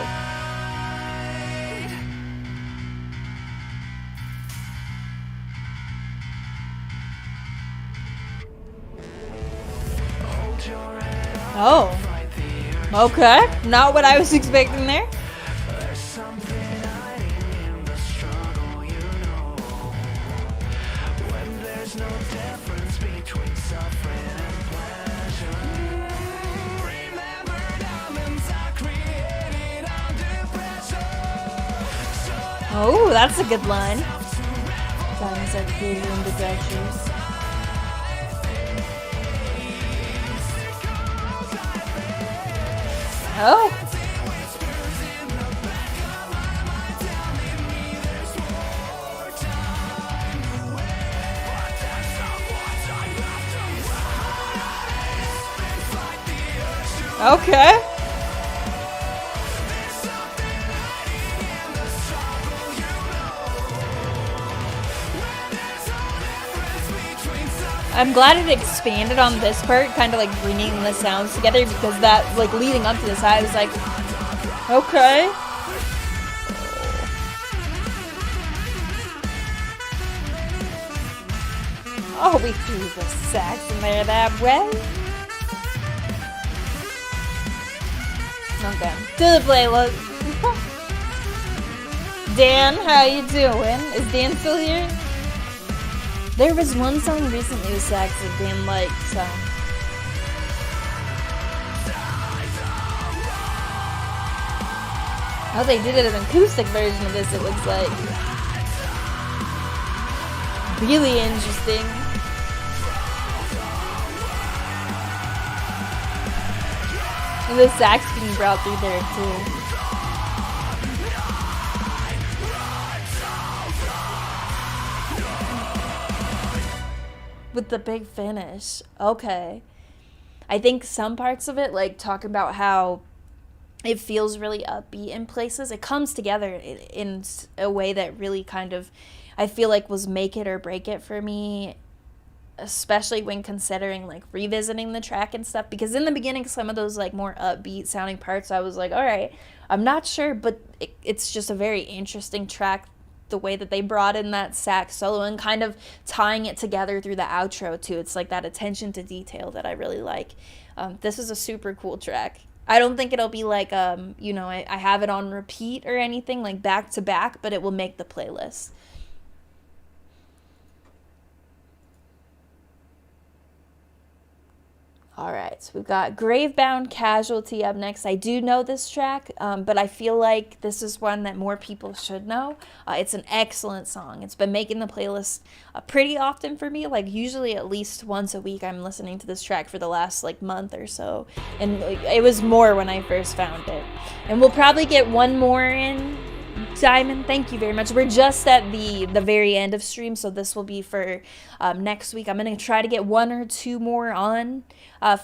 Hold your head up, Oh. fight the urge. Okay. Not what I was expecting there. There's something hiding in the struggle, you know. When there's no Oh, that's a good line. Diamonds are created in the directions. Oh. Okay. I'm glad it expanded on this part, kind of like bringing the sounds together, because that, like, leading up to this, I was like, okay. Oh, we threw the sax in there that way. Okay, to the playlist. Dan, how you doing? Is Dan still here? There was one song recently with sax that Dan liked, so. Oh, they did an acoustic version of this, it looks like. Really interesting. And the sax being brought through there, too. With the big finish. Okay. I think some parts of it, like, talk about how it feels really upbeat in places. It comes together in a way that really kind of, I feel like, was make it or break it for me, especially when considering, like, revisiting the track and stuff. Because in the beginning, some of those, like, more upbeat sounding parts, I was like, all right, I'm not sure, but it's just a very interesting track, the way that they brought in that sax solo and kind of tying it together through the outro too. It's like that attention to detail that I really like. This is a super cool track. I don't think it'll be like, you know, I have it on repeat or anything, like back to back, but it will make the playlist. All right, so we've got Gravebound Casualty up next. I do know this track, but I feel like this is one that more people should know. It's an excellent song. It's been making the playlist pretty often for me, like usually at least once a week I'm listening to this track for the last like month or so. And it was more when I first found it. And we'll probably get one more in. Diamond, thank you very much. We're just at the very end of stream, so this will be for next week. I'm going to try to get one or two more on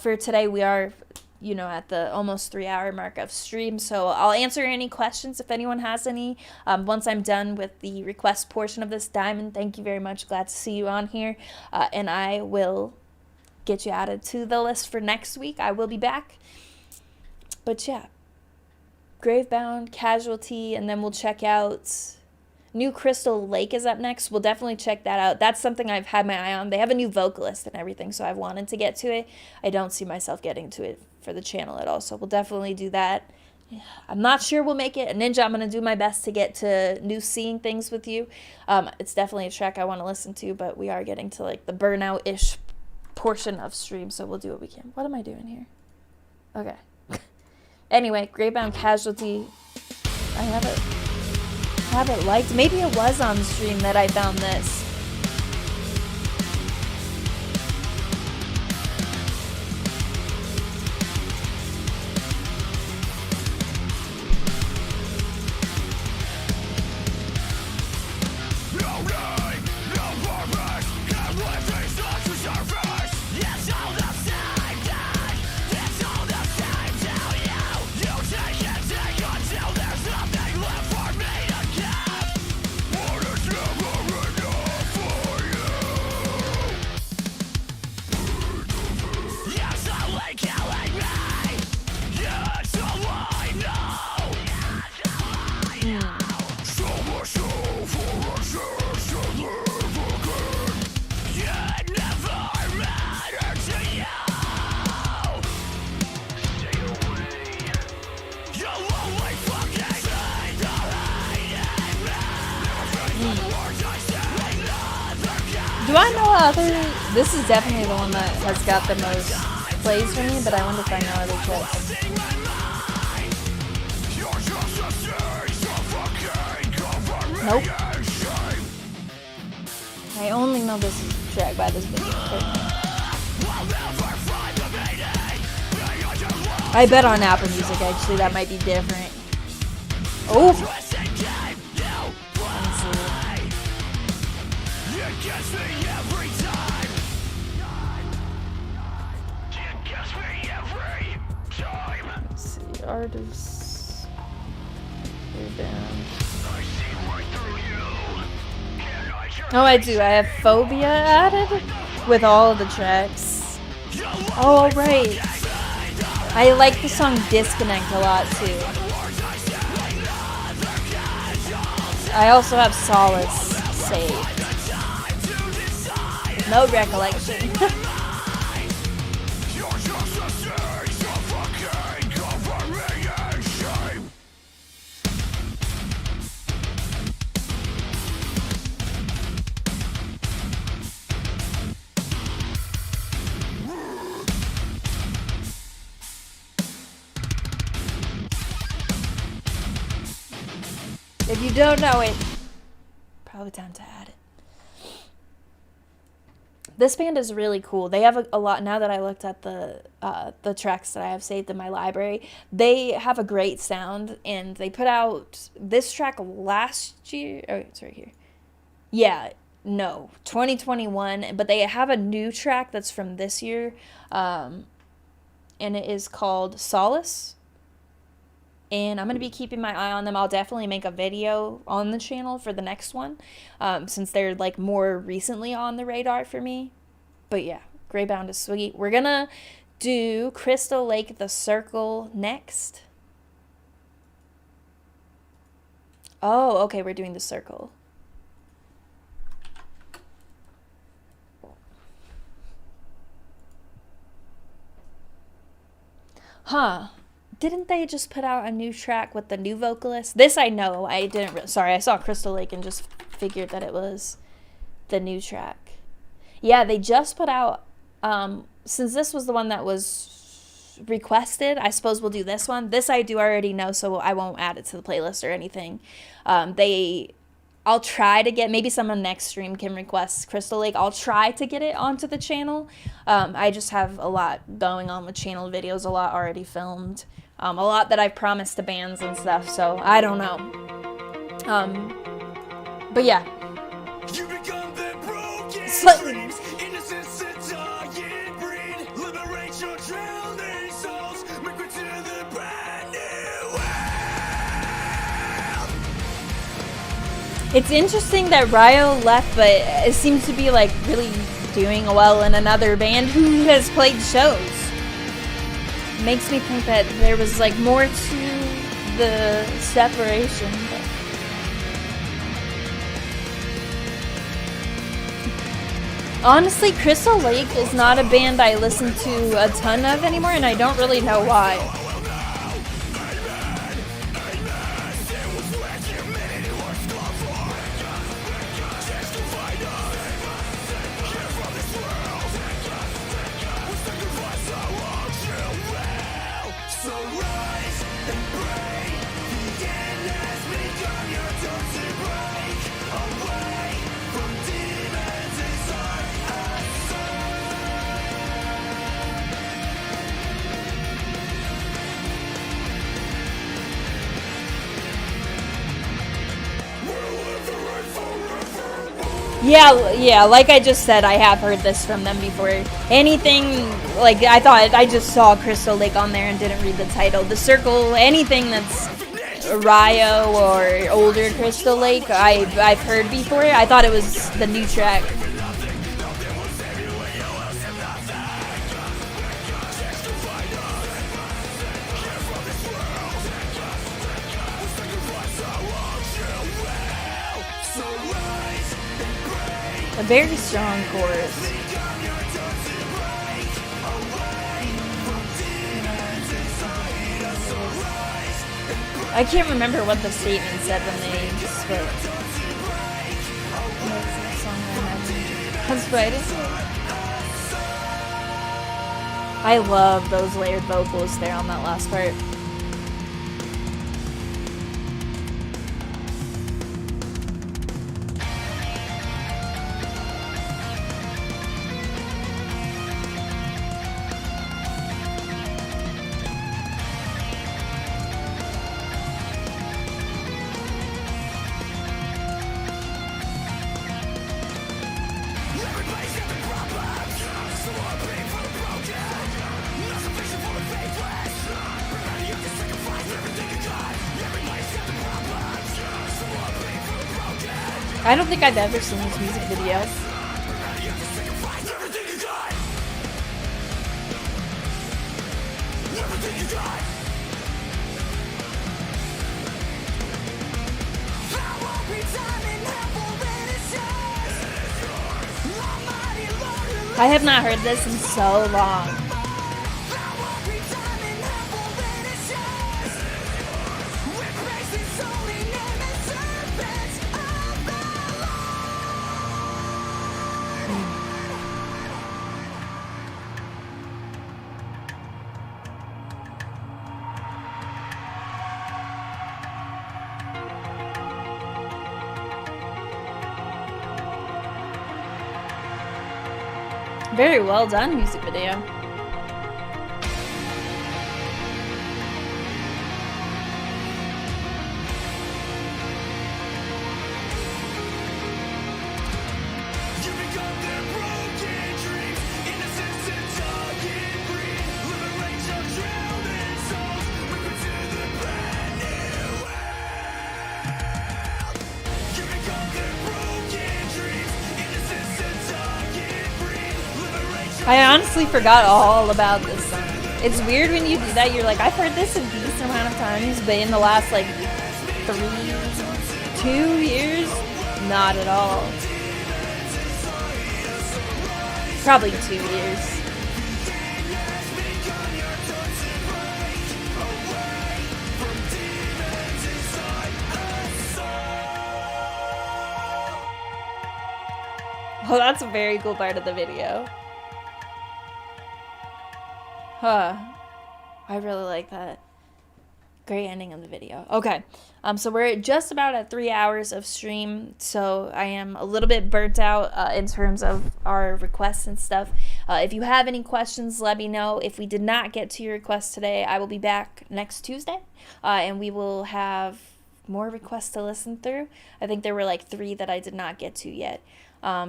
for today. We are, you know, at the almost 3-hour mark of stream, so I'll answer any questions if anyone has any once I'm done with the request portion of this. Diamond, thank you very much. Glad to see you on here, and I will get you added to the list for next week. I will be back, but yeah. Gravebound, Casualty, and then we'll check out New Crystal Lake is up next. We'll definitely check that out. That's something I've had my eye on. They have a new vocalist and everything, so I've wanted to get to it. I don't see myself getting to it for the channel at all, so we'll definitely do that. I'm not sure we'll make it. Ninja, I'm going to do my best to get to New Seeing Things with you. It's definitely a track I want to listen to, but we are getting to like the burnout-ish portion of stream, so we'll do what we can. What am I doing here? Okay. Anyway, Gravebound Casualty, I have it liked. Maybe it was on stream that I found this. Do I know other? This is definitely the one that has got the most plays for me, but I wonder if I know other clips. Nope. I only know this track by this video. I bet on Apple Music, actually, that might be different. Oh! Let's see, artists. Oh, I do. I have Phobia added with all of the tracks. Oh, right. I like the song Disconnect a lot, too. I also have Solace saved. No recollection. If you don't know it, probably time to add it. This band is really cool. They have a lot, now that I looked at the tracks that I have saved in my library, they have a great sound, and they put out this track last year. Oh, it's right here. Yeah, no, 2021, but they have a new track that's from this year, and it is called Solace. And I'm going to be keeping my eye on them. I'll definitely make a video on the channel for the next one, since they're like more recently on the radar for me. But yeah, Greybound is sweet. We're going to do Crystal Lake The Circle next. Oh, okay, we're doing The Circle. Huh. Didn't they just put out a new track with the new vocalist? This I know. I didn't. Sorry, I saw Crystal Lake and just figured that it was the new track. Yeah, they just put out. Since this was the one that was requested, I suppose we'll do this one. This I do already know, so I won't add it to the playlist or anything. I'll try to get, maybe someone next stream can request Crystal Lake. I'll try to get it onto the channel. I just have a lot going on with channel videos, a lot already filmed. A lot that I've promised to bands and stuff, so I don't know. But yeah. Slightly. It's interesting that Ryo left, but it seems to be like really doing well in another band who has played shows. Makes me think that there was like more to the separation. But honestly, Crystal Lake is not a band I listen to a ton of anymore, and I don't really know why. Yeah, like I just said, I have heard this from them before. Anything, like, I thought, I just saw Crystal Lake on there and didn't read the title. The Circle, anything that's Ryo or older Crystal Lake, I've heard before. I thought it was the new track. A very strong chorus. I can't remember what the statement said when they split. That's right. I love those layered vocals there on that last part. I don't think I've ever seen this music video. I have not heard this in so long. Very well done music video. I honestly forgot all about this song. It's weird when you do that. You're like, I've heard this a decent amount of times, but in the last like 2 years, not at all. Probably 2 years. Oh, that's a very cool part of the video. Huh. I really like that. Great ending of the video. Okay. So we're just about at 3 hours of stream. So I am a little bit burnt out in terms of our requests and stuff. If you have any questions, let me know. If we did not get to your request today, I will be back next Tuesday. And we will have more requests to listen through. I think there were like 3 that I did not get to yet.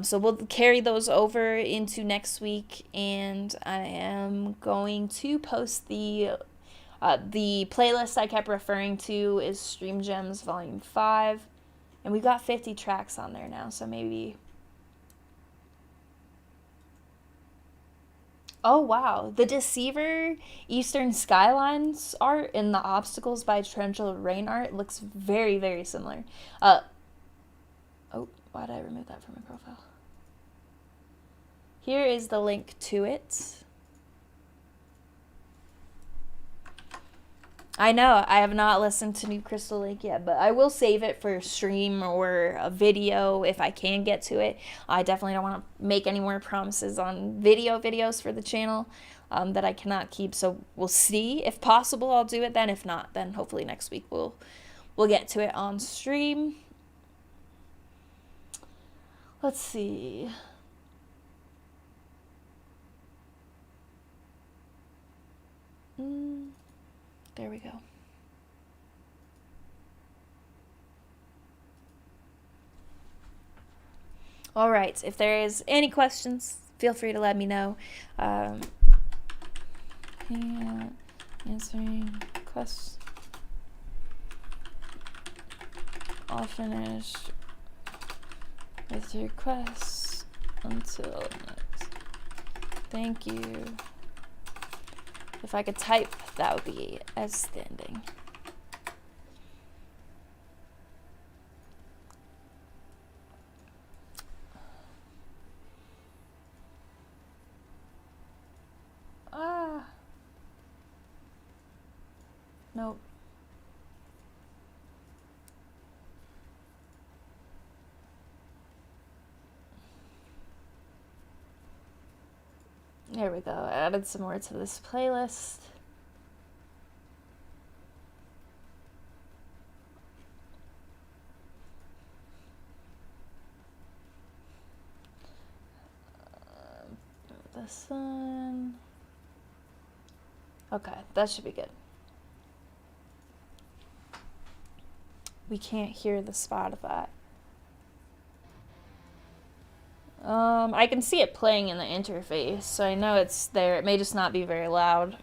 So we'll carry those over into next week, and I am going to post the playlist I kept referring to is Stream Gems Volume 5, and we've got 50 tracks on there now, so maybe... Oh, wow. The Deceiver Eastern Skylines art and the Obstacles by Torrential Rain art looks very, very similar. Oh, why did I remove that from my profile? Here is the link to it. I know, I have not listened to New Crystal Lake yet, but I will save it for a stream or a video if I can get to it. I definitely don't want to make any more promises on videos for the channel that I cannot keep, so we'll see. If possible, I'll do it then. If not, then hopefully next week we'll get to it on stream. Let's see. There we go. All right. If there is any questions, feel free to let me know. Answering questions. I'll finish with your requests until next. Thank you. If I could type, that would be outstanding. Nope. There we go. I added some more to this playlist. This one. Okay, that should be good. We can't hear the Spotify. I can see it playing in the interface, so I know it's there. It may just not be very loud.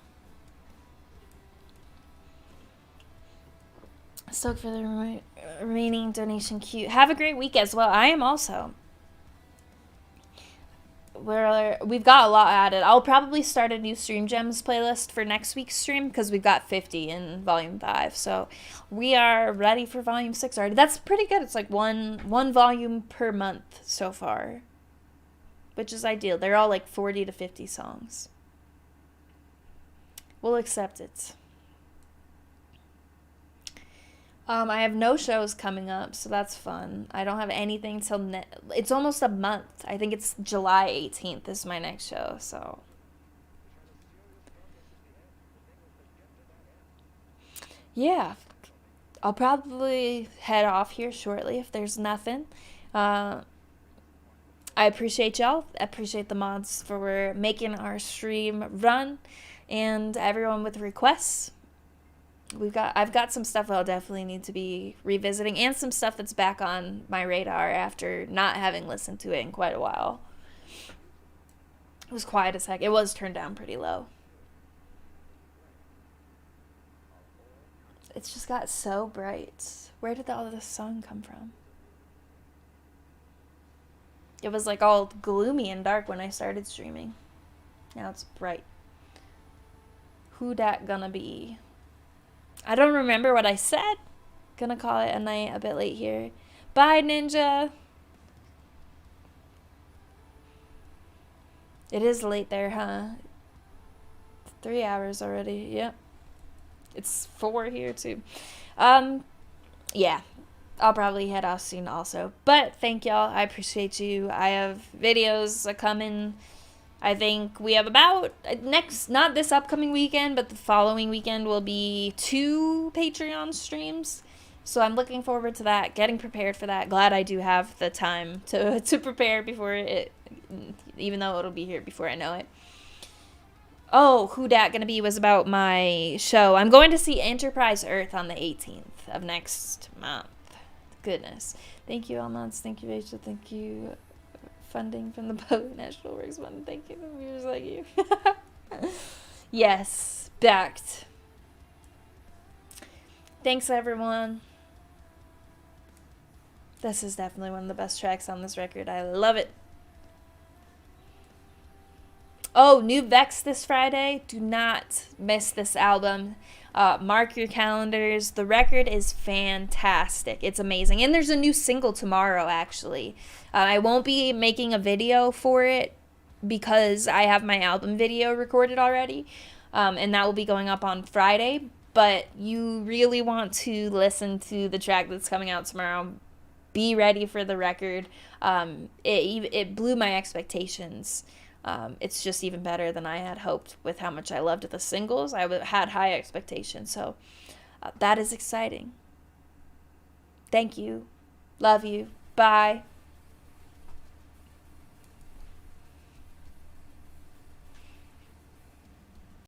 Stoked for the Remaining donation queue. Have a great week as well. I am also. We've got a lot added. I'll probably start a new Stream Gems playlist for next week's stream because we've got 50 in Volume 5. So we are ready for Volume 6 already. That's pretty good. It's like one volume per month so far, which is ideal. They're all like 40 to 50 songs. We'll accept it. I have no shows coming up, so that's fun. I don't have anything till it's almost a month. I think it's July 18th is my next show, so. Yeah. I'll probably head off here shortly if there's nothing. I appreciate y'all. I appreciate the mods for making our stream run and everyone with requests. I've got some stuff I'll definitely need to be revisiting and some stuff that's back on my radar after not having listened to it in quite a while. It was quiet as heck. It was turned down pretty low. It's just got so bright. Where did all this sun come from? It was like all gloomy and dark when I started streaming. Now it's bright. Who dat gonna be? I don't remember what I said. Gonna call it a night a bit late here. Bye, Ninja. It is late there, huh? 3 hours already. Yep. It's 4 here, too. Yeah. I'll probably head off soon also. But thank y'all. I appreciate you. I have videos coming. I think we have about not this upcoming weekend, but the following weekend will be 2 Patreon streams. So I'm looking forward to that, getting prepared for that. Glad I do have the time to prepare before it, even though it'll be here before I know it. Oh, who dat gonna be was about my show. I'm going to see Enterprise Earth on the 18th of next month. Goodness. Thank you, Almonds. Thank you, Rachel. Thank you. Funding from the Public National Works Fund. Thank you, the viewers like you. Yes, backed. Thanks, everyone. This is definitely one of the best tracks on this record. I love it. Oh, new Vex this Friday. Do not miss this album. Mark your calendars. The record is fantastic. It's amazing. And there's a new single tomorrow, actually. I won't be making a video for it because I have my album video recorded already. And that will be going up on Friday. But you really want to listen to the track that's coming out tomorrow. Be ready for the record. It blew my expectations. It's just even better than I had hoped with how much I loved the singles. I had high expectations, so that is exciting. Thank you. Love you. Bye.